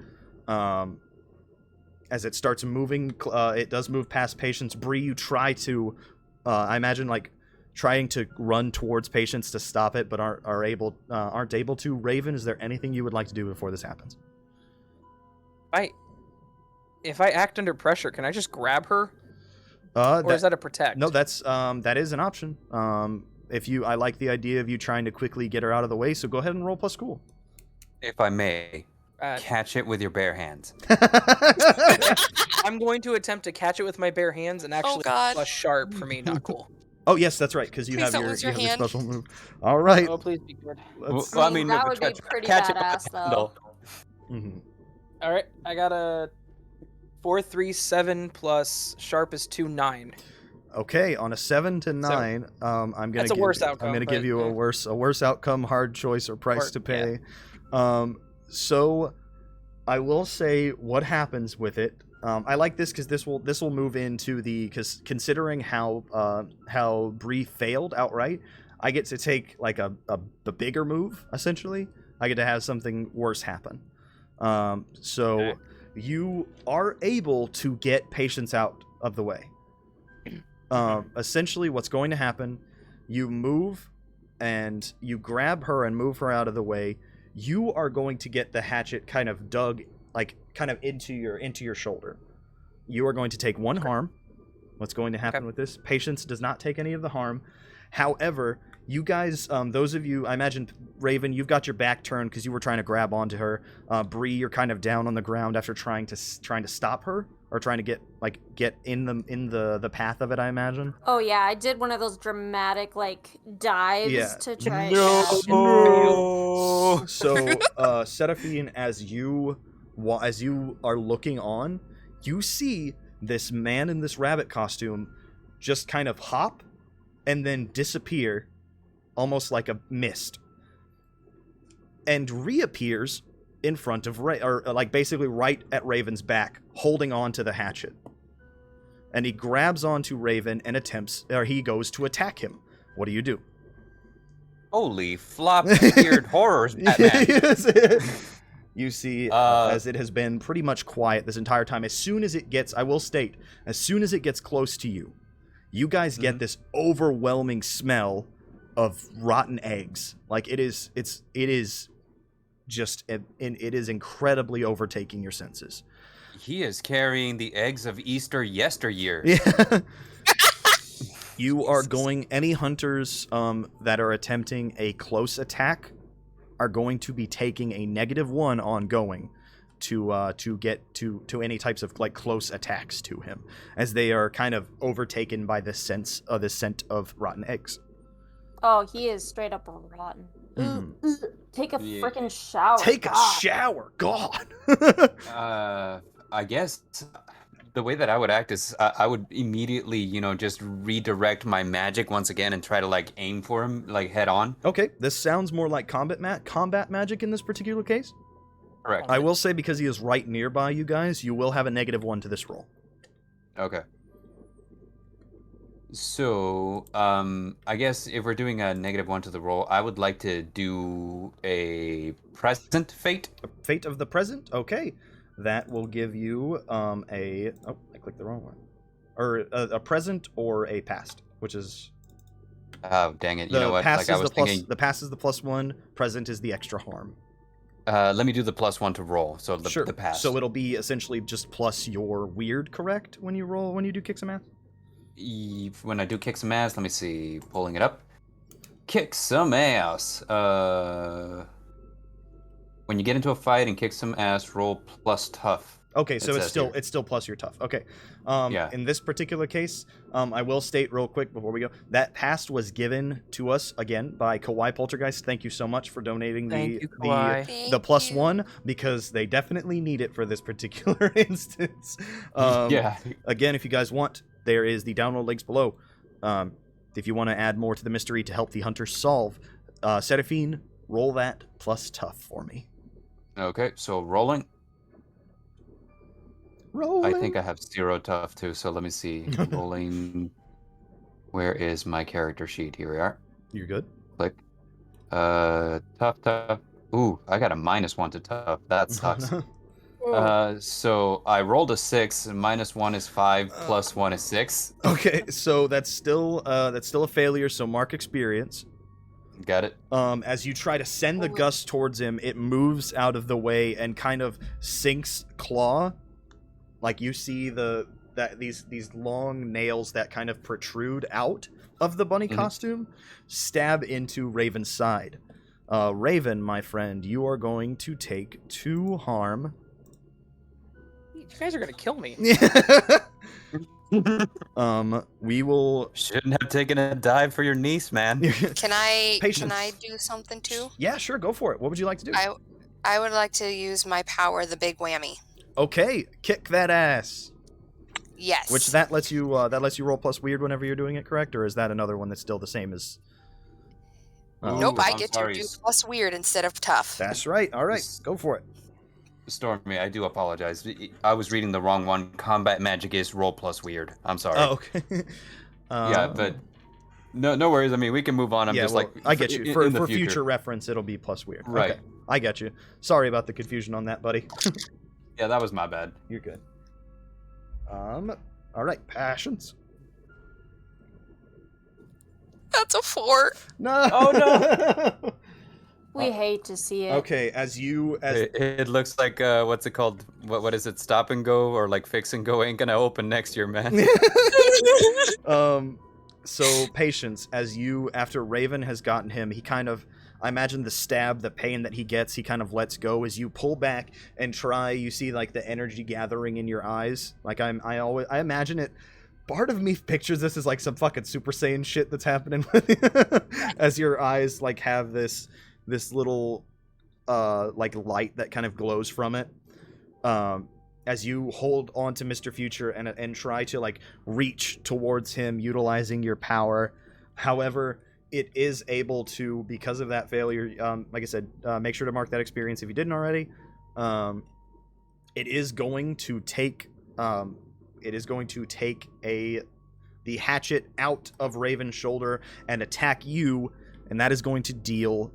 As it starts moving, it does move past patients. Bree, you try to, I imagine, like trying to run towards patients to stop it, but aren't able to. Raven, is there anything you would like to do before this happens? If I act under pressure, can I just grab her? Or is that a protect? No, that is an option. I like the idea of you trying to quickly get her out of the way, so go ahead and roll plus cool. If I may. Catch it with your bare hands. I'm going to attempt to catch it with my bare hands and actually plus sharp for me, not cool. Oh, yes, that's right, because you have your special move. All right. Oh, please be good. That would be pretty badass, though. Mm-hmm. All right, I got a 4, 3, 7 plus sharp is 2, 9. Okay, on a 7 to 9, I'm gonna give you a worse outcome, hard choice, or price to pay. Yeah. So I will say what happens with it. I like this because this will move into because considering how Bree failed outright, I get to take like a bigger move essentially. I get to have something worse happen. So you are able to get Patience out of the way. Essentially, what's going to happen, you move and you grab her and move her out of the way. You are going to get the hatchet kind of dug, like kind of into your shoulder. You are going to take 1 harm. What's going to happen with this? Patience does not take any of the harm. However, you guys, those of you, I imagine, Raven, you've got your back turned because you were trying to grab onto her. Bree, you're kind of down on the ground after trying to stop her, or trying to get in the path of it, I imagine. Oh yeah, I did one of those dramatic dives to try. No. So, Serafin, as you are looking on, you see this man in this rabbit costume just kind of hop and then disappear, almost like a mist, and reappears in front of basically right at Raven's back, holding on to the hatchet. And he grabs onto Raven and he goes to attack him. What do you do? Holy flop, weird horrors, Batman. You see, as it has been pretty much quiet this entire time, as soon as it gets close to you, you guys get this overwhelming smell of rotten eggs. Like it is incredibly overtaking your senses. He is carrying the eggs of Easter yesteryear. Yeah. You are going, any hunters that are attempting a close attack are going to be taking a -1 ongoing to get to any types of close attacks to him, as they are kind of overtaken by the scent of rotten eggs. Oh, he is straight up rotten. Take a freaking shower. Take a shower, God. I guess the way that I would act is I would immediately, just redirect my magic once again and try to aim for him head on. Okay, this sounds more like combat magic in this particular case. Correct. I will say, because he is right nearby you guys, you will have a -1 to this roll. Okay. So, I guess if we're doing a -1 to the roll, I would like to do a present fate. A fate of the present? Okay. That will give you I clicked the wrong one. Or a present or a past, which is... Oh, dang it. You know what? The past is the +1, present is the extra harm. Let me do the +1 to roll, so the past. So it'll be essentially just plus your weird, correct, when you do kick some ass? When I do kick some ass, let me see, pulling it up. Kick some ass. When you get into a fight and kick some ass, roll plus tough. Okay, so it's still plus your tough. Okay. Yeah. In this particular case, I will state real quick before we go, that past was given to us again by Kawhi Poltergeist. Thank you so much for donating the +1, because they definitely need it for this particular instance. Yeah. Again, if you guys want, there is the download links below. If you want to add more to the mystery to help the hunters solve, Serafin, roll that plus tough for me. Okay, so rolling. I think I have 0 tough too, so let me see. Rolling. Where is my character sheet? Here we are. You're good. Click. Tough. Ooh, I got a -1 to tough. That sucks. So I rolled a 6, and -1 is 5, +1 is 6. Okay, so that's still a failure, so mark experience. Got it. As you try to send the gust towards him, it moves out of the way and kind of sinks claw. Like you see these long nails that kind of protrude out of the bunny costume, stab into Raven's side. Raven, my friend, you are going to take 2 harm. You guys are gonna kill me. We will... Shouldn't have taken a dive for your niece, man. Can I Patience. Can I do something too? Yeah, sure, go for it. What would you like to do? I would like to use my power, the big whammy. Okay, kick that ass. Yes. Which that lets you roll plus weird whenever you're doing it, correct? Or is that another one that's still the same as... Nope, I I'm get sorry. to do plus weird instead of tough. That's right. All right, go for it. Stormy, I do apologize. I was reading the wrong one. Combat magic is roll plus weird. I'm sorry. Oh, okay. Yeah, but no worries. I mean, we can move on. I'm yeah, just well, I get you. For future future reference, it'll be plus weird. Right. Okay. I got you. Sorry about the confusion on that, buddy. Yeah, that was my bad. You're good. All right, passions. That's a 4. No. Oh, no. We hate to see it. Okay, as It looks like what's it called? What is it? Stop and go or like fix and go ain't gonna open next year, man. So patience, as you, after Raven has gotten him, he kind of, I imagine the stab, the pain that he gets, he kind of lets go as you pull back and try. You see like the energy gathering in your eyes. Like I imagine it. Part of me pictures this as like some fucking Super Saiyan shit that's happening with you, as your eyes like have this little like light that kind of glows from it. As you hold on to Mr. Future and try to like reach towards him utilizing your power. However, it is able to, because of that failure, like I said, make sure to mark that experience if you didn't already. It is going to take the hatchet out of Raven's shoulder and attack you, and that is going to deal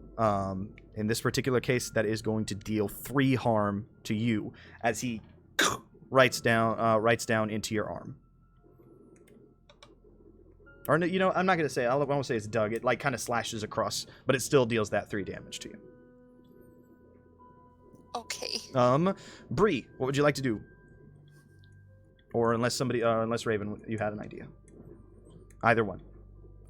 in this particular case, that is going to deal 3 harm to you as he writes down into your arm. Or no, you know, I'm not gonna say. I won't say it's dug. It like kind of slashes across, but it still deals that 3 damage to you. Okay. Bree, what would you like to do? Or unless Raven, you had an idea. Either one.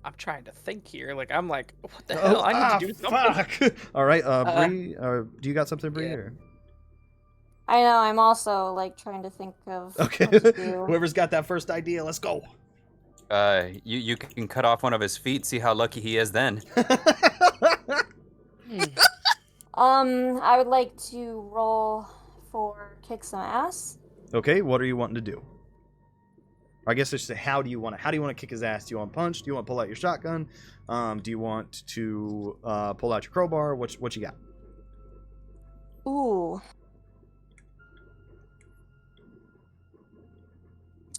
I'm trying to think here. Like, I'm like, what the hell? I need to do something. Fuck. All right, Bree, do you got something, Bree? Yeah. Or? I know. I'm also like trying to think of. Okay. What to do. Whoever's got that first idea, let's go. You can cut off one of his feet. See how lucky he is then. I would like to roll for kick some ass. Okay, what are you wanting to do? I guess I should say, how do you want to kick his ass? Do you want to punch? Do you want to pull out your shotgun? Do you want to pull out your crowbar? What you got? Ooh.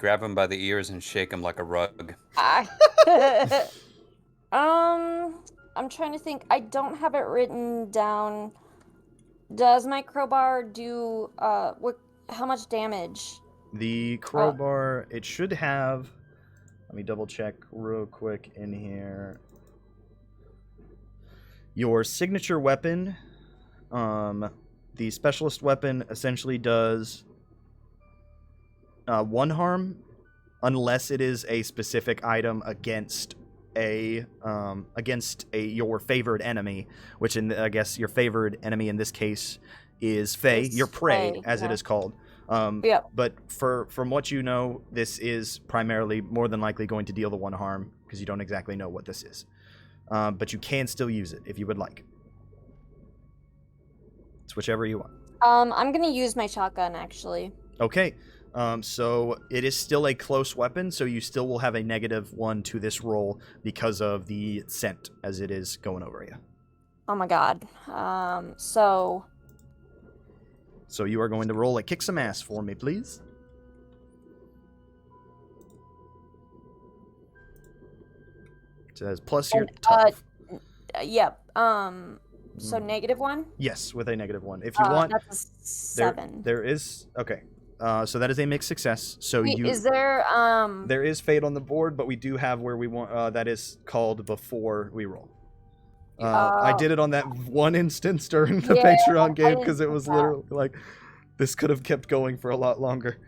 Grab him by the ears and shake him like a rug. I'm trying to think. I don't have it written down. Does my crowbar do how much damage? The crowbar, it should have. Let me double check real quick in here. Your signature weapon, the specialist weapon, essentially does 1 harm, unless it is a specific item against your favored enemy, which I guess your favored enemy in this case is Fae, your prey, as it is called. Yep. But from what you know, this is primarily more than likely going to deal the 1 harm because you don't exactly know what this is. But you can still use it if you would like. It's whichever you want. I'm gonna use my shotgun actually. Okay. So it is still a close weapon, so you still will have a -1 to this roll because of the scent as it is going over you. Oh my god. So you are going to roll a kick some ass for me, please. It says plus your tough. Yep. So -1? Yes, with a -1. If you want, that's a 7. There is okay. So that is a mixed success. So Wait, is there there is fate on the board, but we do have where we want that is called before we roll. I did it on that one instance during the Patreon game because it was literally like this could have kept going for a lot longer.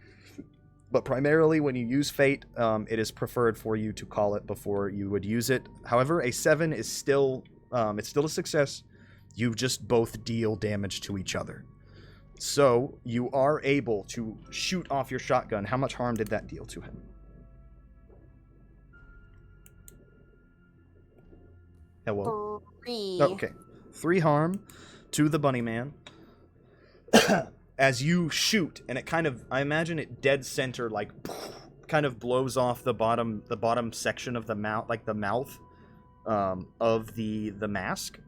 But primarily when you use fate, it is preferred for you to call it before you would use it. However, a 7 is still it's still a success. You just both deal damage to each other. So you are able to shoot off your shotgun. How much harm did that deal to him? Hello? 3. Okay. 3 harm to the bunny man. As you shoot, and it kind of, I imagine it dead center, like, kind of blows off the bottom section of the mouth, like the mouth of the mask.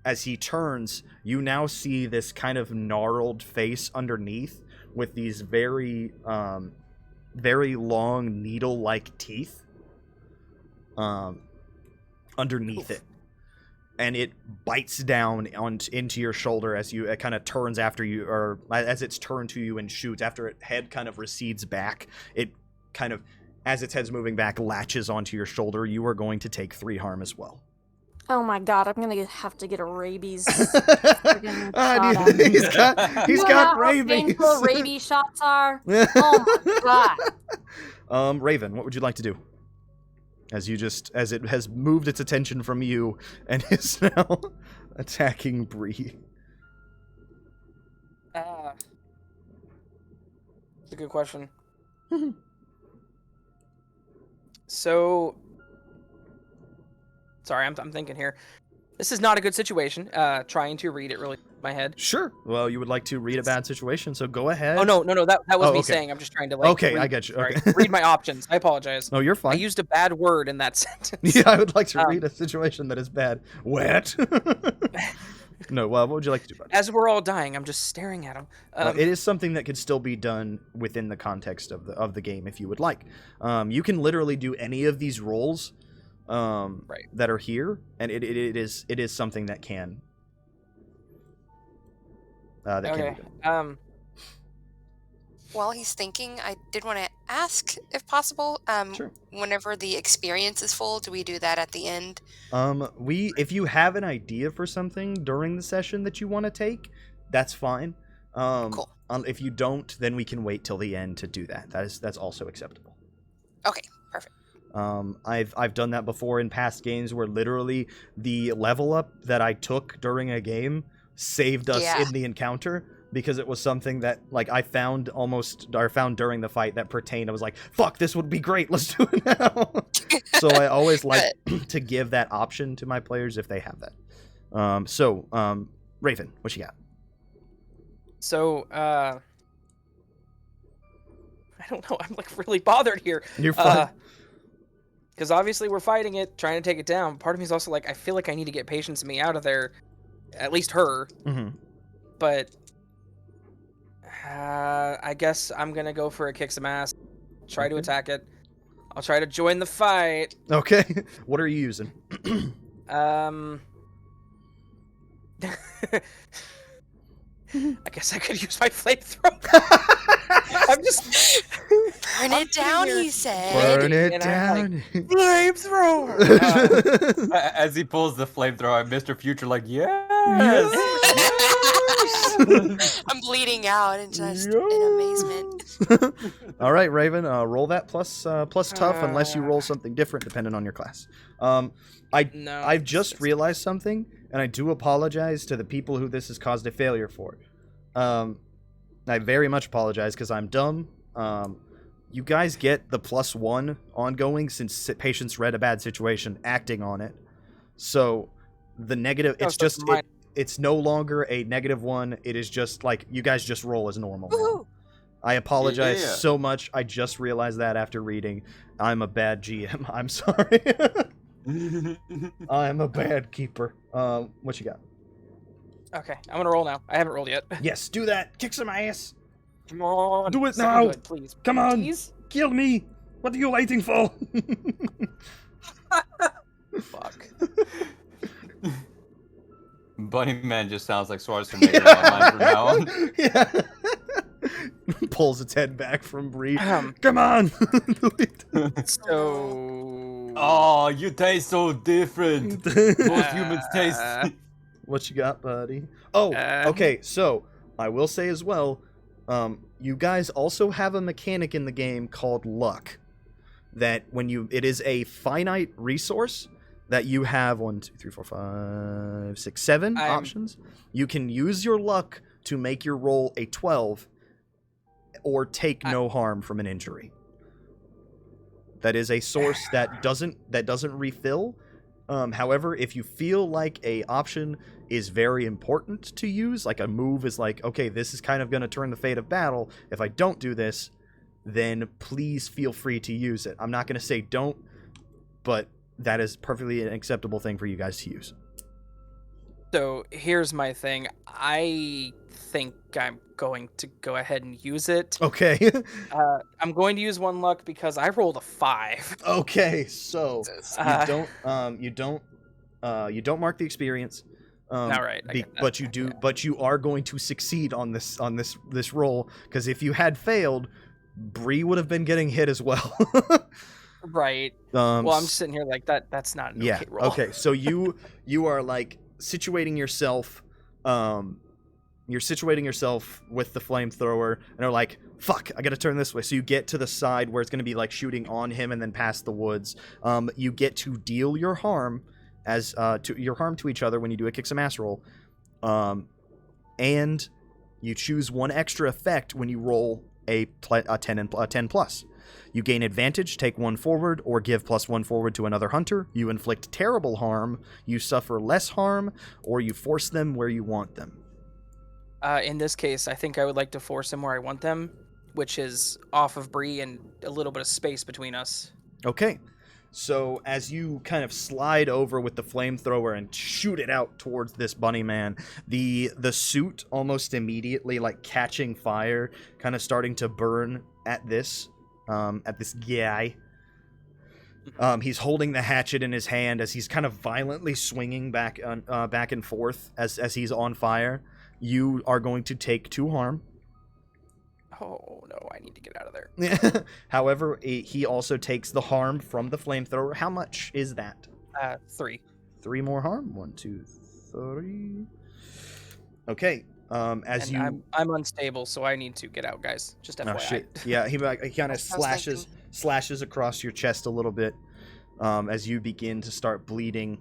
As he turns, you now see this kind of gnarled face underneath with these very, very long needle-like teeth underneath it. and it bites down into your shoulder as it kind of turns after you, or as it's turned to you and shoots. After its head kind of recedes back, it kind of, as its head's moving back, latches onto your shoulder. You are going to take 3 harm as well. Oh my god, I'm gonna have to get a rabies friggin' shot. He's got rabies. How painful rabies shots are. Oh my god. Raven, what would you like to do? As it has moved its attention from you and is now attacking Bree. That's a good question. So, sorry, I'm thinking here. This is not a good situation. Trying to read it really in my head. Sure. Well, you would like to read a bad situation, so go ahead. Oh no, that was me okay. saying. I'm just trying to like. Okay, read, I get you. sorry, Okay. read my options. I apologize. No, you're I fine. used a bad word in that sentence. Yeah, I would like to read a situation that is bad. Wet. No, what would you like to do about it? As we're all dying, I'm just staring at him. It is something that could still be done within the context of the game if you would like. You can literally do any of these rolls that are here, and it is something that can can be done. While he's thinking, I did want to ask, if possible, Sure. whenever the experience is full, do we do that at the end? If you have an idea for something during the session that you want to take, that's fine. Cool. If you don't, then we can wait till the end to do that. That's also acceptable. Okay, perfect. I've done that before in past games where literally the level up that I took during a game saved us in the encounter, because it was something that like I found during the fight that pertained. I was like, fuck, this would be great, let's do it now. So I always like to give that option to my players if they have that. Raven, what you got? So, I don't know. I'm like really bothered here. You're fine. Because obviously we're fighting it, trying to take it down. Part of me is also like, I feel like I need to get Patience and me out of there, at least her. Mm-hmm. But I guess I'm gonna go for a kick some ass. Try to attack it. I'll try to join the fight. Okay. What are you using? I guess I could use my flamethrower. I'm just burn it down, he said. Burn it and down. Flamethrower. As he pulls the flamethrower, Mr. Future like, yes. I'm bleeding out and just in amazement. All right, Raven, roll that plus tough, unless you roll something different depending on your class. I've just realized something, and I do apologize to the people who this has caused a failure for. I very much apologize because I'm dumb. You guys get the +1 ongoing since Patience read a bad situation, acting on it. So the negative, it's no longer a -1. It is just like you guys just roll as normal now. I apologize so much. I just realized that after reading. I'm a bad GM. I'm sorry. I'm a bad keeper. What you got? Okay, I'm gonna roll now. I haven't rolled yet. Yes, do that. Kick some ass. Come on. Do it Something now. good, please. Come on. Please? Kill me. What are you waiting for? Fuck. Bunny Man just sounds like Schwarzenegger in my mind from now on. Yeah. Pulls its head back from Bree. Come on. So. Oh, you taste so different. Most humans taste. What you got, buddy? Oh, okay. So I will say as well, you guys also have a mechanic in the game called luck. That it is a finite resource that you have 1, 2, 3, 4, 5, 6, 7 options. You can use your luck to make your roll a 12 or take no harm from an injury. That is a source that doesn't refill. However, if you feel like a option is very important to use, like a move is like, okay, this is kind of going to turn the fate of battle. If I don't do this, then please feel free to use it. I'm not going to say don't, but that is perfectly an acceptable thing for you guys to use. So here's my thing. I think I'm going to go ahead and use it. Okay. I'm going to use 1 luck because I rolled a 5. Okay, so you don't You don't mark the experience. All right, I get that. But you do. Yeah. But you are going to succeed on this roll, because if you had failed, Bree would have been getting hit as well. Right. Well, I'm sitting here like that. That's not an okay roll. Okay. So you are like situating yourself. You're situating yourself with the flamethrower, and are like, "Fuck! I got to turn this way." So you get to the side where it's going to be like shooting on him, and then past the woods. You get to deal your harm to each other when you do a kick some ass roll, and you choose one extra effect when you roll a 10 plus. You gain advantage, take one forward, or give +1 forward to another hunter. You inflict terrible harm, you suffer less harm, or you force them where you want them. In this case, I think I would like to force them where I want them, which is off of Bree and a little bit of space between us. Okay. So as you kind of slide over with the flamethrower and shoot it out towards this bunny man, the suit almost immediately like catching fire, kind of starting to burn at this guy. He's holding the hatchet in his hand as he's kind of violently swinging back and forth as he's on fire. You are going to take 2 harm. Oh, no, I need to get out of there. However, he also takes the harm from the flamethrower. How much is that? 3. 3 more harm. 1, 2, 3. Okay. I'm unstable, so I need to get out, guys. Just FYI. Oh shit! Yeah, he kind of slashes across your chest a little bit as you begin to start bleeding.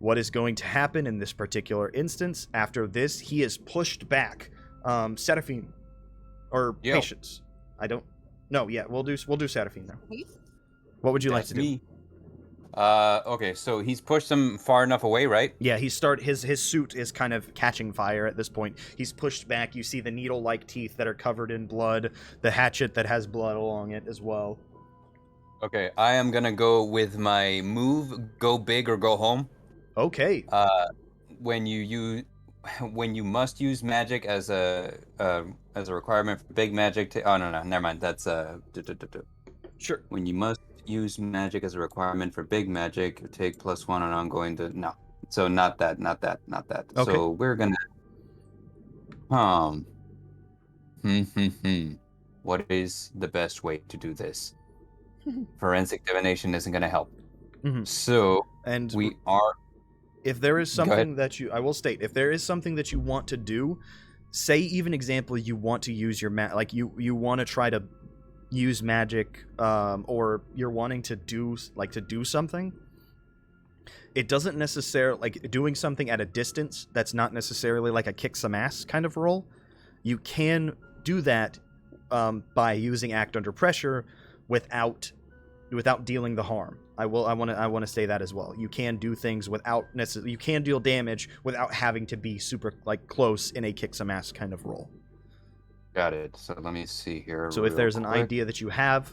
What is going to happen in this particular instance? After this, he is pushed back. Serafin, or Patience. I don't. No, yeah, we'll do Serafin now. What would you like to do? Okay, so he's pushed him far enough away, right? Yeah, his suit is kind of catching fire at this point. He's pushed back. You see the needle-like teeth that are covered in blood, the hatchet that has blood along it as well. Okay, I am gonna go with my move, go big or go home. Okay. When you must use magic as a requirement for big magic. Oh no, never mind. That's Sure. When you must use magic as a requirement for big magic, take +1 on ongoing no. So not that. Okay. So we're gonna what is the best way to do this? Forensic divination isn't gonna help. Mm-hmm. So and we are. If there is something that I will state, if there is something that you want to do, say even example you want to use your like you want to try to use magic, or you're wanting to do something. It doesn't necessarily like doing something at a distance. That's not necessarily like a kick some ass kind of roll. You can do that by using act under pressure without dealing the harm. I want to say that as well. You can do things without necessarily. You can deal damage without having to be super like close in a kick some ass kind of roll. Got it. So let me see here. So if there's an idea that you have,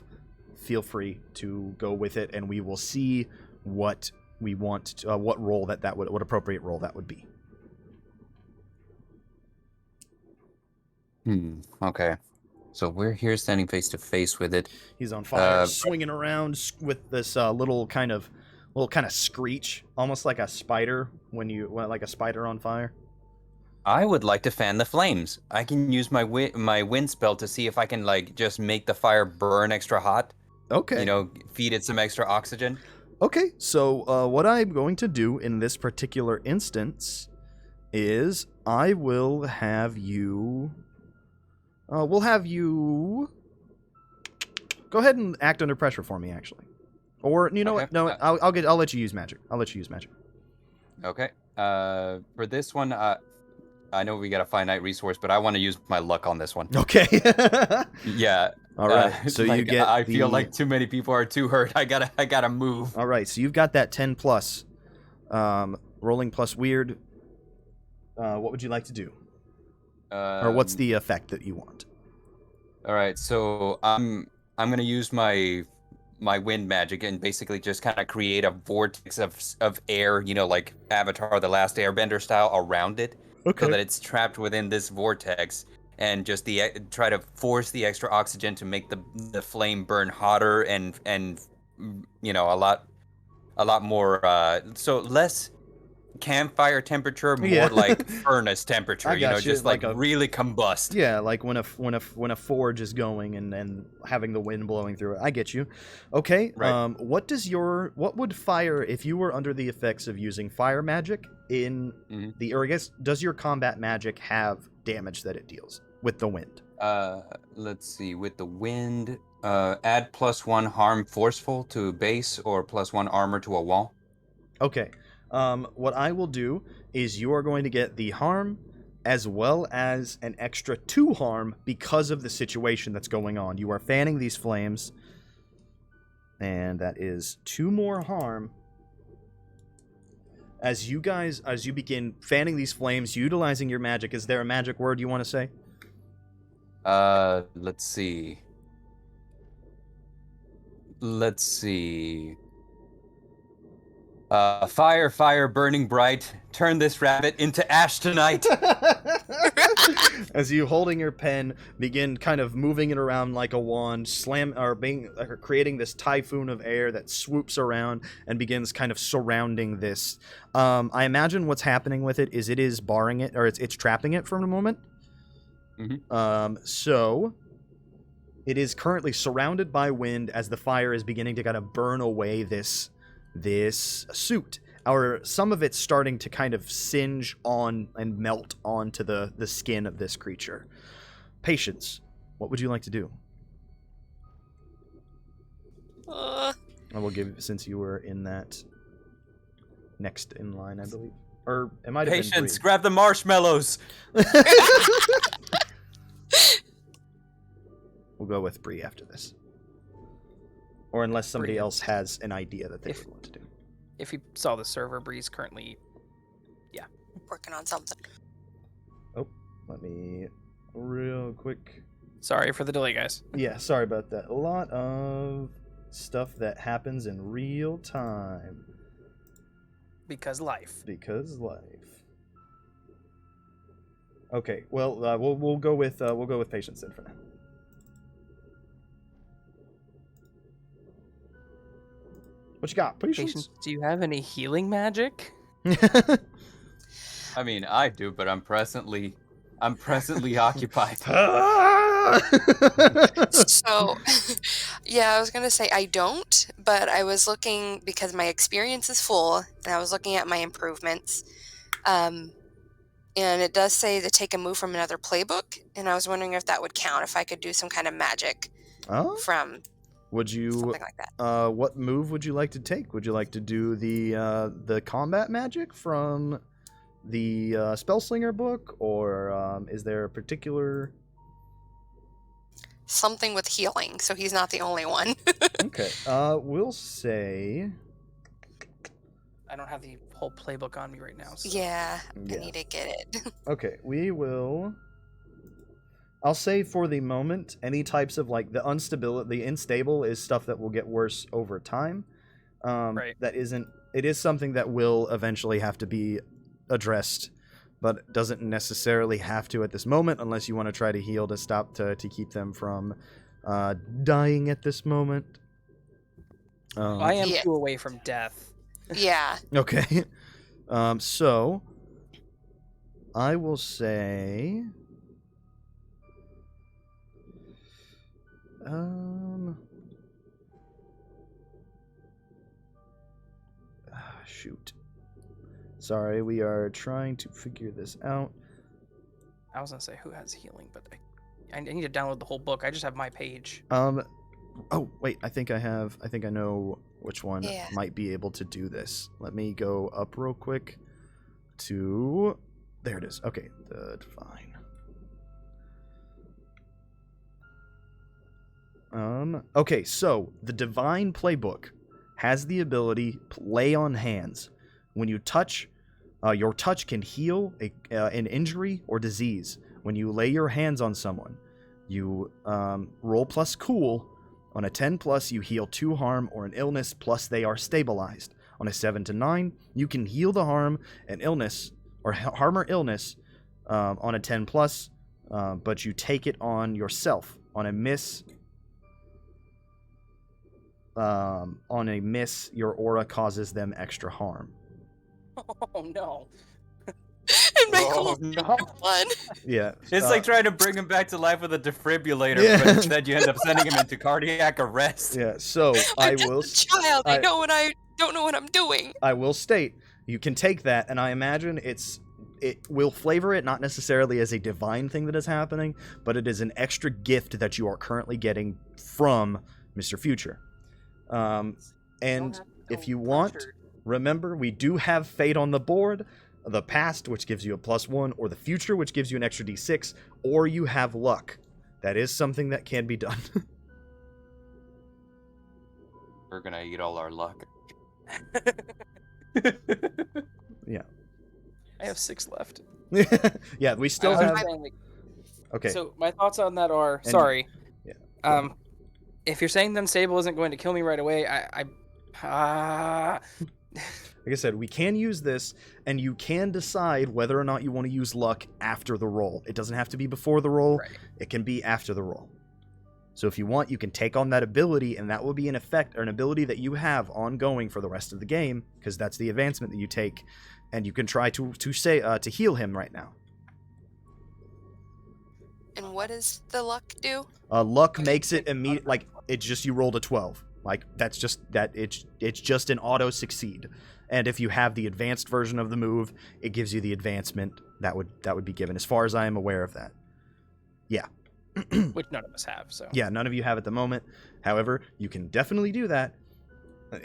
feel free to go with it, and we will see what we want to, what role what appropriate role that would be. Okay. So we're here standing face to face with it. He's on fire, swinging around with this little kind of screech, almost like a spider like a spider on fire. I would like to fan the flames. I can use my wind spell to see if I can like just make the fire burn extra hot. Okay. Feed it some extra oxygen. Okay. So what I'm going to do in this particular instance is I will have you. We'll have you go ahead and act under pressure for me, actually. Or what? No, I'll let you use magic. Okay. For this one, I know we got a finite resource, but I want to use my luck on this one. Okay. Yeah. All right. So like, you get. I feel like too many people are too hurt. I gotta move. All right. So you've got that 10 plus, rolling plus weird. What would you like to do? Or what's the effect that you want? All right, so I'm gonna use my wind magic and basically just kind of create a vortex of air, like Avatar: The Last Airbender style around it, okay. So that it's trapped within this vortex, and just try to force the extra oxygen to make the flame burn hotter and a lot a lot more. So less campfire temperature, more Yeah. like furnace temperature. I You know, got you, just like like a- really combust. Yeah, like when a forge is going and having the wind blowing through it. I get you. Okay. Right. What would fire if you were under the effects of using fire magic in Mhm. or I guess does your combat magic have damage that it deals with the wind? Let's see. With the wind, add +1 harm forceful to base or +1 armor to a wall. Okay. What I will do is you are going to get the harm as well as an extra 2 harm because of the situation that's going on. You are fanning these flames, and that is 2 more harm. As you begin fanning these flames, utilizing your magic, is there a magic word you want to say? Let's see. Let's see. Fire, fire, burning bright. Turn this rabbit into ash tonight. As you holding your pen begin kind of moving it around like a wand, creating this typhoon of air that swoops around and begins kind of surrounding this. I imagine what's happening with it is barring it, or it's trapping it for the moment. Mm-hmm. So it is currently surrounded by wind as the fire is beginning to kind of burn away this suit. Or some of it's starting to kind of singe on and melt onto the skin of this creature. Patience, what would you like to do? I will give, since you were in that next in line, I believe. Or it might have been Patience, Bree. grab the marshmallows. We'll go with Bree after this. Or unless somebody Bree. else has an idea that they would want to do. If you saw the server, Bree's currently Working on something. Let me real quick. sorry for the delay, guys. Yeah, sorry about that. A lot of stuff that happens in real time. Because life. Okay, well, we'll go with Patience then for now. What you got, Patience? Patience, do you have any healing magic? I mean, I do, but I'm presently occupied. So, yeah, I was going to say I don't, but I was looking because my experience is full, and I was looking at my improvements. And it does say to take a move from another playbook, and I was wondering if that would count, if I could do some kind of magic Oh? from Would you? something like that. What move would you like to take? Would you like to do the combat magic from the Spellslinger book, or is there a particular? Something with healing, so he's not the only one. Okay. We'll say. I don't have the whole playbook on me right now. So. Yeah, Yeah. I need to get it. Okay, we will. I'll say for the moment, any types of like the unstable is stuff that will get worse over time. Right. That isn't. It is something that will eventually have to be addressed, but doesn't necessarily have to at this moment, unless you want to try to heal to stop to keep them from dying at this moment. I am Yeah. 2 away from death. Yeah. Okay. So I will say shoot. Sorry, we are trying to figure this out. I was gonna say who has healing, but I need to download the whole book. I just have my page. Oh wait, I think I know which one Yeah. might be able to do this. Let me go up real quick to there it is. Okay, the divine. Okay, so the divine playbook has the ability lay on hands. When you touch, your touch can heal an injury or disease. When you lay your hands on someone, you roll plus cool. On a 10 plus, you heal 2 harm or an illness, plus they are stabilized. On a 7 to 9, you can heal the harm and illness, or harm or illness, on a 10 plus, but you take it on yourself. On a miss, on a miss, your aura causes them extra harm. Oh no. And Michael no. one. Yeah. It's like trying to bring him back to life with a defibrillator, Yeah. but instead you end up sending him into cardiac arrest. Yeah, so I I'm just will a child. I I- know when I don't know what I'm doing. I will state, you can take that, and I imagine it will flavor it not necessarily as a divine thing that is happening, but it is an extra gift that you are currently getting from Mr. Future. And if you want, remember, we do have fate on the board. The past, which gives you a +1, or the future, which gives you an extra d6, or you have luck. That is something that can be done. We're gonna eat all our luck. Yeah. I have 6 left. Yeah, we still I was have... saying, like, Okay. So my thoughts on that are, And- sorry. Yeah. If you're saying the unstable isn't going to kill me right away, Like I said, we can use this, and you can decide whether or not you want to use luck after the roll. It doesn't have to be before the roll. Right. It can be after the roll. So if you want, you can take on that ability, and that will be an effect or an ability that you have ongoing for the rest of the game, because that's the advancement that you take, and you can try to heal him right now. And what does the luck do? Luck makes it immediate. Like it's just you rolled a 12. Like that's just that it's just an auto succeed. And if you have the advanced version of the move, it gives you the advancement that would be given. As far as I am aware of that. Yeah. which none of us have. So Yeah, none of you have at the moment. However, you can definitely do that,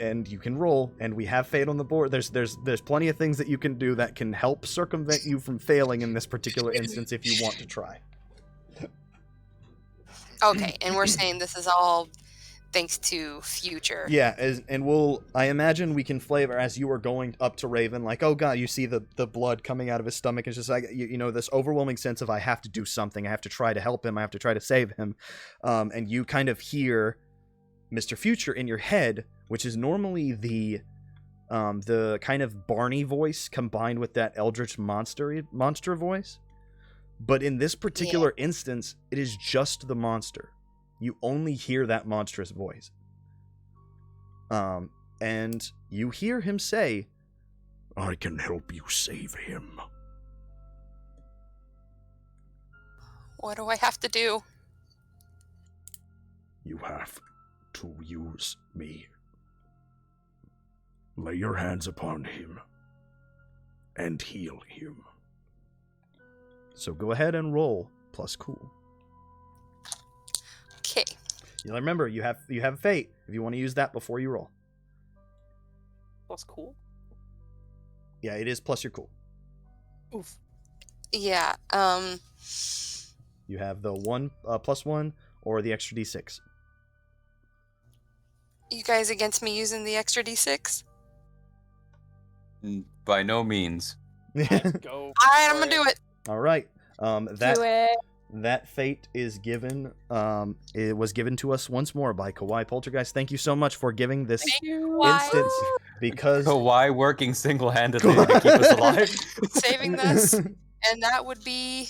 and you can roll. And we have fate on the board. There's plenty of things that you can do that can help circumvent you from failing in this particular instance if you want to try. Okay, and we're saying this is all thanks to future. Yeah, and I imagine we can flavor as you are going up to Raven, like, oh god, you see the blood coming out of his stomach. It's just like, you know, this overwhelming sense of I have to do something. I have to try to help him. I have to try to save him. And you kind of hear Mr. Future in your head, which is normally the kind of Barney voice combined with that eldritch monster voice. But in this particular instance, it is just the monster. You only hear that monstrous voice. And you hear him say, I can help you save him. What do I have to do? You have to use me. Lay your hands upon him and heal him. So go ahead and roll plus cool. Okay. You remember, you have fate if you want to use that before you roll. that's cool. Yeah, it is plus your cool. Oof. Yeah. You have the +1 or the extra d6. You guys against me using the extra d6? By no means. Go. All right, I'm gonna do it. All right. Do it. That fate is given. It was given to us once more by Kawhi Poltergeist. Thank you so much for giving this instance, because Kawhi working single-handedly to keep us alive. Saving this, and that would be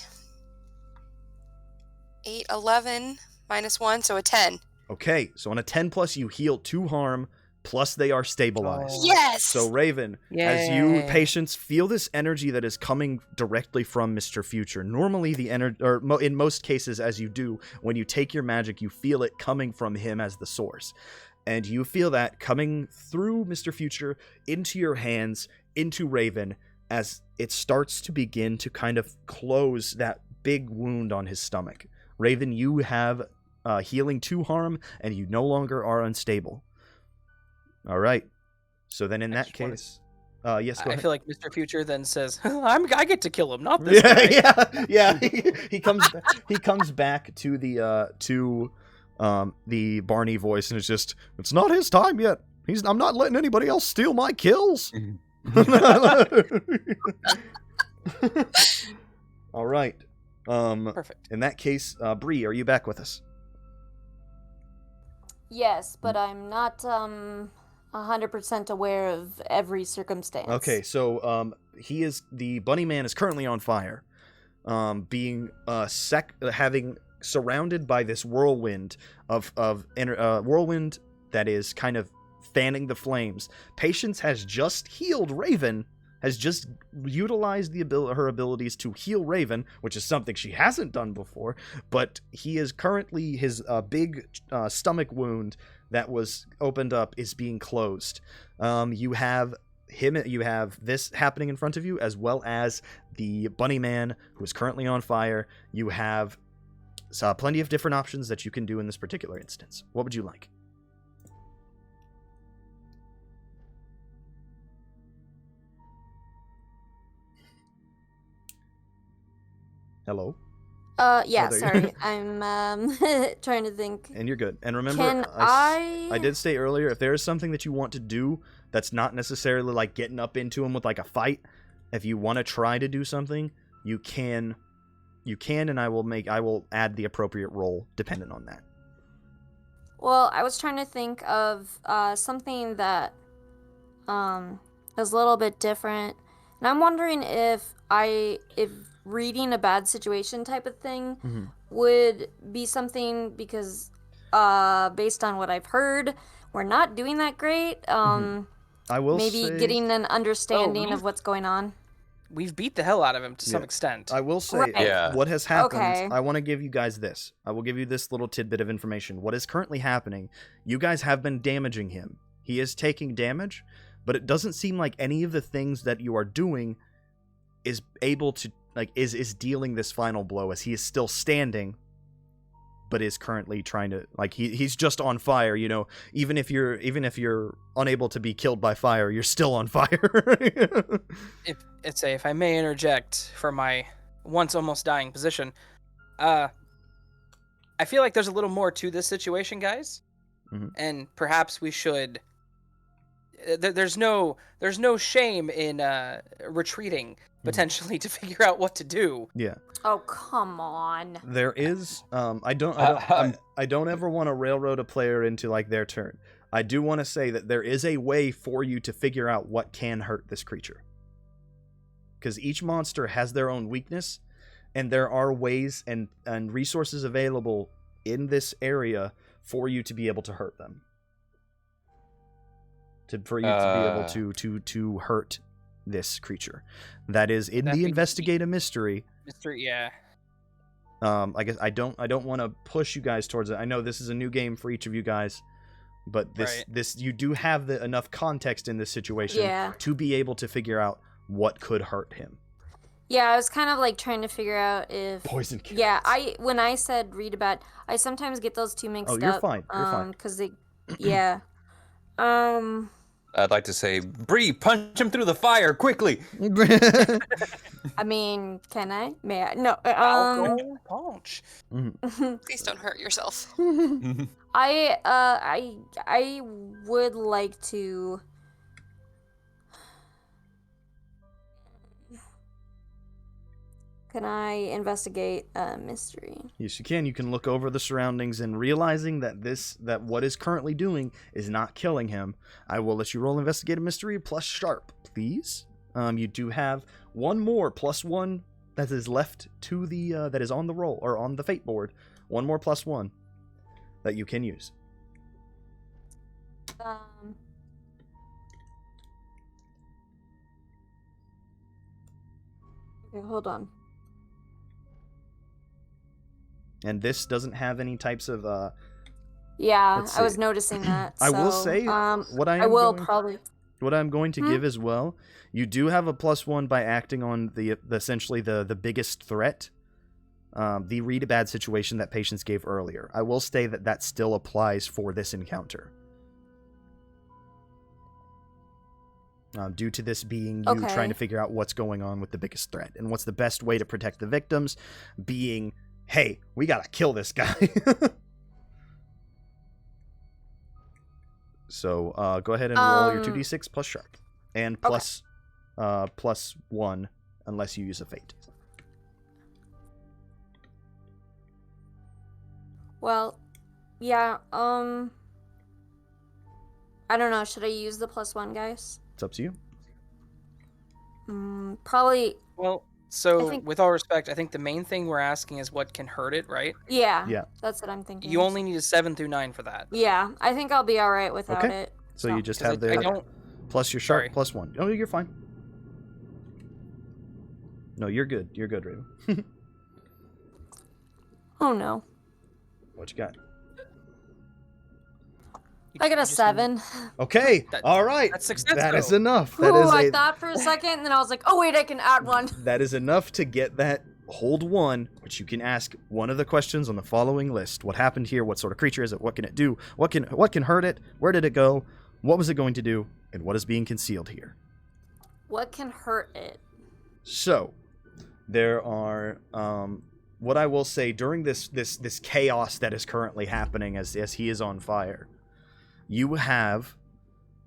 8, 11, -1, so a 10. Okay, so on a 10+, you heal 2 harm, plus they are stabilized. Yes! So Raven, as you patients feel this energy that is coming directly from Mr. Future. Normally the energy, or in most cases as you do, when you take your magic, you feel it coming from him as the source. And you feel that coming through Mr. Future into your hands, into Raven, as it starts to begin to kind of close that big wound on his stomach. Raven, you have healing 2 harm, and you no longer are unstable. All right. So then in that case... yes, go ahead. I feel like Mr. Future then says, I get to kill him, not this guy. Yeah. He comes back to the Barney voice, and it's just, it's not his time yet. I'm not letting anybody else steal my kills. All right. Perfect. In that case, Bree, are you back with us? Yes, but I'm not 100% aware of every circumstance. Okay, so the bunny man is currently on fire, being having surrounded by this whirlwind that is kind of fanning the flames. Patience has just healed Raven, has just utilized her abilities to heal Raven, which is something she hasn't done before, but he is currently, his big stomach wound that was opened up is being closed. You have this happening in front of you, as well as the bunny man who is currently on fire. You have plenty of different options that you can do in this particular instance. What would you like? Hello? Yeah, there you- sorry. I'm trying to think. And you're good. And remember, Can I did say earlier, if there is something that you want to do that's not necessarily like getting up into him with like a fight, if you want to try to do something, you can, and I will add the appropriate roll dependent on that. Well, I was trying to think of something that is a little bit different. And I'm wondering if reading a bad situation type of thing would be something, because based on what I've heard, we're not doing that great. I will maybe say, getting an understanding of what's going on. We've beat the hell out of him to some extent. I will say, Right. what has happened, Okay. I want to give you guys this. I will give you this little tidbit of information. What is currently happening, you guys have been damaging him. He is taking damage, but it doesn't seem like any of the things that you are doing is able to, like, is dealing this final blow, as he is still standing, but is currently trying to, like, he's just on fire, you know. Even if you're unable to be killed by fire, you're still on fire. If I may interject for my once almost dying position, I feel like there's a little more to this situation, guys, and perhaps we should. There's no shame in retreating potentially to figure out what to do. Yeah. Oh, come on. There is I don't ever want to railroad a player into like their turn. I do want to say that there is a way for you to figure out what can hurt this creature. Because each monster has their own weakness, and there are ways and resources available in this area for you to be able to hurt them. For you to be able to hurt this creature. That is in the investigate a mystery. Mystery, yeah. I guess I don't want to push you guys towards it. I know this is a new game for each of you guys, but this you do have enough context in this situation to be able to figure out what could hurt him. Yeah, I was kind of like trying to figure out if poison cats. Yeah, when I said read about, I sometimes get those two mixed up. Oh, you're fine. You're fine. Because they, yeah. I'd like to say, Bree, punch him through the fire quickly. I mean, can I? May I? No. Alcohol punch. Please don't hurt yourself. I would like to. Can I investigate a mystery? Yes, you can. You can look over the surroundings, and realizing that what is currently doing is not killing him, I will let you roll investigate a mystery plus sharp, please. You do have one more +1 that is left to the that is on the roll or on the fate board. One more +1 that you can use. Okay, hold on. And this doesn't have any types of Yeah, I was noticing that. I will say what I'm going to give as well. You do have a +1 by acting on essentially the biggest threat, the read a bad situation that Patience gave earlier. I will say that still applies for this encounter. Due to this being you trying to figure out what's going on with the biggest threat and what's the best way to protect the victims, being, hey, we gotta kill this guy. So go ahead and roll your 2d6 plus sharp. And plus +1 unless you use a fate. Well, yeah, I don't know. Should I use the +1, guys? It's up to you. Probably. Well, So, with all respect, I think the main thing we're asking is what can hurt it, right? Yeah, that's what I'm thinking. You only need a 7 through 9 for that. Yeah, I think I'll be all right without it. So you just 'Cause have I their don't. plus your sharp Sorry. plus 1. Oh, you're fine. No, you're good. You're good, Raven. Oh no. What you got? I got a 7. Okay. All right. That's success. That is though. enough. That Ooh, is I thought for a second, and then I was like, oh wait, I can add one. That is enough to get that hold 1, which you can ask one of the questions on the following list. What happened here? What sort of creature is it? What can it do? What can hurt it? Where did it go? What was it going to do? And what is being concealed here? What can hurt it? So, there are what I will say during this chaos that is currently happening as he is on fire. You have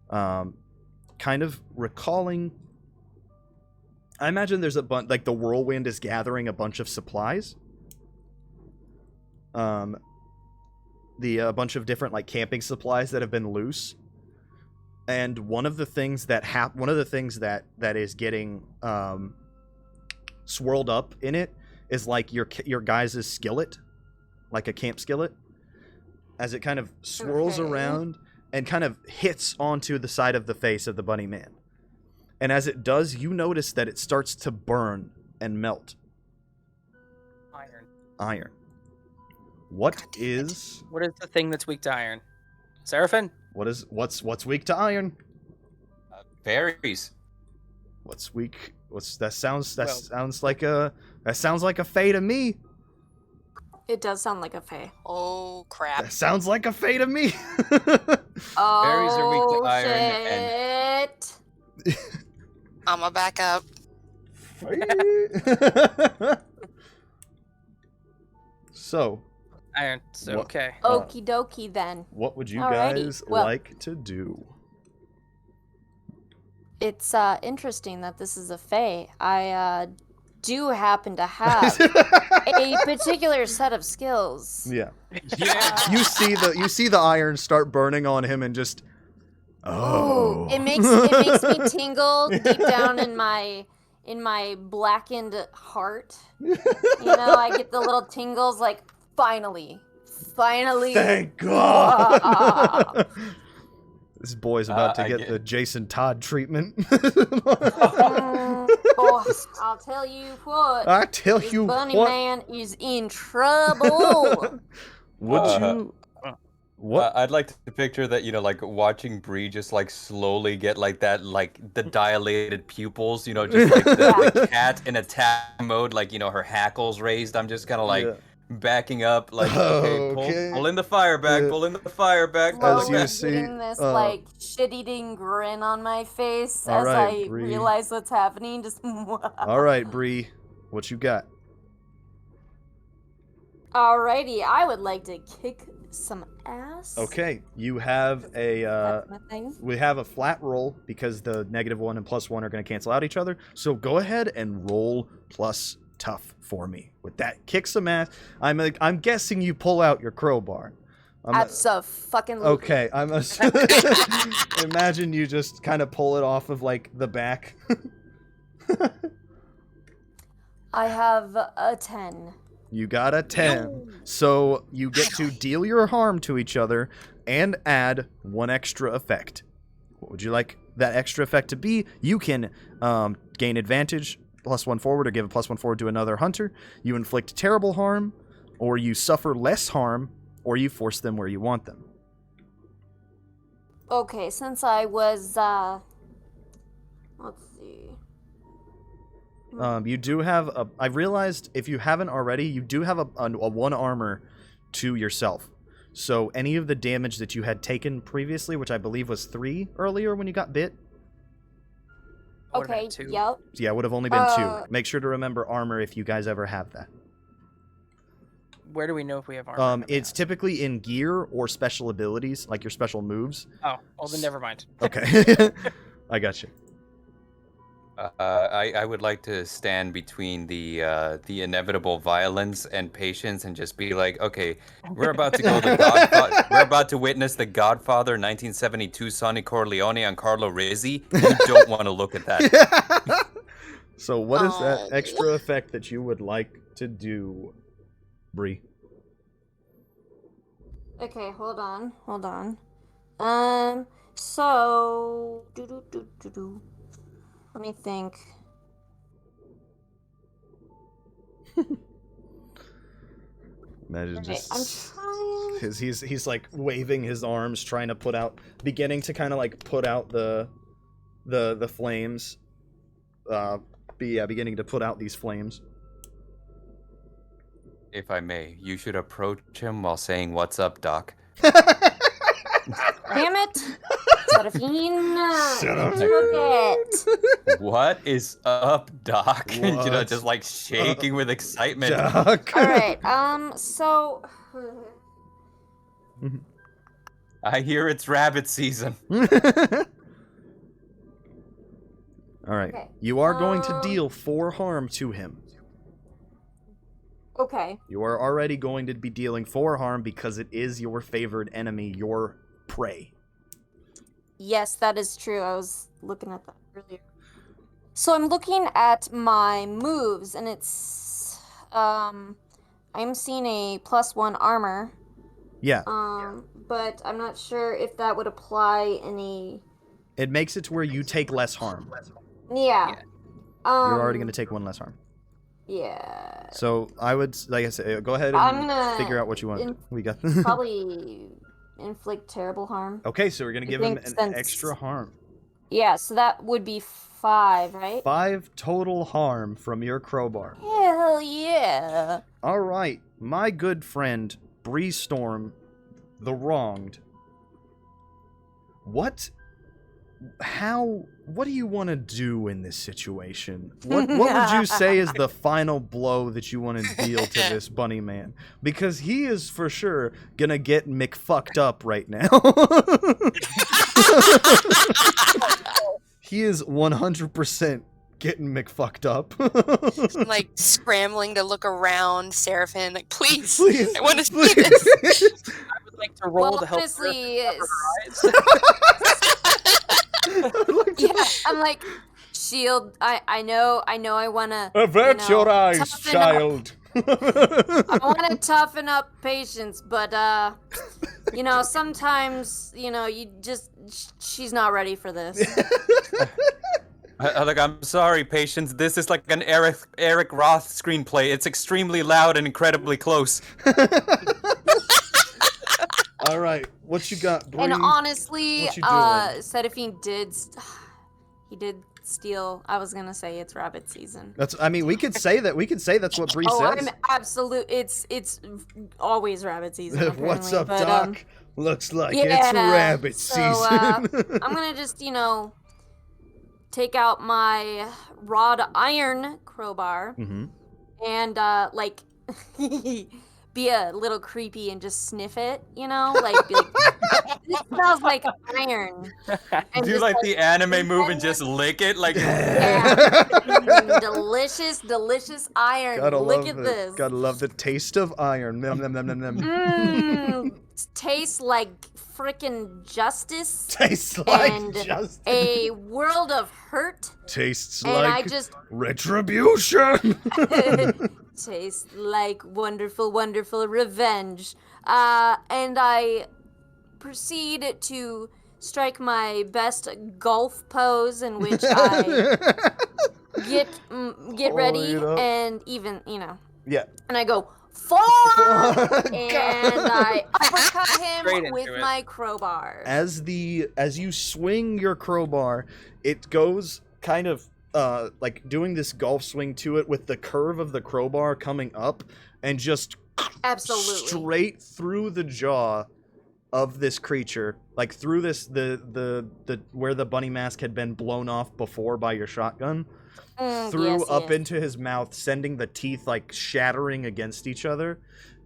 kind of recalling. I imagine there's a bunch, like the whirlwind is gathering a bunch of supplies. A bunch of different like camping supplies that have been loose. And one of the things that that is getting swirled up in it is like your guys' skillet, like a camp skillet, as it kind of swirls around and kind of hits onto the side of the face of the bunny man. And as it does, you notice that it starts to burn and melt. Iron. What is the thing that's weak to iron? Serafin? What's weak to iron? Fairies. What's weak? That sounds like a fae to me. It does sound like a fae. Oh, crap. That sounds like a fae to me. Oh, Fairies are weak to iron shit. I'ma back up. So, Iron. So, What- okay. Okie dokie then. what would you Alrighty, guys well- like to do? It's interesting that this is a fae. I do happen to have a particular set of skills. Yeah. Yeah. You see the iron start burning on him and just Ooh, it makes me tingle deep down in my blackened heart. You know, I get the little tingles like finally. Thank God. This boy's about to get get- the Jason Todd treatment. Boss, I'll tell you what. I tell This you bunny what. man is in trouble. Would you? What? I'd like to picture that, like watching Bree just like slowly get like that, like the dilated pupils, just like the cat in attack mode, like, her hackles raised. I'm just kind of like backing up, like, okay, pull in the fire back, pull in the fire back. As Slowly you see, getting this like shit-eating grin on my face as right, I Bree. realize what's happening. Just All right, Bree, what you got? Alrighty, I would like to kick some ass. Okay, you have a That's my thing. we have a flat roll because the -1 and +1 are going to cancel out each other. So go ahead and roll plus tough for me. With that, kick some ass. I'm guessing you pull out your crowbar. Abso-fucking-lutely. Okay, imagine you just kind of pull it off of like the back. I have a 10. You got a 10. So you get to deal your harm to each other and add 1 extra effect. What would you like that extra effect to be? You can gain advantage, +1 forward, or give a +1 forward to another hunter. You inflict terrible harm, or you suffer less harm, or you force them where you want them. Okay, since I was, let's see. You do have I realized if you haven't already, you do have a 1 armor to yourself. So any of the damage that you had taken previously, which I believe was 3 earlier when you got bit. Okay, yep. Yeah, would have only been 2. Make sure to remember armor if you guys ever have that. Where do we know if we have armor? It's typically in gear or special abilities, like your special moves. Oh, well then never mind. Okay. I got you. I would like to stand between the inevitable violence and patience and just be like, okay, we're about to go we're about to witness the Godfather 1972 Sonny Corleone on Carlo Rizzi. You don't want to look at that. So what is that extra effect that you would like to do, Bree? Okay, hold on. So let me think. Imagine Right, just I'm trying. he's like waving his arms, trying to put out, beginning to kind of like put out the flames. Beginning to put out these flames. If I may, you should approach him while saying, "What's up, Doc?" Damn it, Serafin! Shut up. Forget. What is up, Doc? You know, What's just like shaking with excitement. Doc. All right. So. I hear it's rabbit season. All right. Okay, You are going to deal 4 harm to him. Okay. You are already going to be dealing 4 harm because it is your favored enemy, your prey. Yes, that is true. I was looking at that earlier. So I'm looking at my moves, and it's I'm seeing a +1 armor. Yeah. But I'm not sure if that would apply any. It makes it to where you take less harm. Yeah. You're already going to take 1 less harm. Yeah. So I would, like I said, go ahead I'm and gonna figure out what you want. We got probably inflict terrible harm. Okay, so we're going to give him an since- extra harm. Yeah, so that would be 5, right? 5 total harm from your crowbar. Hell yeah. All right, my good friend, Bree Storm, the wronged. What do you want to do in this situation? What would you say is the final blow that you want to deal to this bunny man? Because he is for sure gonna get McFucked up right now. He is 100% getting McFucked up. I'm like scrambling to look around, Serafin, like, please, Please, I want to see please. this. I would like to roll to help honestly, her cover her eyes. yeah, I'm like, shield. I know. I wanna. Avert your eyes, toughen child. I wanna toughen up patience, but sometimes she's not ready for this. Look, I'm sorry, patience. This is like an Eric Roth screenplay. It's extremely loud and incredibly close. All right, what you got, Bree? And honestly, What you doing? Serafin did steal. I was gonna say it's rabbit season. We could say that. We could say that's what Bree says. I'm absolute. It's always rabbit season. What's apparently, up, but, Doc? Looks like yeah, it's rabbit season. I'm gonna just take out my wrought iron crowbar and be a little creepy and just sniff it, be like, this smells like iron. And Do you just, like the anime move and just lick it? Like, yeah. delicious iron. Look at this. Gotta love the taste of iron. Nom, nom, nom, nom, nom. Tastes like frickin' justice. Tastes like and justice. A world of hurt. Tastes and like I just retribution. tastes like wonderful, wonderful revenge. And I proceed to strike my best golf pose, in which I get ready and even Yeah. and I go forearm and I uppercut him with my crowbar. As you swing your crowbar, it goes kind of like doing this golf swing to it with the curve of the crowbar coming up and just absolutely straight through the jaw of this creature, like through this the where the bunny mask had been blown off before by your shotgun. Through up into his mouth, sending the teeth like shattering against each other,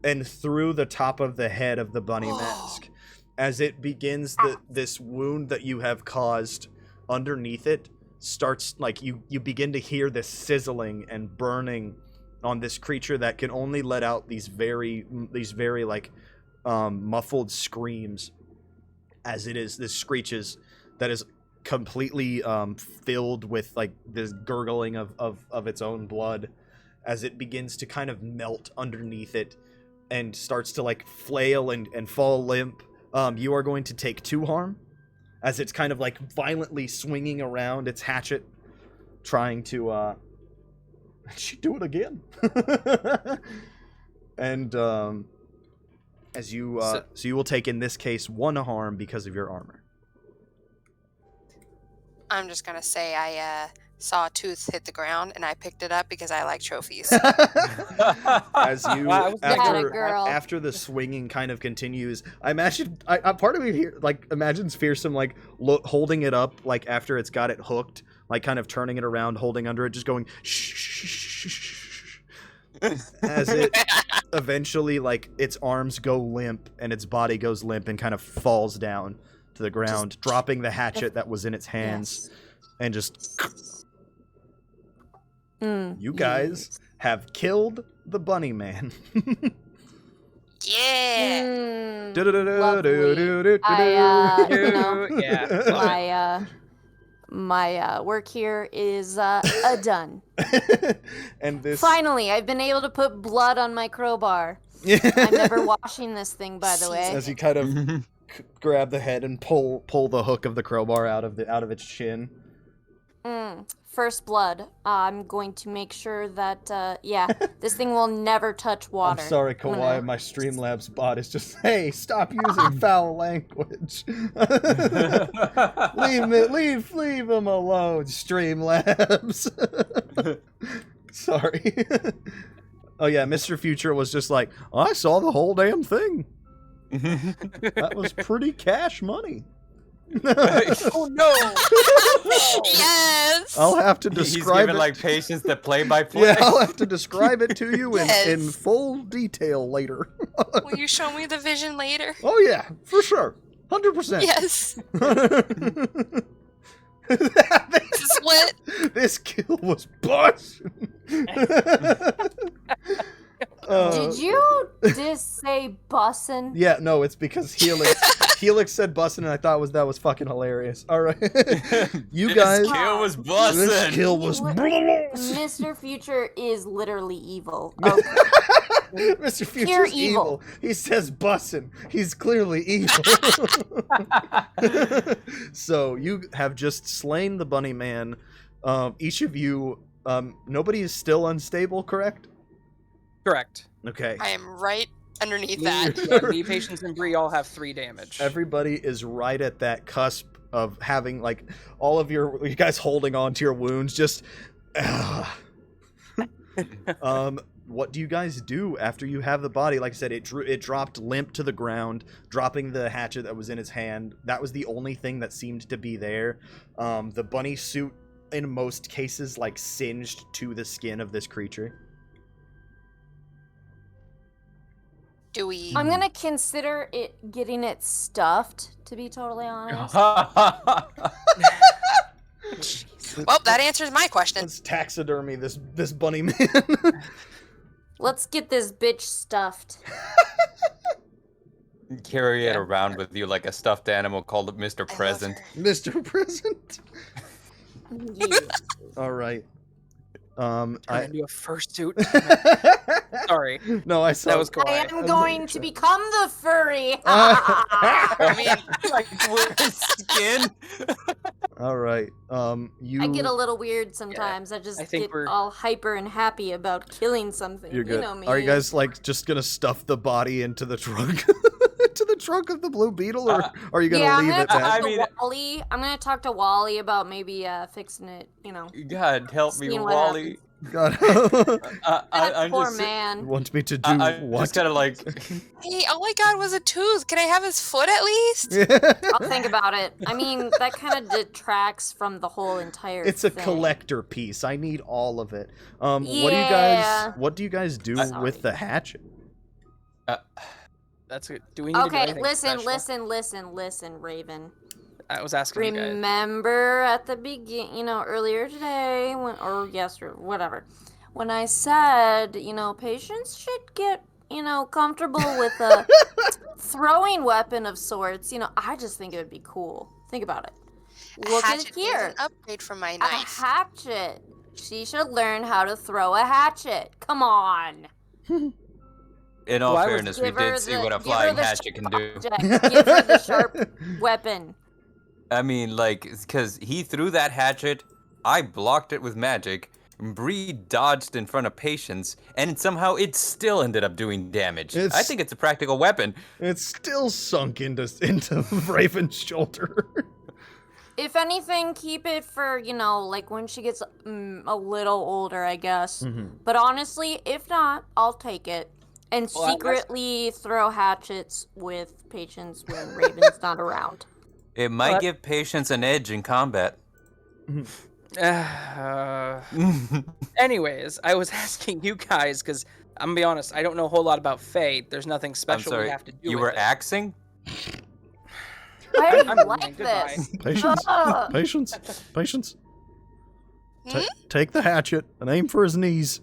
and through the top of the head of the bunny mask, as it begins this wound that you have caused underneath it starts, like you begin to hear this sizzling and burning on this creature that can only let out these very like muffled screams as this screeches that is completely filled with like this gurgling of its own blood as it begins to kind of melt underneath it and starts to like flail and fall limp. You are going to take 2 harm as it's kind of like violently swinging around its hatchet, trying to she do it again. And as you so you will take in this case 1 harm because of your armor. I'm just gonna say I saw a tooth hit the ground and I picked it up because I like trophies. As you girl. after the swinging kind of continues, I imagine part of me here like imagines Fearsome like holding it up like after it's got it hooked, like kind of turning it around, holding under it, just going shh, as it eventually like its arms go limp and its body goes limp and kind of falls down to the ground, dropping the hatchet that was in its hands, and just. You guys have killed the bunny man. Yeah. My work here is done. And this finally, I've been able to put blood on my crowbar. I'm never washing this thing, by the way. As you kind of grab the head and pull the hook of the crowbar out of its chin. First blood. I'm going to make sure that this thing will never touch water. I'm sorry, Kawhi. My Streamlabs bot is just, hey, stop using foul language. leave him alone, Streamlabs. Sorry. Oh yeah, Mr. Future was just like, I saw the whole damn thing. That was pretty cash money. Oh no! Yes. I'll have to describe He's giving it. like Patience the play-by-play. Yeah, I'll have to describe it to you Yes. in full detail later. Will you show me the vision later? Oh yeah, for sure, 100%. Yes. This is what? This kill was busting. Did you just say bussin'? Yeah, no, it's because Helix said bussin', and I thought that was fucking hilarious. All right, you guys. This kill was bussin'. This kill was. Mr. Future is literally evil. Okay. Mr. Future's evil. He says bussin'. He's clearly evil. So you have just slain the bunny man. Each of you, nobody is still unstable, correct? Correct. Okay. I am right underneath that. Yeah, me, Patience, and Bree all have 3 damage. Everybody is right at that cusp of having like all of you guys holding on to your wounds. Just, what do you guys do after you have the body? Like I said, it dropped limp to the ground, dropping the hatchet that was in his hand. That was the only thing that seemed to be there. The bunny suit, in most cases, like singed to the skin of this creature. Do we? I'm gonna consider it getting it stuffed, to be totally honest. Well, that answers my question. Let's taxidermy this bunny man. Let's get this bitch stuffed. Carry it around with you like a stuffed animal called Mr. Present. Mr. Present. Yeah. All right. Turn into a fursuit. Sorry. No, I saw. That was cool. I am going to become the furry. I mean, Like with his skin. All right. You. I get a little weird sometimes. I just think get we're- all hyper and happy about killing something. You're good. You know me. Are you guys like just gonna stuff the body into the trunk, into the trunk of the Blue Beetle, or are you gonna leave it talk back? to Wally. I'm gonna talk to Wally about maybe fixing it. You know. God help me, Seeing what Wally. God. I'm Poor just, man. Want me to do I what? just gotta like. hey, all I got was a tooth. Can I have his foot at least? I'll think about it. I mean, that kind of detracts from the whole entire It's a thing. collector piece. I need all of it. Yeah. What do you guys do Sorry. with the hatchet? That's good. Do we need to do Okay, anything special? listen, Raven. I was asking you guys. Remember at the beginning, earlier today, or yesterday, whatever, when I said, Patience should get, comfortable with a throwing weapon of sorts. I just think it would be cool. Think about it. Look at hatchet here. is an upgrade from my A knife. hatchet. She should learn how to throw a hatchet. Come on. In all Well, I was- fairness, we Give her did see what a give her flying the hatchet can sharp do. object. Give her the sharp weapon. I mean, like, because he threw that hatchet, I blocked it with magic, Bree dodged in front of Patience, and somehow it still ended up doing damage. I It's- think it's a practical weapon. It's still sunk into Raven's shoulder. If anything, keep it for, like when she gets a little older, I guess. But honestly, if not, I'll take it. And Well, I guess- secretly throw hatchets with Patience when Raven's not around. It might What? give Patience an edge in combat. Anyways, I was asking you guys because I'm gonna be honest, I don't know a whole lot about Fae. There's nothing I'm special sorry, we have to do. you with were it. axing? Why are I'm you leaving. like Goodbye. this? Patience. Ugh. Patience. Patience. Hmm? Take the hatchet and aim for his knees.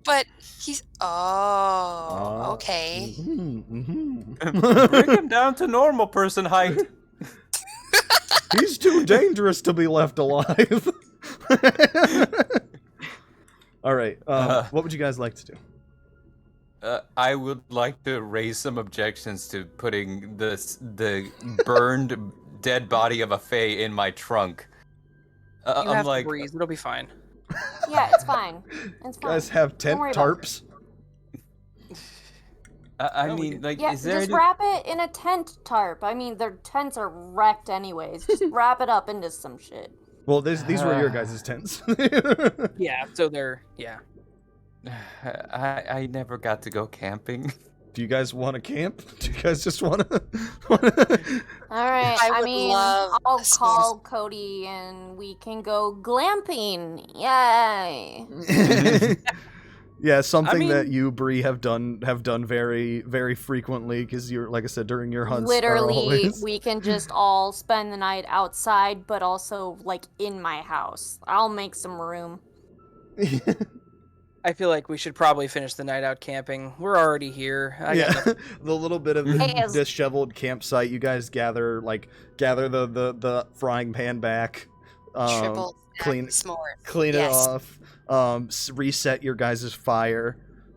But he's. Oh, okay. Bring him down to normal person height. He's too dangerous to be left alive. All right. What would you guys like to do? I would like to raise some objections to putting the burned dead body of a Fae in my trunk. You I'm have like, to breathe. It'll be fine. Yeah, it's fine. It's You fine. guys have tent worry about it. tarps? I No, we mean, can- like, Yeah, is there just any... wrap it in a tent tarp. I mean, their tents are wrecked anyways. Just wrap it up into some shit. Well, these were your guys' tents. Yeah, so yeah. I never got to go camping. Do you guys want to camp? Do you guys just want to? All right. I I would mean, love I'll a call Cody and we can go glamping. Yay! Yeah, something that mean- you, Bree, have done very, very frequently because you're, like I said, during your hunts. are Literally, always... we can just all spend the night outside, but also like in my house. I'll make some room. I feel like we should probably finish the night out camping. We're already here. I got nothing. The little bit of Hey, as- disheveled campsite. You guys gather the frying pan back, Triple clean- s'mores. clean Yes. it off, reset your guys' fire,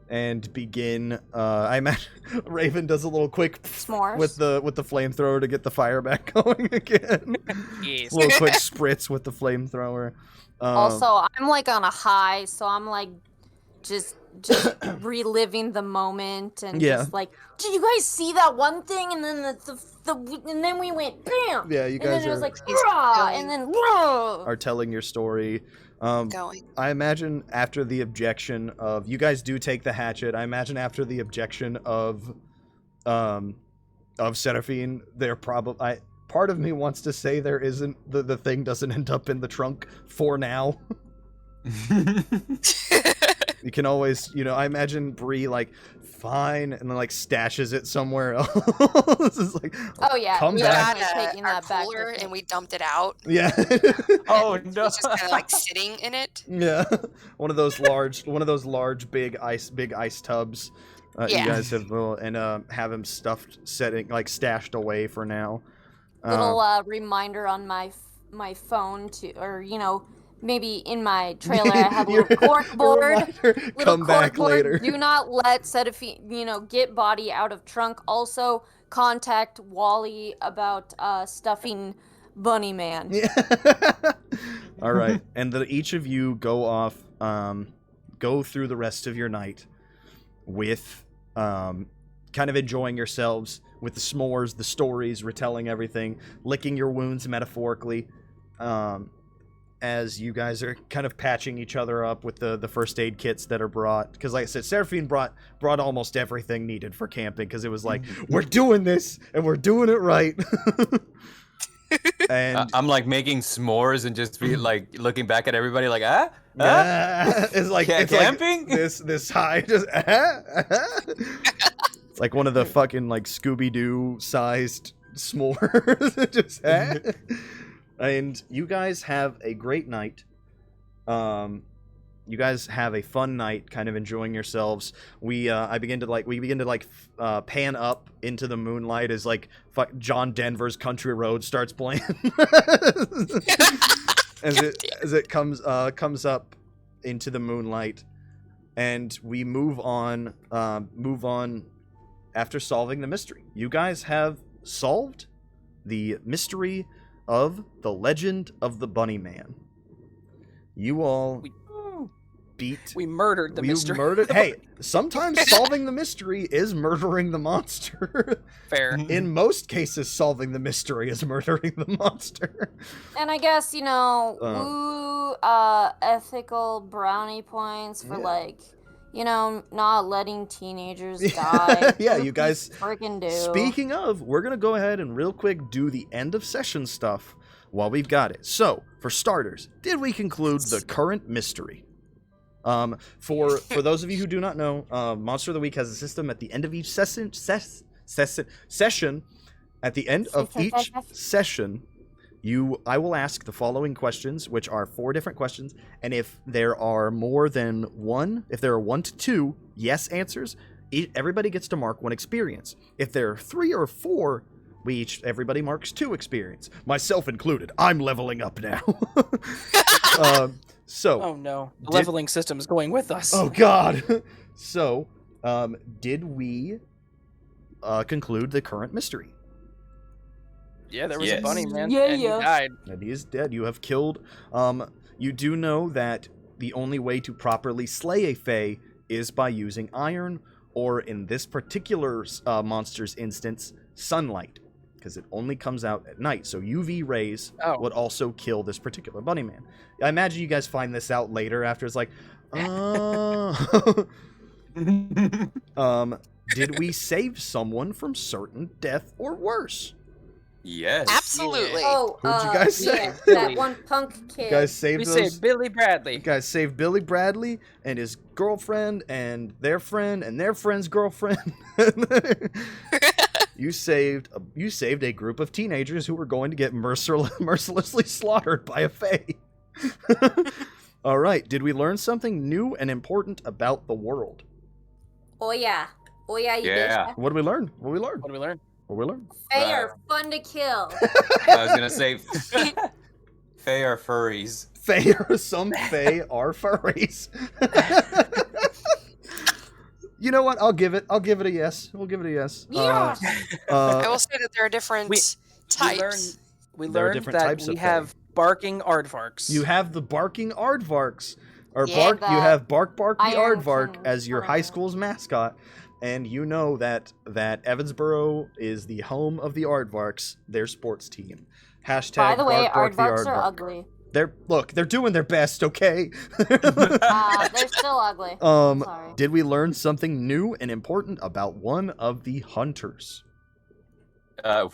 and begin. I imagine Raven does a little quick S'mores. with the flamethrower to get the fire back going again. Yes. A little quick spritz with the flamethrower. Also, I'm like on a high, so I'm like just reliving the moment and Yeah. just like, did you guys see that one thing? And then and then we went bam. yeah, you And then guys it was like, He's rah, going. and then rah. are telling your story. Going. I imagine after the objection of you guys do take the hatchet. I imagine after the objection of Serafin, they're probably. Part of me wants to say there isn't the thing doesn't end up in the trunk for now. You can always, I imagine Bree like fine and then like stashes it somewhere else. It's like, Oh yeah, come We we're back. got definitely taking our that back cooler with and me. we dumped it out. Yeah. Oh It's no! just kind of like sitting in it. Yeah, one of those large big ice tubs. Yeah. You guys have have him stashed away for now. Little reminder on my phone to, or maybe in my trailer I have a little cork board. Come back cork board, later. Do not let Serafin, get body out of trunk. Also, contact Wally about stuffing Bunny Man. Yeah. All right, and each of you go off, go through the rest of your night with kind of enjoying yourselves with the s'mores, the stories, retelling everything, licking your wounds metaphorically, as you guys are kind of patching each other up with the first aid kits that are brought. Because like I said, Serafin brought almost everything needed for camping, because it was like, we're doing this, and we're doing it right. And I'm like making s'mores and just be like looking back at everybody like, it's like it's camping? like this high just it's like one of the fucking like Scooby-Doo sized s'mores. Just and you guys have a great night. you guys have a fun night, kind of enjoying yourselves. We begin to pan up into the moonlight as like John Denver's Country Road starts playing. as it comes up into the moonlight, and we move on after solving the mystery. You guys have solved the mystery of the legend of the Bunny Man. You all We murdered the mystery. Hey, sometimes solving the mystery is murdering the monster. Fair. In most cases, solving the mystery is murdering the monster. And I guess, ethical brownie points for not letting teenagers die. Yeah, you guys. Freaking do. Speaking of, we're gonna go ahead and real quick do the end of session stuff while we've got it. So, for starters, did we conclude the current mystery? For those of you who do not know, Monster of the Week has a system at the end of each session. At the end of each session, I will ask the following questions, which are 4 different questions, and if there are more than one, if there are 1 to 2 yes answers, everybody gets to mark 1 experience. If there are 3 or 4, everybody marks 2 experience, myself included. I'm leveling up now. Oh no, the leveling system is going with us. Oh god. So, did we conclude the current mystery? Yeah, there was a bunny, man. Yeah, and he died. And he is dead. You have killed. You do know that the only way to properly slay a fae is by using iron, or in this particular monster's instance, sunlight, because it only comes out at night. So UV rays would also kill this particular bunny man. I imagine you guys find this out later after it's like, did we save someone from certain death or worse? Yes. Absolutely. Oh, Who'd you guys say? Yeah, that one punk kid. You guys saved saved Billy Bradley. You guys saved Billy Bradley and his girlfriend and their friend's girlfriend. You saved a group of teenagers who were going to get mercilessly slaughtered by a fae. All right. Did we learn something new and important about the world? Oh yeah, you Yeah. bitch. What did we learn? Fae are fun to kill. I was gonna say, fae are furries. Some fae are furries. You know what? I'll give it a yes. We'll give it a yes. Yes. I will say that there are different types. We There are learned different that types we of have barking aardvarks. You have the barking aardvarks, or Yeah, you have Bark the Iron aardvark King, as your high whatever. school's mascot, and you know that Evansbourogh is the home of the aardvarks, their sports team. Hashtag By the way, Bark the aardvarks are aardvark. ugly. They're doing their best, okay? They're still ugly. Sorry. Did we learn something new and important about one of the hunters?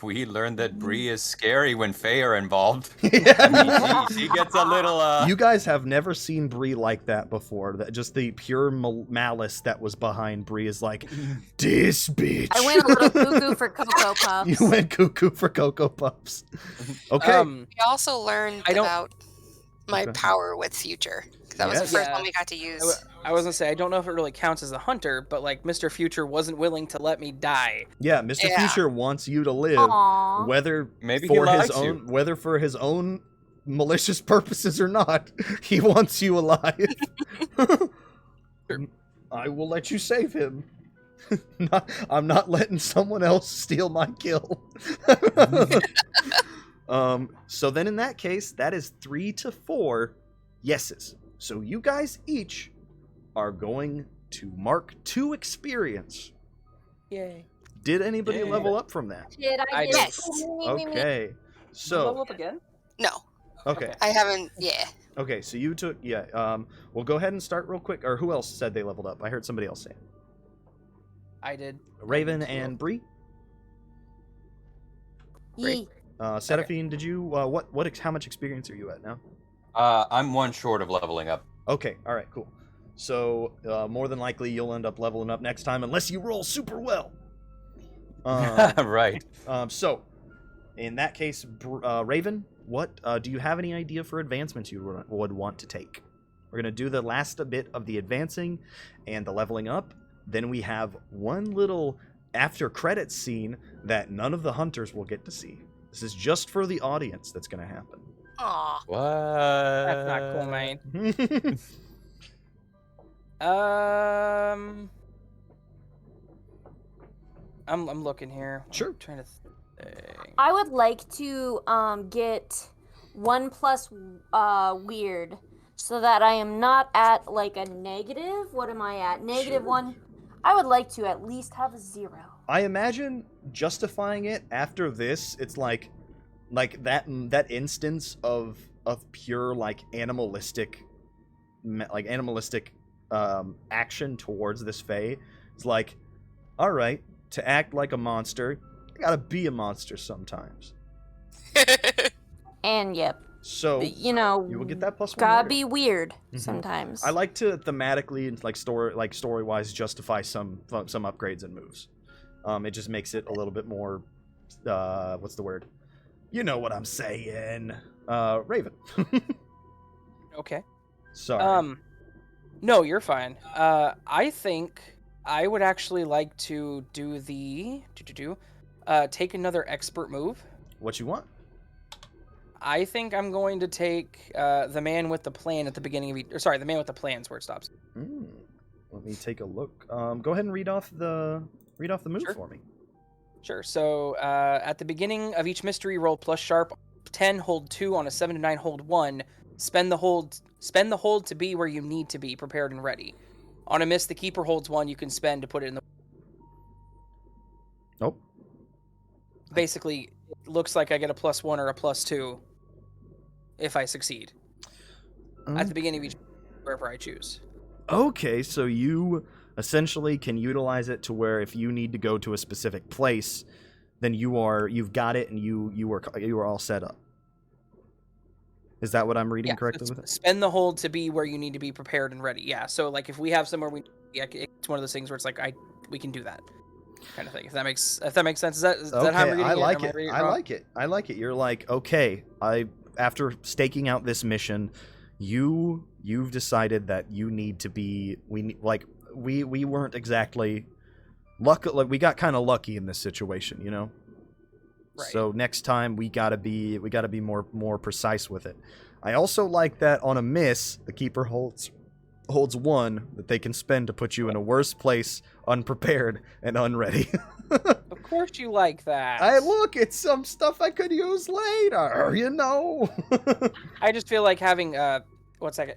We learned that Bree is scary when fae are involved. Yeah. I mean, she gets a little. You guys have never seen Bree like that before. That just the pure malice that was behind Bree is like, this bitch. I went a little cuckoo for Cocoa Puffs. You went cuckoo for Cocoa Puffs. Okay. We also learned about my power with Future. 'Cause that was the first one we got to use. I was gonna say, I don't know if it really counts as a hunter, but like Mr. Future wasn't willing to let me die. Yeah, Mr. Future wants you to live, Aww. whether Maybe for he his likes own, you. whether for his own malicious purposes or not. He wants you alive. I will let you save him. I'm not letting someone else steal my kill. So then in that case, that is 3 to 4 yeses. So you guys each are going to mark 2 experience. Yay. Did anybody Yeah. level up from that? Did I I get Yes. Okay. Level So, up again? No, okay. I haven't. Yeah. Okay, so you took, we'll go ahead and start real quick. Or who else said they leveled up? I heard somebody else say it. I did. Raven and Bree? Yee. Serafin, did you, how much experience are you at now? I'm 1 short of leveling up. Okay, alright, cool. So, more than likely you'll end up leveling up next time unless you roll super well. Right. So, in that case, Raven, what, do you have any idea for advancements you would want to take? We're going to do the last bit of the advancing and the leveling up. Then we have one little after credits scene that none of the hunters will get to see. This is just for the audience that's going to happen. Aw. What? That's not cool, man. I'm looking here. Sure. I'm trying to think. I would like to get 1+ weird, so that I am not at like a negative. What am I at? Negative Sure. 1. I would like to at least have a 0. I imagine justifying it after this, it's like that instance of pure like animalistic action towards this fae. It's like, all right, to act like a monster, you gotta be a monster sometimes. And yep, So you know, you will get that +1. gotta later. be weird Mhm. sometimes. I like to thematically and story wise justify some upgrades and moves. It just makes it a little bit more what's the word? You know what I'm saying. Raven. Okay. Sorry. No, you're fine. I think I would actually like to do the take another expert move. What you want? I think I'm going to take the man with the plan at the beginning of the man with the plan's where it stops. Let me take a look. Go ahead and read off the move Sure. for me. Sure. So at the beginning of each mystery, roll plus sharp 10, hold 2 on a 7 to 9, hold 1. Spend the hold to be where you need to be, prepared and ready. On a miss, the keeper holds 1. You can spend to put it in the. Nope. Basically, it looks like I get a +1 or a +2 if I succeed at the beginning of each wherever I choose. Okay, so you essentially can utilize it to where if you need to go to a specific place, then you've got it and you are all set up. Is that what I'm reading Yeah, correctly with it? spend the hold to be where you need to be, prepared and ready. Yeah, so like if we have somewhere it's one of those things where it's like we can do that kind of thing. If that makes sense. Is that how I'm reading I it? like Am it. reading I wrong? like it. I like it. You're like, okay, after staking out this mission, you've decided that you need to be we weren't exactly like we got kind of lucky in this situation, you know? Right. So next time we gotta be more precise with it. I also like that on a miss, the keeper holds 1 that they can spend to put you in a worse place, unprepared and unready. Of course you like that. It's some stuff I could use later, you know. I just feel like having 1 second.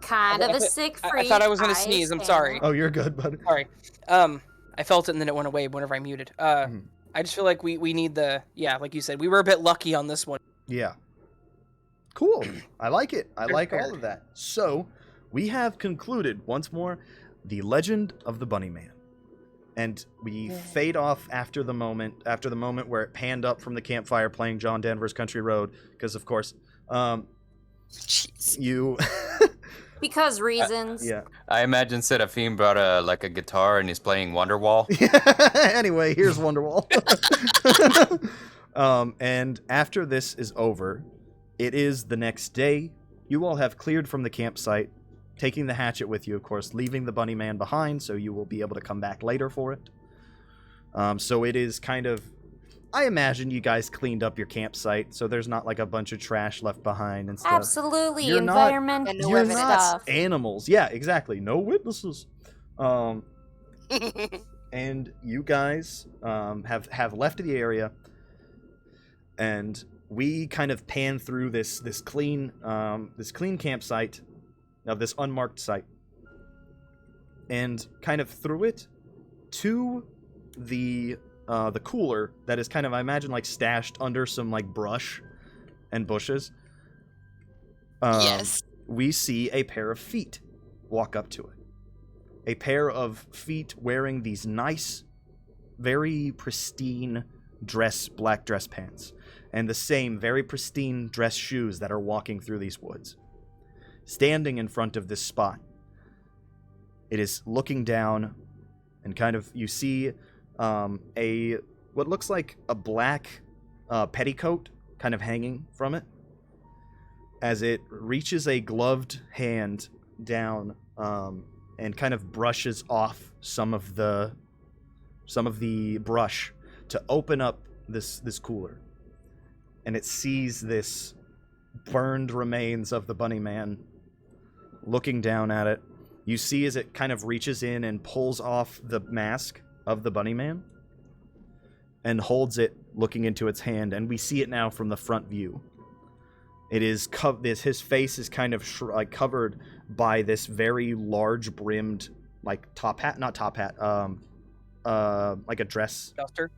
Kind of I a thought- sick I freak. thought I was gonna sneeze, I'm sorry. Oh, you're good, buddy. Sorry. I felt it and then it went away whenever I muted. I just feel like we need like you said, we were a bit lucky on this one. Yeah. Cool. I like it. I They're like all prepared. of that. So, we have concluded once more the legend of the Bunny Man. And we fade off after the moment where it panned up from the campfire playing John Denver's Country Road, because of course, Jeez. you Because reasons. yeah. I imagine Serafin brought a guitar and he's playing Wonderwall. Anyway, here's Wonderwall. And after this is over, it is the next day. You all have cleared from the campsite, taking the hatchet with you, of course, leaving the bunny man behind, so you will be able to come back later for it. So it is kind of... I imagine you guys cleaned up your campsite, so there's not like a bunch of trash left behind and stuff. Absolutely. You're not- Environmental And no You're evidence. not stuff. animals. Yeah, exactly. No witnesses. And you guys have left the area, and we kind of pan through this clean campsite, of this unmarked site, and kind of through it to the cooler that is kind of, I imagine, like stashed under some like brush and bushes. Yes. We see a pair of feet walk up to it. A pair of feet wearing these nice, very pristine black dress pants, and the same very pristine dress shoes that are walking through these woods. Standing in front of this spot, it is looking down, and kind of you see what looks like a black petticoat kind of hanging from it. as it reaches a gloved hand down and kind of brushes off some of the brush to open up this cooler. And it sees this burned remains of the bunny man looking down at it. You see as it kind of reaches in and pulls off the mask of the bunny man and holds it looking into its hand, and we see it now from the front view. It is his face is kind of covered by this very large brimmed like not top hat, like a dress. Duster?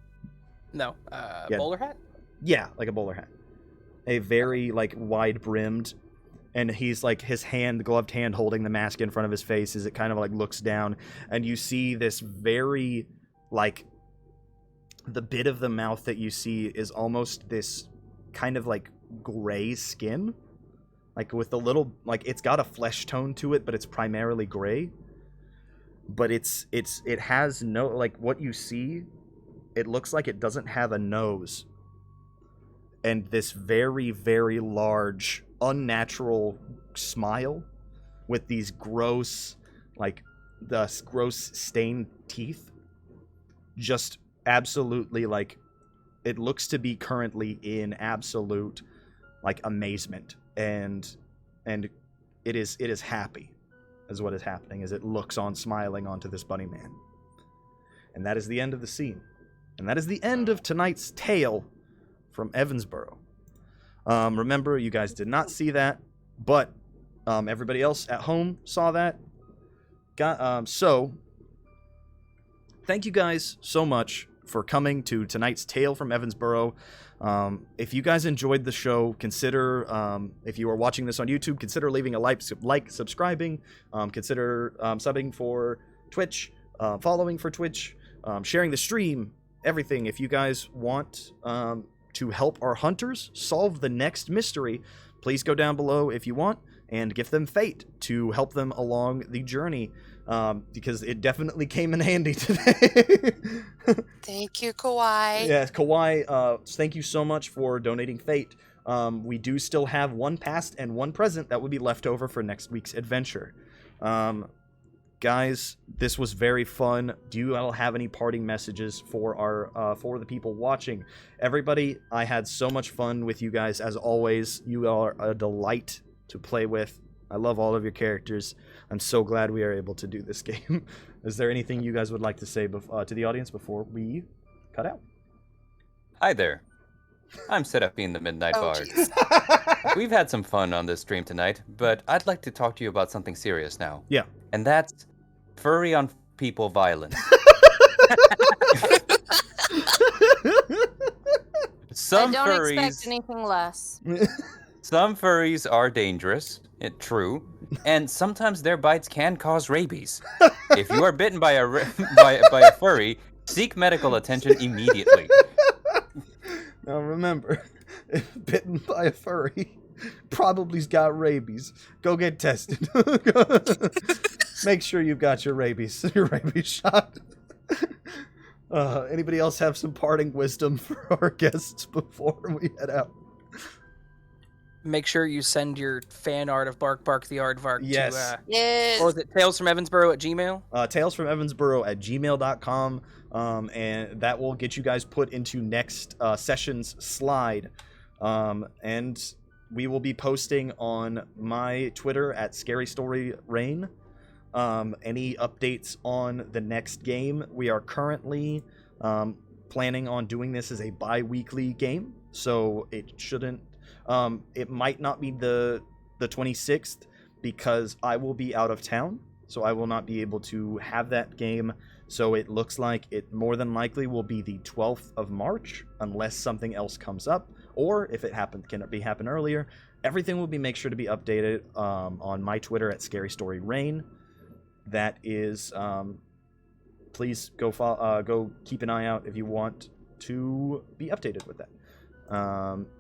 No, Yeah. bowler hat? Yeah, like a bowler hat. A very like wide brimmed, and he's like his gloved hand holding the mask in front of his face as it kind of like looks down, and you see this very like the bit of the mouth that you see is almost this kind of like gray skin, like with a little like it's got a flesh tone to it, but it's primarily gray. But it has no, like what you see, it looks like it doesn't have a nose. And this very, very large, unnatural smile with these gross, like the gross stained teeth. Just absolutely like, it looks to be currently in absolute like amazement. And it is happy. Is what is happening as it looks on smiling onto this bunny man. And that is the end of the scene. And that is the end of tonight's tale from Evansbourogh. Remember, you guys did not see that, but everybody else at home saw that. So, thank you guys so much for coming to tonight's tale from Evansbourogh. If you guys enjoyed the show, consider, if you are watching this on YouTube, consider leaving a like, subscribing, consider subbing for Twitch, following for Twitch, sharing the stream, everything. If you guys want to help our hunters solve the next mystery, please go down below if you want and give them fate to help them along the journey. Because it definitely came in handy today. Thank you, Kawhi. Yes, Kawhi, thank you so much for donating fate. We do still have one past and one present that will be left over for next week's adventure. Guys, this was very fun. Do you all have any parting messages for for the people watching? Everybody, I had so much fun with you guys as always. You are a delight to play with. I love all of your characters. I'm so glad we are able to do this game. Is there anything you guys would like to say to the audience before we cut out? Hi there. I'm Serafin, the Midnight Bard. Jeez. We've had some fun on this stream tonight, but I'd like to talk to you about something serious now. Yeah. And that's furry on people violence. I don't expect anything less. Some furries are dangerous, true, and sometimes their bites can cause rabies. If you are bitten by a furry, seek medical attention immediately. Now remember, if bitten by a furry, probably's got rabies. Go get tested. Make sure you've got your rabies shot. Anybody else have some parting wisdom for our guests before we head out? Make sure you send your fan art of Bark Bark the Aardvark to, Yes. or was it Tales from Evansbourogh at Gmail? talesfromevansborough@gmail.com, and that will get you guys put into next session's slide. And we will be posting on my Twitter at ScaryStoryRain any updates on the next game. We are currently planning on doing this as a bi-weekly game, so it shouldn't. It might not be the 26th because I will be out of town, so I will not be able to have that game. So it looks like it more than likely will be the 12th of March, unless something else comes up, or if it can happen earlier. Everything will be make sure to be updated on my Twitter at ScaryStoryRain. That is, please go keep an eye out if you want to be updated with that.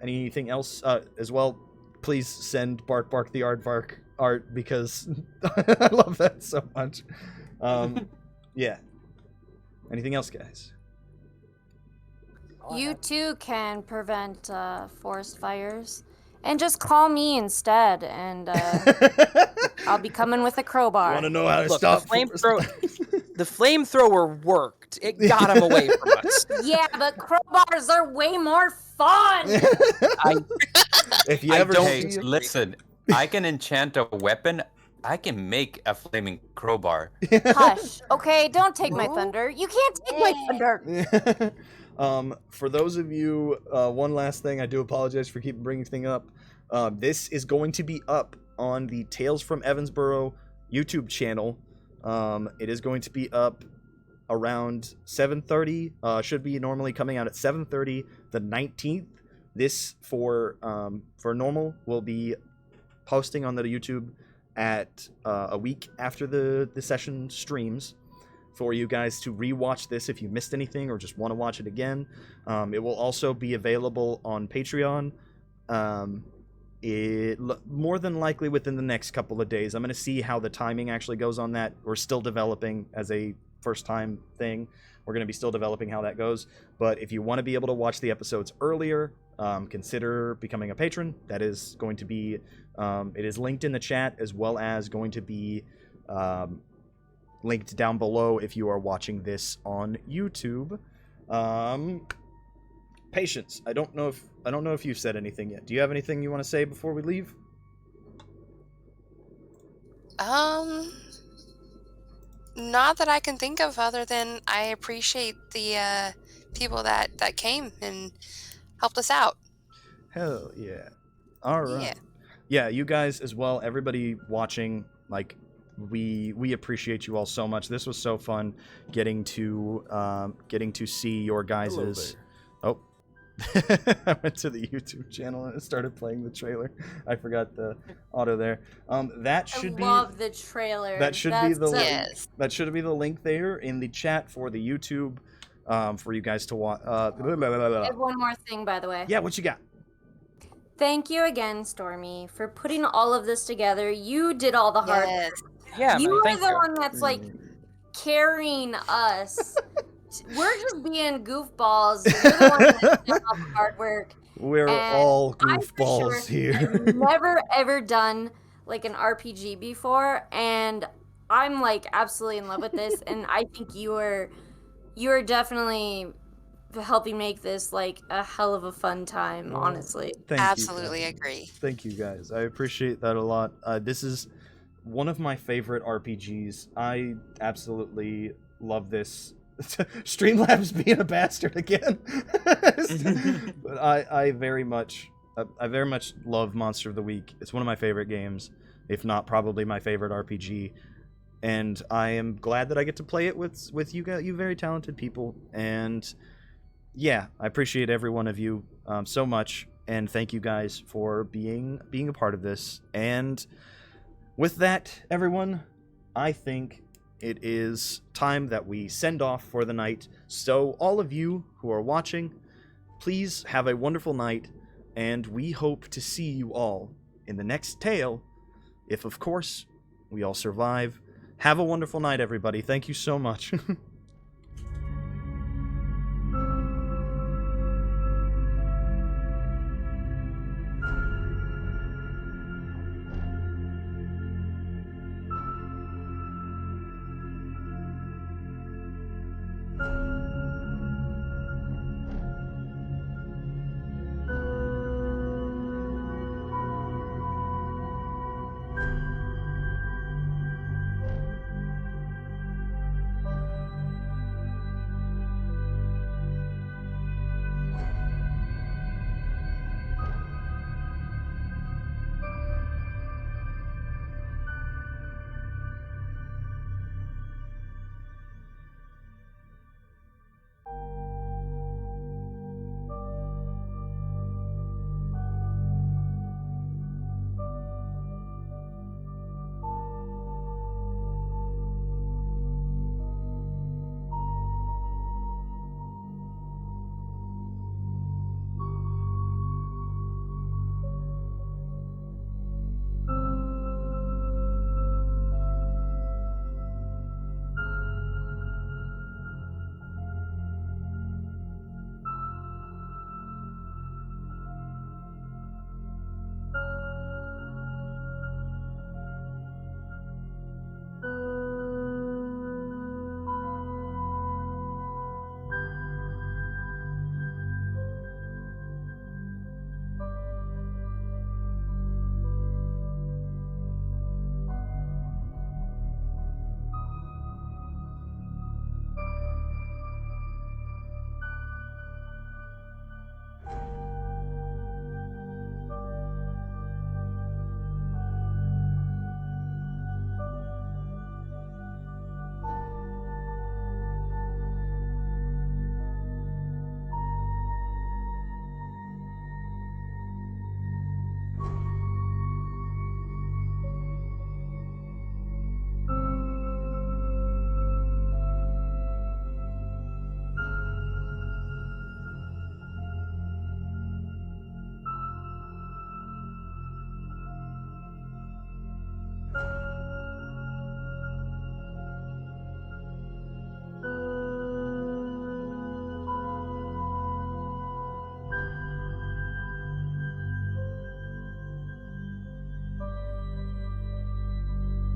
Anything else as well? Please send Bark Bark the Aardvark art because I love that so much. Yeah. Anything else, guys? You too can prevent forest fires And just call me instead, and I'll be coming with a crowbar. Want to know how to Look, stop? the flamethrower worked. It got him away from us. Yeah, but crowbars are way more fun. If you I ever don't see listen. I can enchant a weapon. I can make a flaming crowbar. Hush. Okay, don't take my thunder. You can't take my thunder. For those of you, one last thing, I do apologize for keeping bringing things up. This is going to be up on the Tales from Evansbourogh YouTube channel. It is going to be up around 7:30. Should be normally coming out at 7:30 the 19th. This for normal will be posting on the YouTube at a week after the session streams, for you guys to rewatch this if you missed anything or just want to watch it again. It will also be available on Patreon. More than likely within the next couple of days. I'm going to see how the timing actually goes on that. We're still developing as a first-time thing. We're going to be still developing how that goes. But if you want to be able to watch the episodes earlier, consider becoming a patron. That is going to be... it is linked in the chat, as well as going to be linked down below if you are watching this on YouTube. Patience. I don't know if you've said anything yet. Do you have anything you want to say before we leave? Not that I can think of, other than I appreciate the people that came and helped us out. Hell yeah. All right. Yeah, you guys as well, everybody watching, like, we appreciate you all so much. This was so fun getting to see your guys's... Oh. I went to the YouTube channel and it started playing the trailer. I forgot the auto there. That should I love the trailer. That should That's be the link. Yes. That should be the link there in the chat for the YouTube, for you guys to watch. I have one more thing, by the way. Yeah, what you got? Thank you again, Stormy, for putting all of this together. You did all the hard Yes. work. Yeah, You man, are thank the you. one that's like carrying us. We're just being goofballs. You're the one that's doing all the hard work. We're And all I for goofballs sure here. have never ever done like an RPG before, and I'm like absolutely in love with this. And I think you are definitely helping make this like a hell of a fun time. Honestly, Thank you, Absolutely guys. agree. Thank you guys. I appreciate that a lot. This is one of my favorite RPGs. I absolutely love this. Streamlabs being a bastard again. But I very much love Monster of the Week. It's one of my favorite games, if not probably my favorite RPG. And I am glad that I get to play it with you guys, you very talented people. And yeah, I appreciate every one of you so much, and thank you guys for being a part of this. And with that, everyone, I think it is time that we send off for the night. So all of you who are watching, please have a wonderful night, and we hope to see you all in the next tale, if of course we all survive. Have a wonderful night, everybody. Thank you so much.